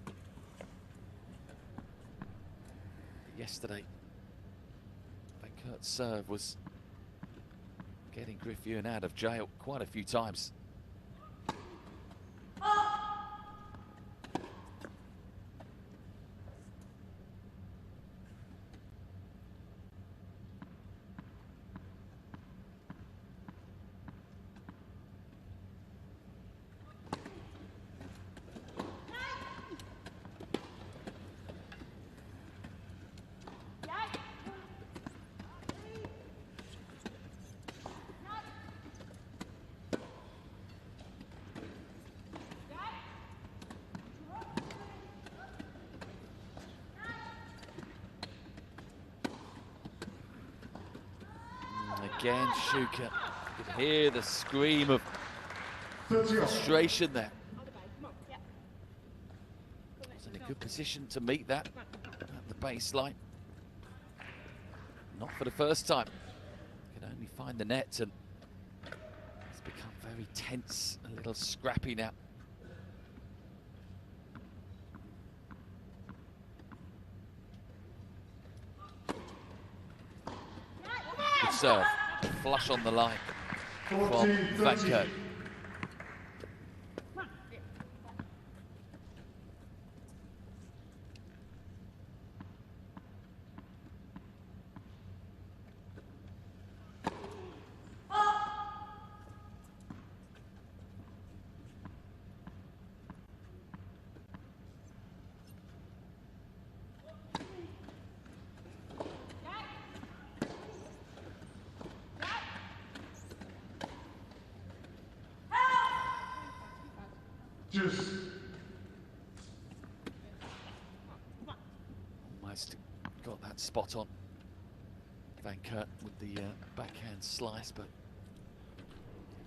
But yesterday, I think Kurt's serve was getting GRIFFIOEN out of jail quite a few times. Again, SHUKER. You could hear the scream of frustration there. It's in a good position to meet that at the baseline. Not for the first time. Can only find the net, and it's become very tense, a little scrappy now. Good serve. Flush on the line from Van Kurt. Almost got that spot on. Van Kurt with the backhand slice, but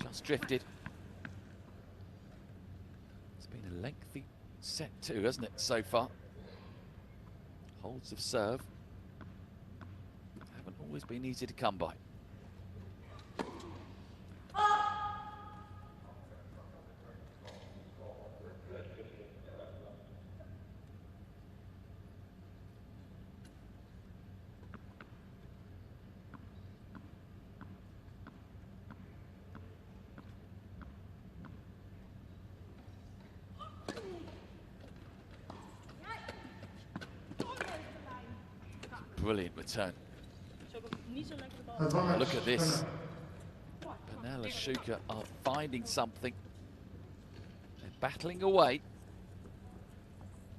just drifted. It's been a lengthy set too, hasn't it, so far? Holds of serve haven't always been easy to come by. Brilliant return. Niet zo lekker de bal Look at this. BERNAL and SHUKER are finding something. They're battling away.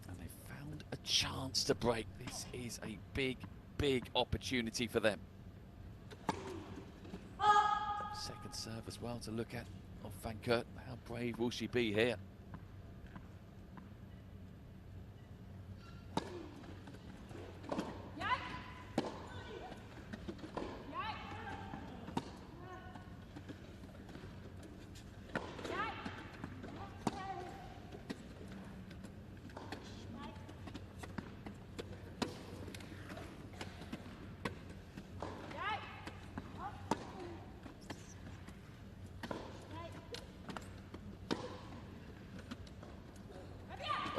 And they found a chance to break. This is a big, big opportunity for them. Second serve as well to look at of Van Kurt. How brave will she be here?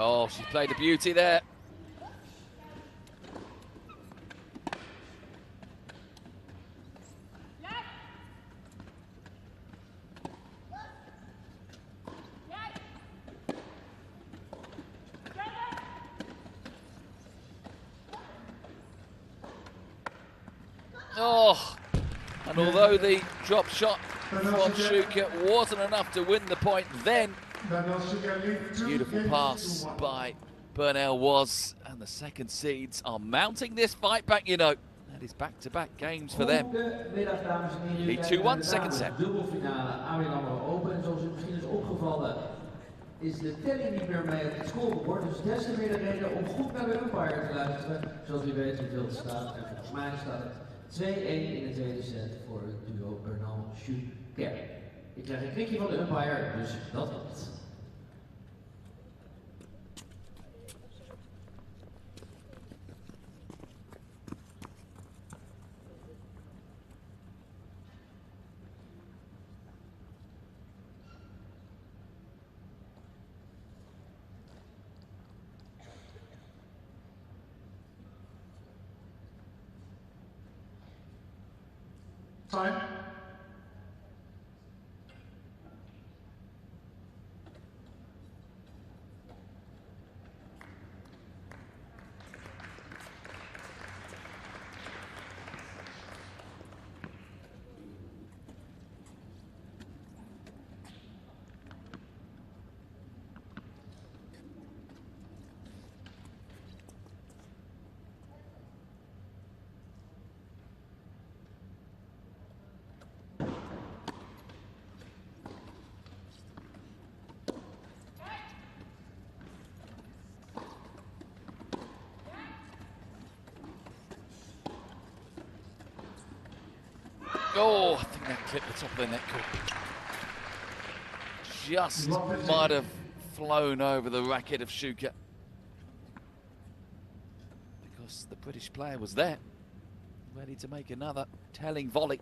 Oh, she's played a beauty there. Oh, and although the drop shot from SHUKER wasn't enough to win the point, then beautiful pass by BERNAL was, and the second seeds are mounting this fight back, you know. That is back-to-back games for them. Lead 2-1, second set. Dubbelfinale ABN AMRO Open. En zoals u misschien is opgevallen, is de telling niet meer mee op het scorebord. Dus des te meer de reden om goed naar de umpire te luisteren. Zoals u weet, het wilt staat. En volgens mij staat het 2-1 in de tweede set voor het duo BERNAL-SHUKER. Ik krijg een knikje van de umpire, dus dat klopt. Time. Oh, I think that clipped the top of the net cord. Just might have flown over the racket of SHUKER. Because the British player was there, ready to make another telling volley.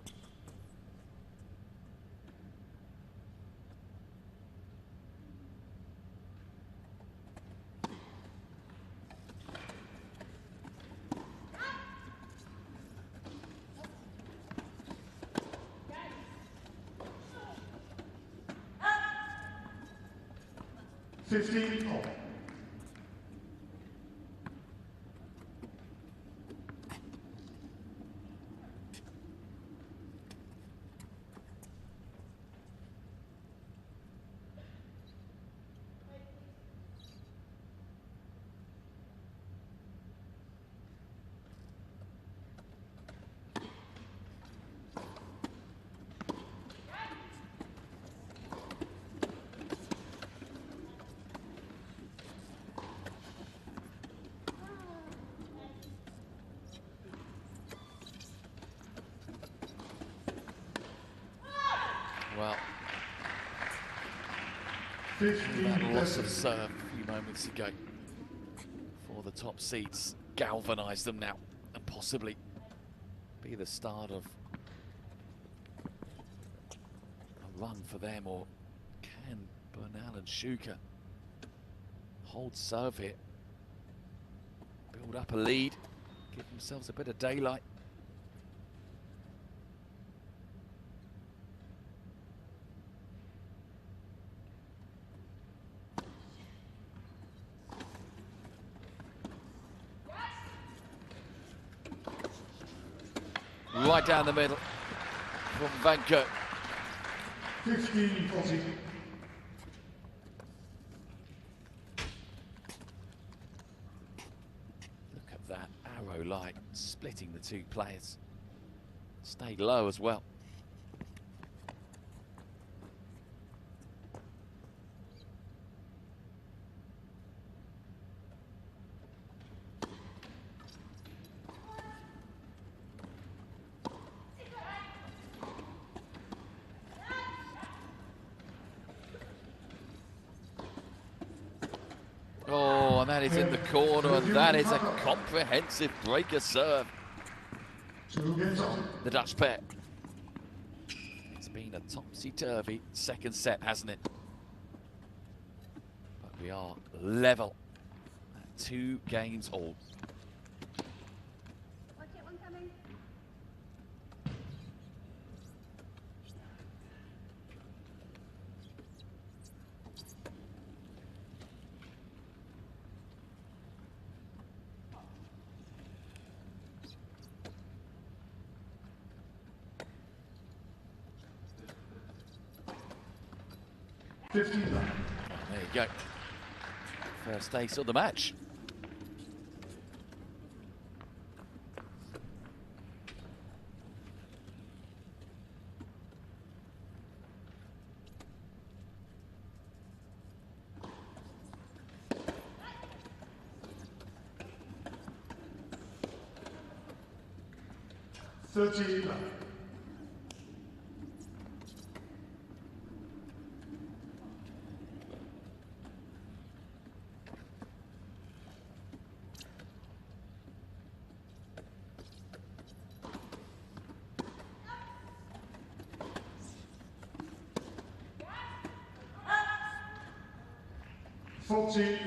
Well, that loss of serve a few moments ago for the top seeds galvanise them now and possibly be the start of a run for them. Or can BERNAL and SHUKER hold serve here, build up a lead, give themselves a bit of daylight? right down the middle from Van Kurt. 15-14. Look at that arrow light splitting the two players. Stayed low as well. Oh, and that is in the corner, and that is a comprehensive breaker serve. The Dutch pair. It's been a topsy-turvy second set, hasn't it? But we are level at 2 games all. One coming. There you go. First ace of the match.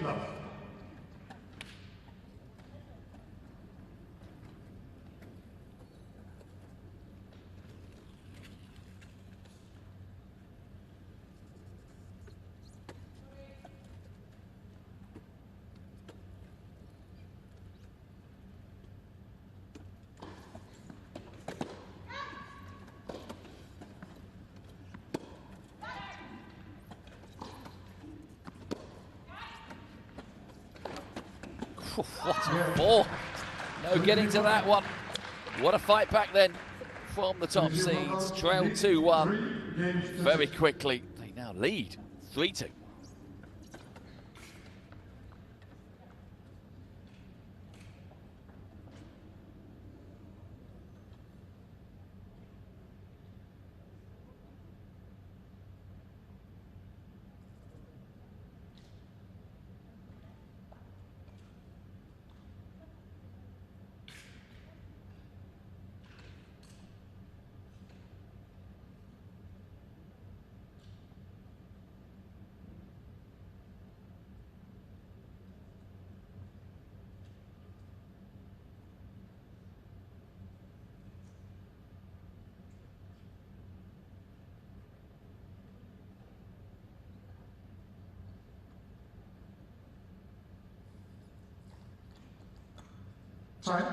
Love. What a ball. No getting to that one. What a fight back then from the top seeds. Trailed 2-1 very quickly. They now lead 3-2. Time.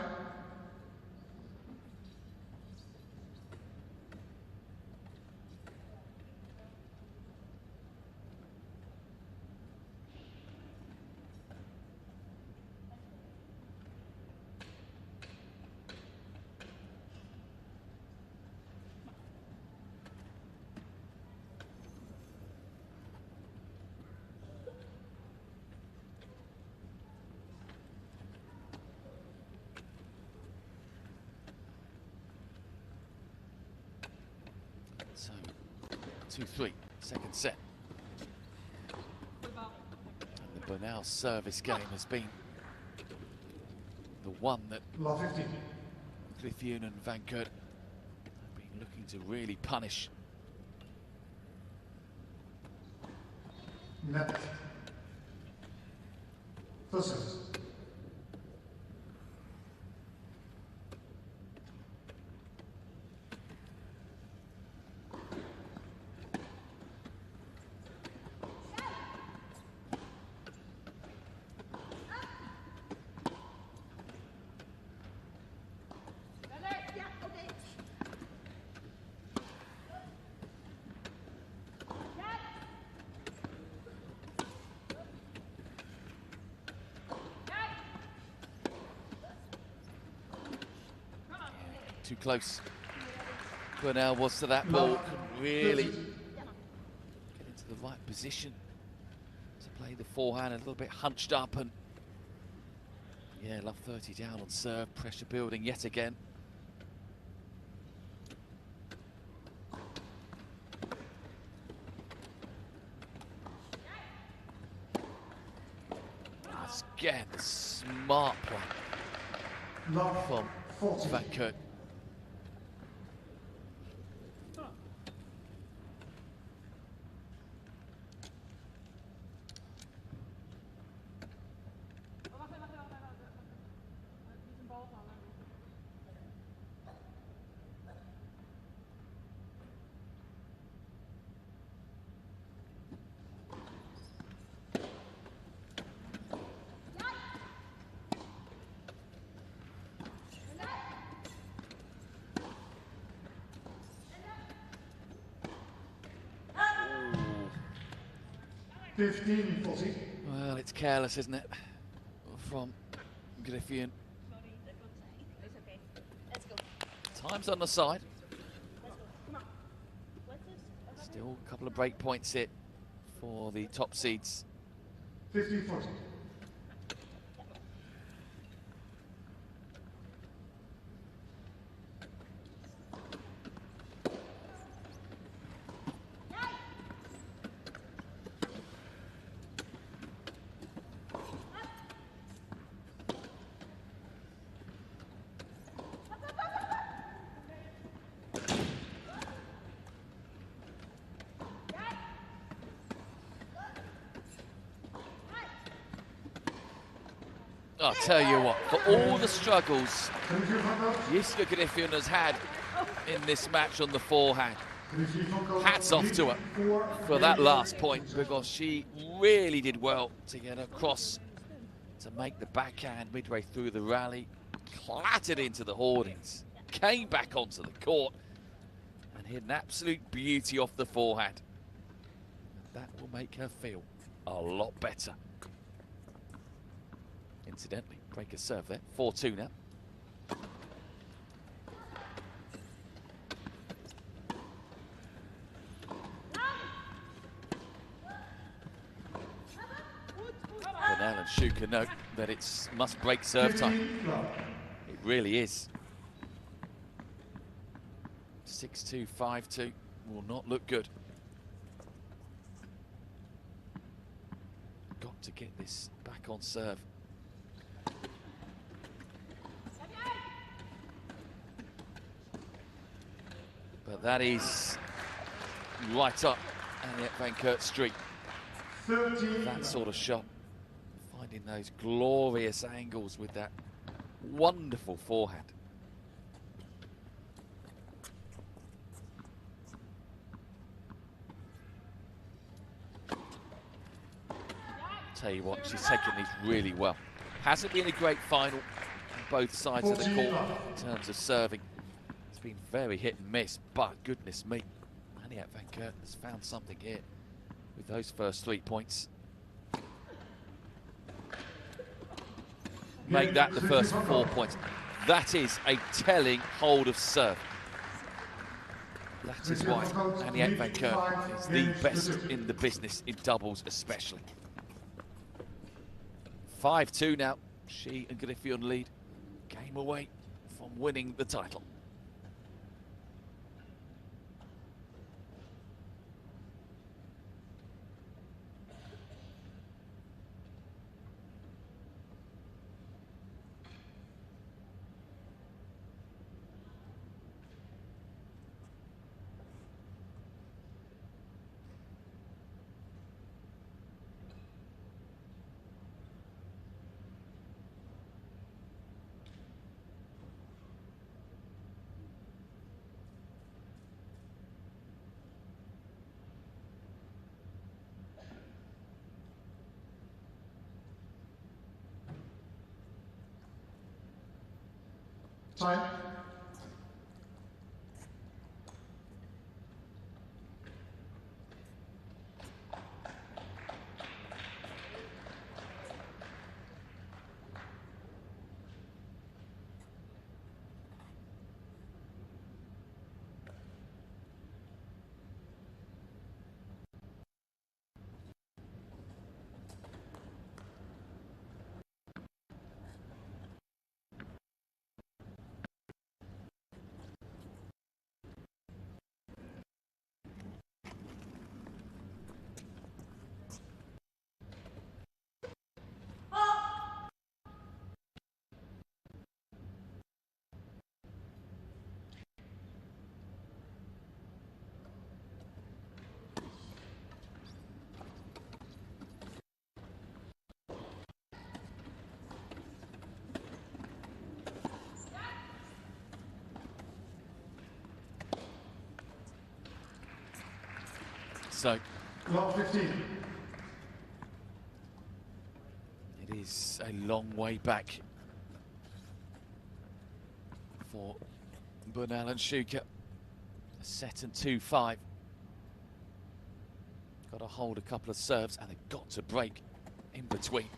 So, 2-3, second set. And the BERNAL service game has been the one that GRIFFIOEN and Van Kurt have been looking to really punish. Net. First set. too close. BERNAL was to that ball. Couldn't really get into the right position to play the forehand, a little bit hunched up, and yeah, love 30 down on serve, pressure building yet again. That's again a smart play from Van Koot. Well, it's careless, isn't it, from GRIFFIOEN. It's okay. Let's go. Time's on the side. Let's go. Come on. Let's just. Still a couple of break points here for the top seeds. 15-40. I'll tell you what, for all the struggles Jiske GRIFFIOEN has had in this match on the forehand, hats off to her for that last point, because she really did well to get across to make the backhand midway through the rally, clattered into the hoardings, came back onto the court and hit an absolute beauty off the forehand. That will make her feel a lot better. Incidentally, break a serve there, 4-2 now. BERNAL and SHUKER know that it's must break serve time. It really is. 6-2, 5-2 will not look good. Got to get this back on serve. But that is right up Aniek Van Koot Street. That sort of shot. Finding those glorious angles with that wonderful forehand. Tell you what, she's taken these really well. Hasn't been a great final on both sides of the court in terms of serving. It's been very hit and miss, but goodness me, Aniek Van Koot has found something here with those first 3 points. Make that the first 4 points. That is a telling hold of serve. That is why Aniek Van Koot is the best in the business in doubles especially. 5-2 now. She and GRIFFIOEN lead. Game away from winning the title. Time. so. Lot 15. It is a long way back for BERNAL and SHUKER. A set and 2-5. Got to hold a couple of serves and they've got to break in between.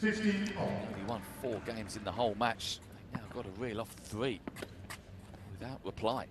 Only won 4 games in the whole match. They now got to reel off 3 without reply.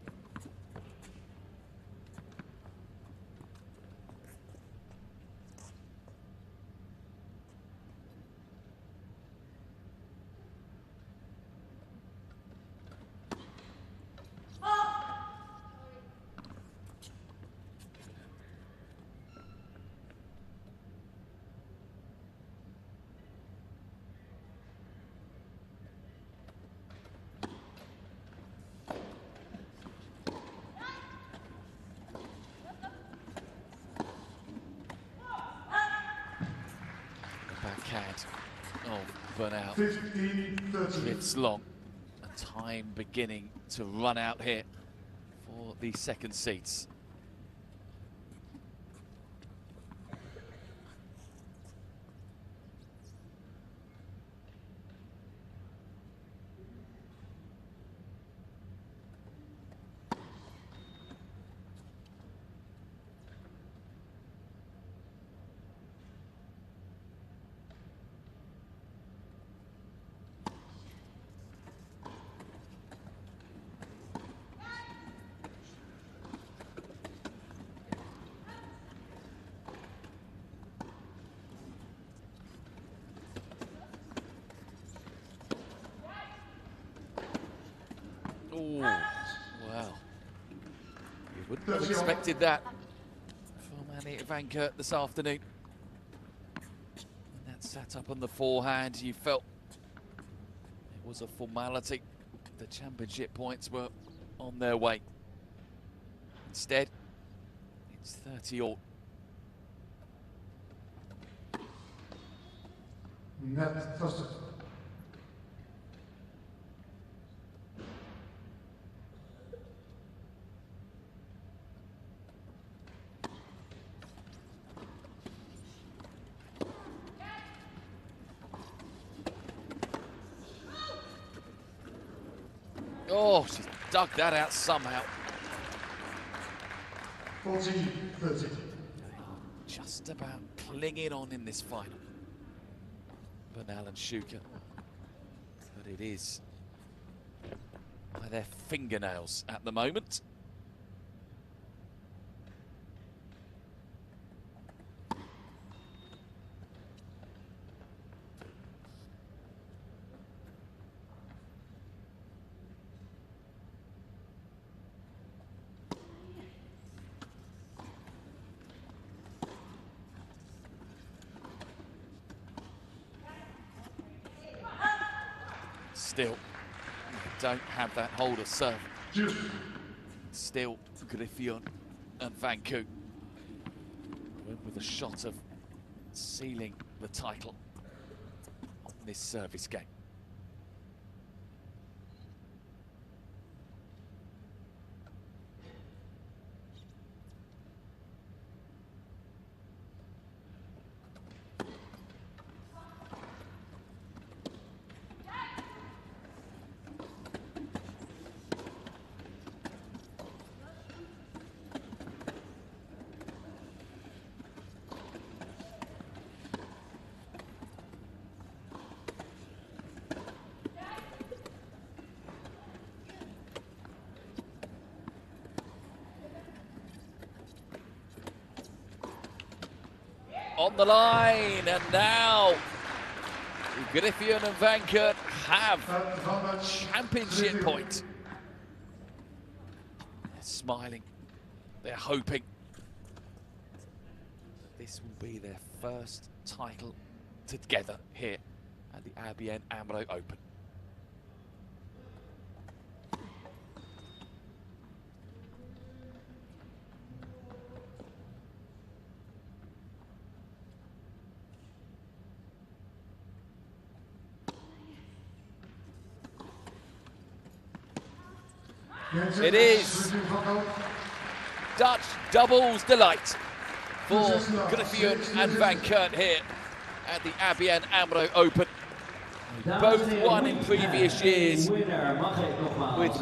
Backhand of BERNAL. 15-13. It's long. A time beginning to run out here for the second seeds. Oh, wow. You wouldn't have expected that from Aniek van Kurt this afternoon. And that sat up on the forehand. You felt it was a formality. The championship points were on their way. Instead, it's 30-all. Net trusted. Oh, she's dug that out somehow. 14-13. Just about clinging on in this final. BERNAL and SHUKER. But it is by their fingernails at the moment. Still, don't have that hold of serve. Still, GRIFFIOEN and van Kooten went with a shot of sealing the title on this service game. On the line, and now GRIFFIOEN and van Kooten have championship point. They're smiling, they're hoping that this will be their first title together here at the ABN AMRO Open. It is Dutch doubles delight for Griffioen and Van Kurt here at the ABN AMRO Open. Both won in previous years with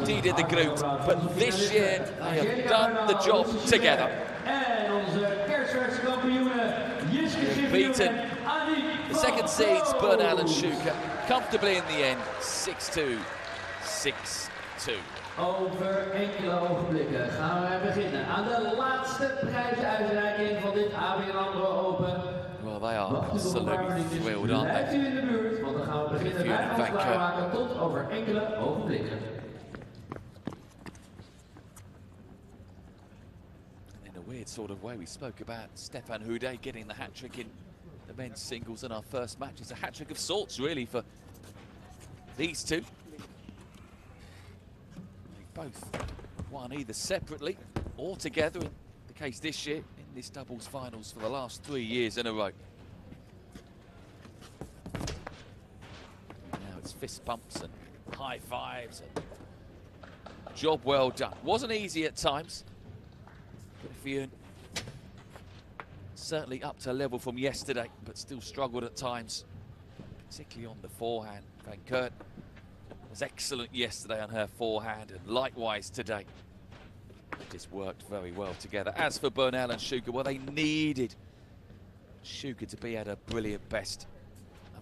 Didier de Groot, but this year they have done the job together. Beaten the second seeds, BERNAL and SHUKER, comfortably in the end, 6-2, 6-2. Over enkele ogenblikken gaan we beginnen aan de laatste prijsuitreiking van dit ABN AMRO Open. Well, they are absolutely thrilled, aren't they? Blijft u in de buurt, want dan gaan we beginnen met ons klaarmaken tot over enkele ogenblikken. In a weird sort of way, we spoke about Stephane HOUDET getting the hat-trick in the men's singles in our first match. It's a hat-trick of sorts, really, for these two. Both won either separately or together, in the case this year, in this doubles finals for the last 3 years in a row. Now it's fist bumps and high fives and job well done. Wasn't easy at times. Griffioen certainly up to level from yesterday, but still struggled at times, particularly on the forehand. Van Kurt was excellent yesterday on her forehand, and likewise today. They just worked very well together. As for BERNAL and SHUKER, well, they needed SHUKER to be at her brilliant best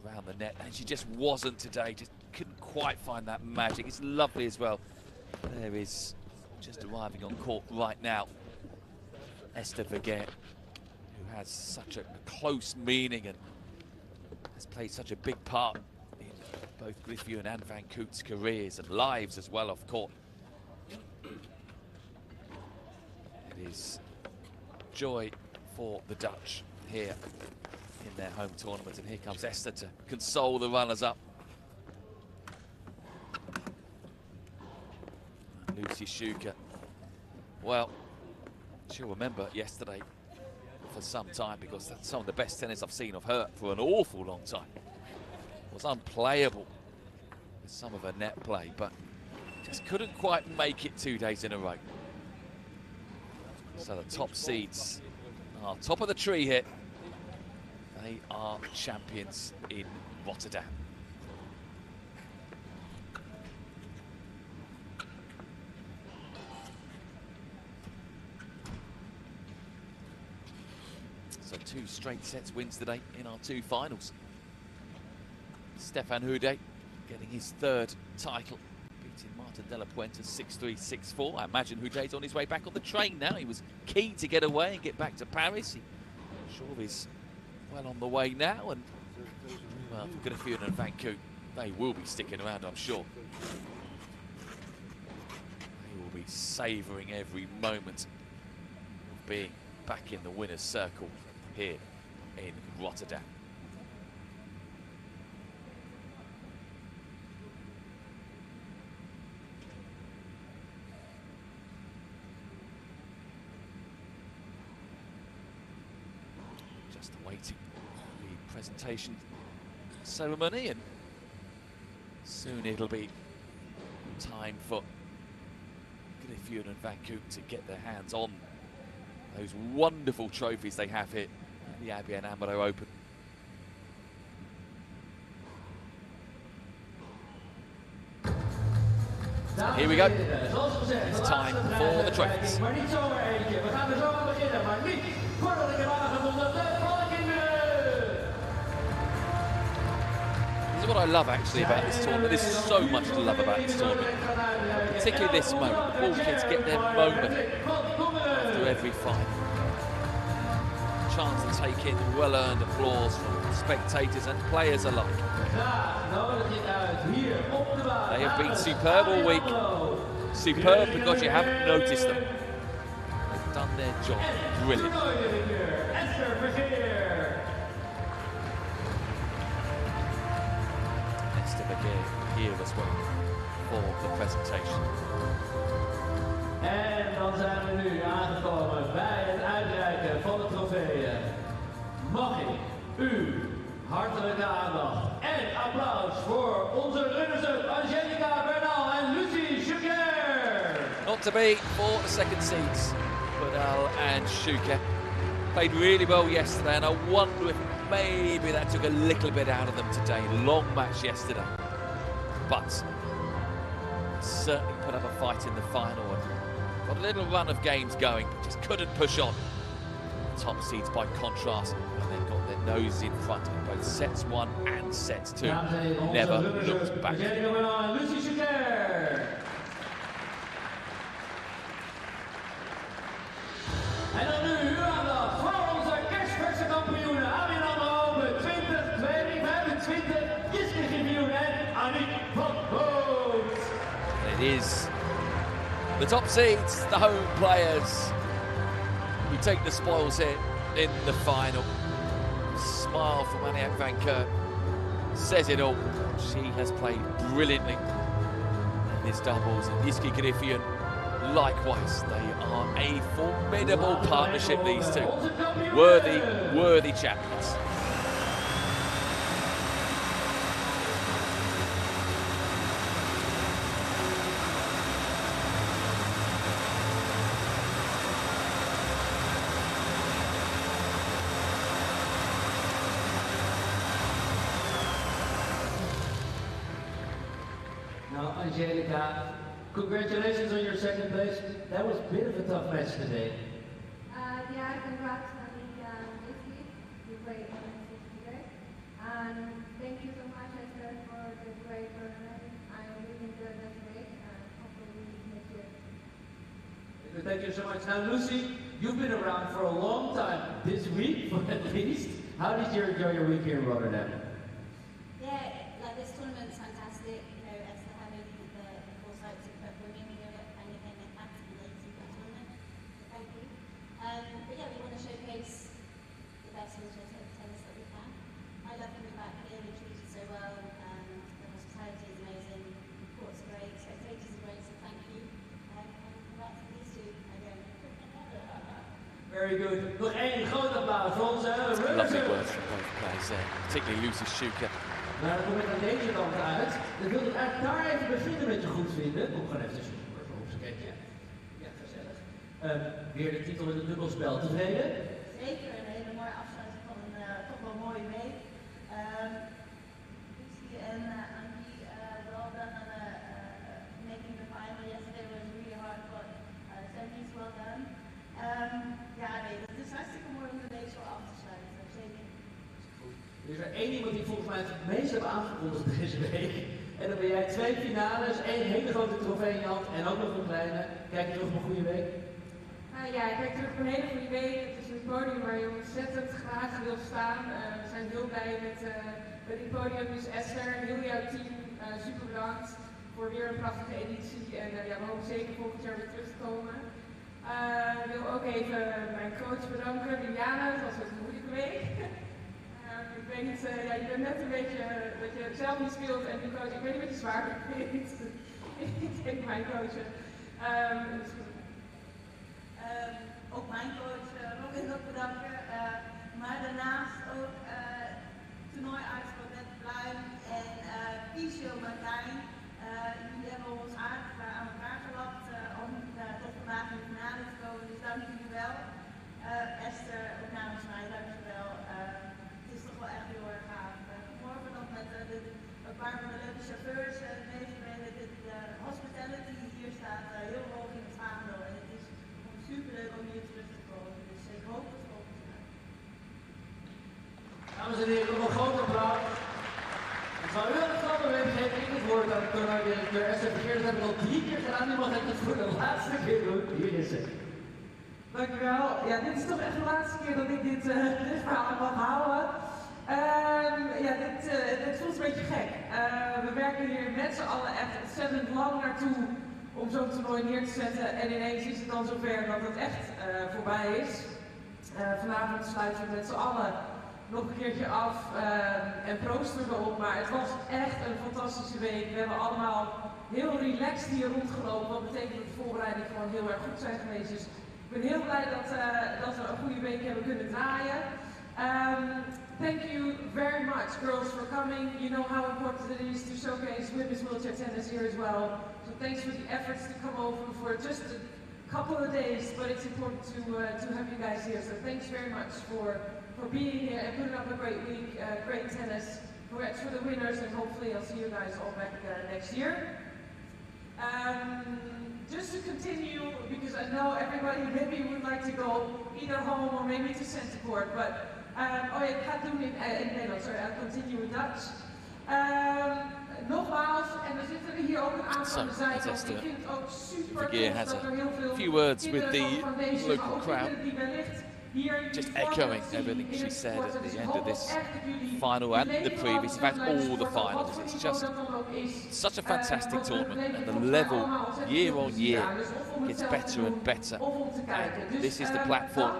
around the net, and she just wasn't today. Just couldn't quite find that magic. It's lovely as well. There is, just arriving on court right now, Esther Vergeer, who has such a close meaning and has played such a big part both Griffioen and Van Koot's careers and lives as well off court. It is joy for the Dutch here in their home tournament, and here comes Esther to console the runners-up. Lucy SHUKER, well, she'll remember yesterday for some time, because that's some of the best tennis I've seen of her for an awful long time. Was unplayable with some of her net play, but just couldn't quite make it 2 days in a row. So the top seeds are top of the tree here. They are champions in Rotterdam. So 2 straight sets wins today in our 2 finals. Stephane HOUDET getting his 3rd title, beating Martin Della Puente 6-3, 6-4. I imagine HOUDET's on his way back on the train now. He was keen to get away and get back to Paris. He sure is well on the way now, and well, for Griffioen and Van Koot, they will be sticking around, I'm sure. They will be savouring every moment of being back in the winner's circle here in Rotterdam. Awaiting the presentation ceremony, and soon it'll be time for Griffioen and Van Koot to get their hands on those wonderful trophies they have here at the ABN AMRO Open. Here we go. It's time for the trophies. This is what I love actually about this tournament. There's so much to love about this tournament. Particularly this moment. All kids get their moment after every fight. Chance to take in well-earned applause from spectators and players alike. They have been superb all week. Superb because you haven't noticed them. They've done their job brilliantly. Here as well for the presentation. En dan zijn we nu aangekomen bij het uitreiken van de trofeeën. Mag ik u hartelijke aandacht en applaus voor onze runners-up Angelica, BERNAL en Lucy SHUKER. about to be for the second seeds. BERNAL and SHUKER played really well yesterday, and I wonder if maybe that took a little bit out of them today. Long match yesterday, but certainly put up a fight in the final and got a little run of games going, but just couldn't push on. The top seeds, by contrast, and they've got their nose in front in both sets 1 and sets 2. Never looked back. En dan nu aan de Franse kerstverse kampioenen ABN AMRO 2025, Jiske, GRIFFIOEN en Aniek van KOOT. It is the top seeds, the home players, who take the spoils here in the final. Smile from Aniek van Kurt says it all. She has played brilliantly in this doubles, and Jiske, GRIFFIOEN, likewise. They are a formidable partnership, these two. Worthy champions. Now, Angelica, congratulations on your second place. That was a bit of a tough match today. Yeah, congrats, Aniek and Jiske. You played amazing today. And thank you so much, Esther, for the great tournament. I really enjoyed that today, and hopefully next year. Thank you so much. Now, Lucy, you've been around for a long time this week, at least. How did you enjoy your week here in Rotterdam? Yeah, like this tournament's fantastic. You know, Esther having the foresight to put women in it, and it had to be late to the tournament. So thank you. But yeah, we want to showcase the best tennis that we can. I love coming back here. We're treated so well. The hospitality is amazing. The court's great. Spectators are great. So thank you. And congrats to these two again. Very good. Nog één groot applaus voor onze Lovely words from both players there, particularly Lucy SHUKER. Nou, dan kom ik aan deze kant uit. Ik wil het eigenlijk daar even beginnen met je goed vinden. Kom gewoon even tussen op z'n ketje. Ja, gezellig. Weer de titel in het dubbelspel. Tevreden? Zeker, een hele mooie afsluiting van een toch wel mooie week. Lucy and Aniek, well done on making the final. Yesterday was really hard, but semis well done. Ja, nee, het is hartstikke mooi om de week zo af te sluiten, zeker. Er is er één iemand die volgens mij het meest heeft aangekondigd deze week. En dan ben jij 2 finales, 1 hele grote trofee in je hand en ook nog een kleine. Kijk je terug op een goede week? Ja, ik kijk terug op een hele goede week. Het is een podium waar je ontzettend graag wil staan. We zijn heel blij met dit podium. Dus Esther en heel jouw team, super bedankt voor weer een prachtige editie. En ja, we hopen zeker volgend jaar weer terug te komen. Ik wil ook even mijn coach bedanken, Liliana. Het was een moeilijke week. Ik weet niet, ja, je bent net een beetje dat je zelf niet speelt en die coach, ik weet niet wat je zwaar vindt. Ik denk mijn coach. Ook mijn coach Robin ook bedanken. Maar daarnaast ook toernooiuitspel met Pluim en Pisio Martijn. Jullie hebben ons aardig aan elkaar gelapt om tot vandaag in de finale te komen, dus dank jullie wel. Esther, ook namens mij, dank je wel. Het is toch wel echt heel erg gaaf. Morgen nog met een paar van de leuke chauffeurs meegereden. De hospitality hier staat heel hoog in het vaandel en het is super leuk om hier terug te komen. Dus ik hoop dat volgend jaar. Dames en heren, nog een groot applaus. Ik zal u wel het klappen weten, geef ik het woord aan de toernooidirecteur Esther Vergeer. Dat heb ik al 3 keer gedaan, nu mag ik het voor de laatste keer doen. Hier is het. Dankjewel. Ja, dit is toch echt de laatste keer dat ik dit verhaal mag houden. Ja, dit voelt een beetje gek. We werken hier met z'n allen echt ontzettend lang naartoe om zo'n toernooi neer te zetten. En ineens is het dan zover dat het echt voorbij is. Vanavond sluiten we met z'n allen nog een keertje af en proosten erop. Maar het was echt een fantastische week. We hebben allemaal heel relaxed hier rondgelopen. Wat betekent dat de voorbereidingen gewoon heel erg goed zijn geweest. Dus ik ben heel blij dat we een goede week hebben kunnen draaien. thank you very much, girls, for coming. You know how important it is to showcase women's wheelchair tennis here as well. So thanks for the efforts to come over for just a couple of days, but it's important to have you guys here. So thanks very much for being here and putting up a great week, great tennis. Congrats for the winners, and hopefully I'll see you guys all back next year. Just to continue, because I know everybody maybe would like to go either home or maybe to center court, but ik ga het doen in Nederlands, sorry, I'll continue in Dutch. Nogmaals, en er zitten er hier ook een aantal aan de zijkant. Ik vind het ook super tof dat er heel veel few words with the van deze local crowd. die wellicht hier Just echoing everything she said at the end of this final and the previous, in fact all the finals. It's just such a fantastic tournament, and the level year on year gets better and better. And this is the platform,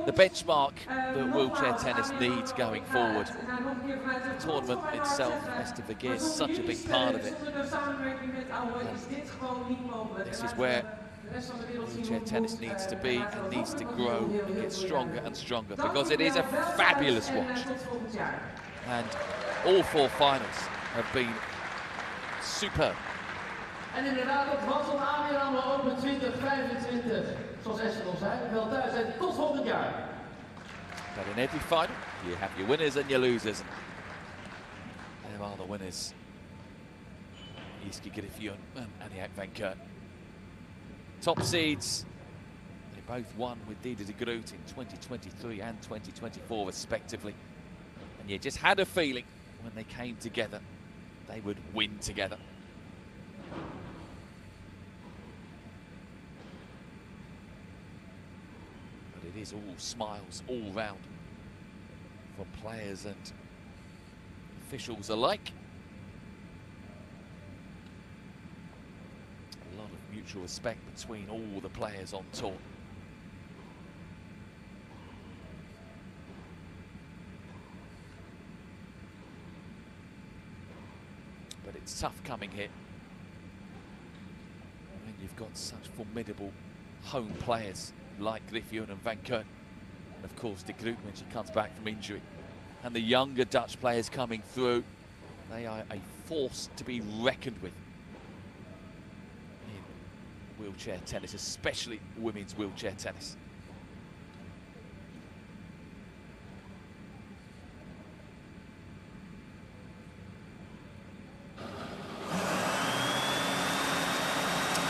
the benchmark that wheelchair tennis needs going forward. The tournament itself, Esther Vergeer, is such a big part of it. And this is where wheelchair tennis needs to be and needs to grow and get stronger and stronger, because it is a fabulous watch. And all 4 finals have been superb. En inderdaad, dat was een ABN AMRO Open 2025. Zoals Esther al zei, wel thuis en tot volgend jaar. But in every final, you have your winners and your losers. There are the winners. Jiske, GRIFFIOEN and Aniek van Kurt. Top seeds, they both won with Diede de Groot in 2023 and 2024 respectively. And you just had a feeling when they came together, they would win together. But it is all smiles all round from players and officials alike. A lot of mutual respect between all the players on tour. But it's tough coming here when you've got such formidable home players like GRIFFIOEN and Van Kurt, and of course de Groot when she comes back from injury, and the younger Dutch players coming through. They are a force to be reckoned with in wheelchair tennis, especially women's wheelchair tennis.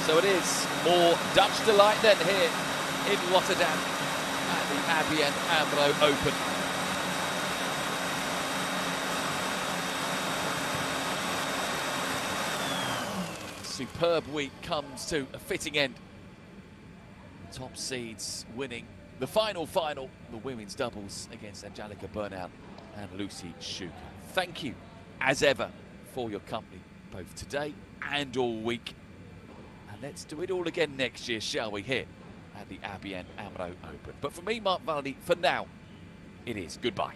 So it is more Dutch delight than here in Rotterdam at the ABN AMRO Open. Superb week comes to a fitting end. The top seeds winning the final, the women's doubles against Angelica BERNAL and Lucy Shuker. Thank you, as ever, for your company, both today and all week. And let's do it all again next year, shall we, here at the ABN AMRO Open. But for me, Mark Valdi, for now, it is goodbye.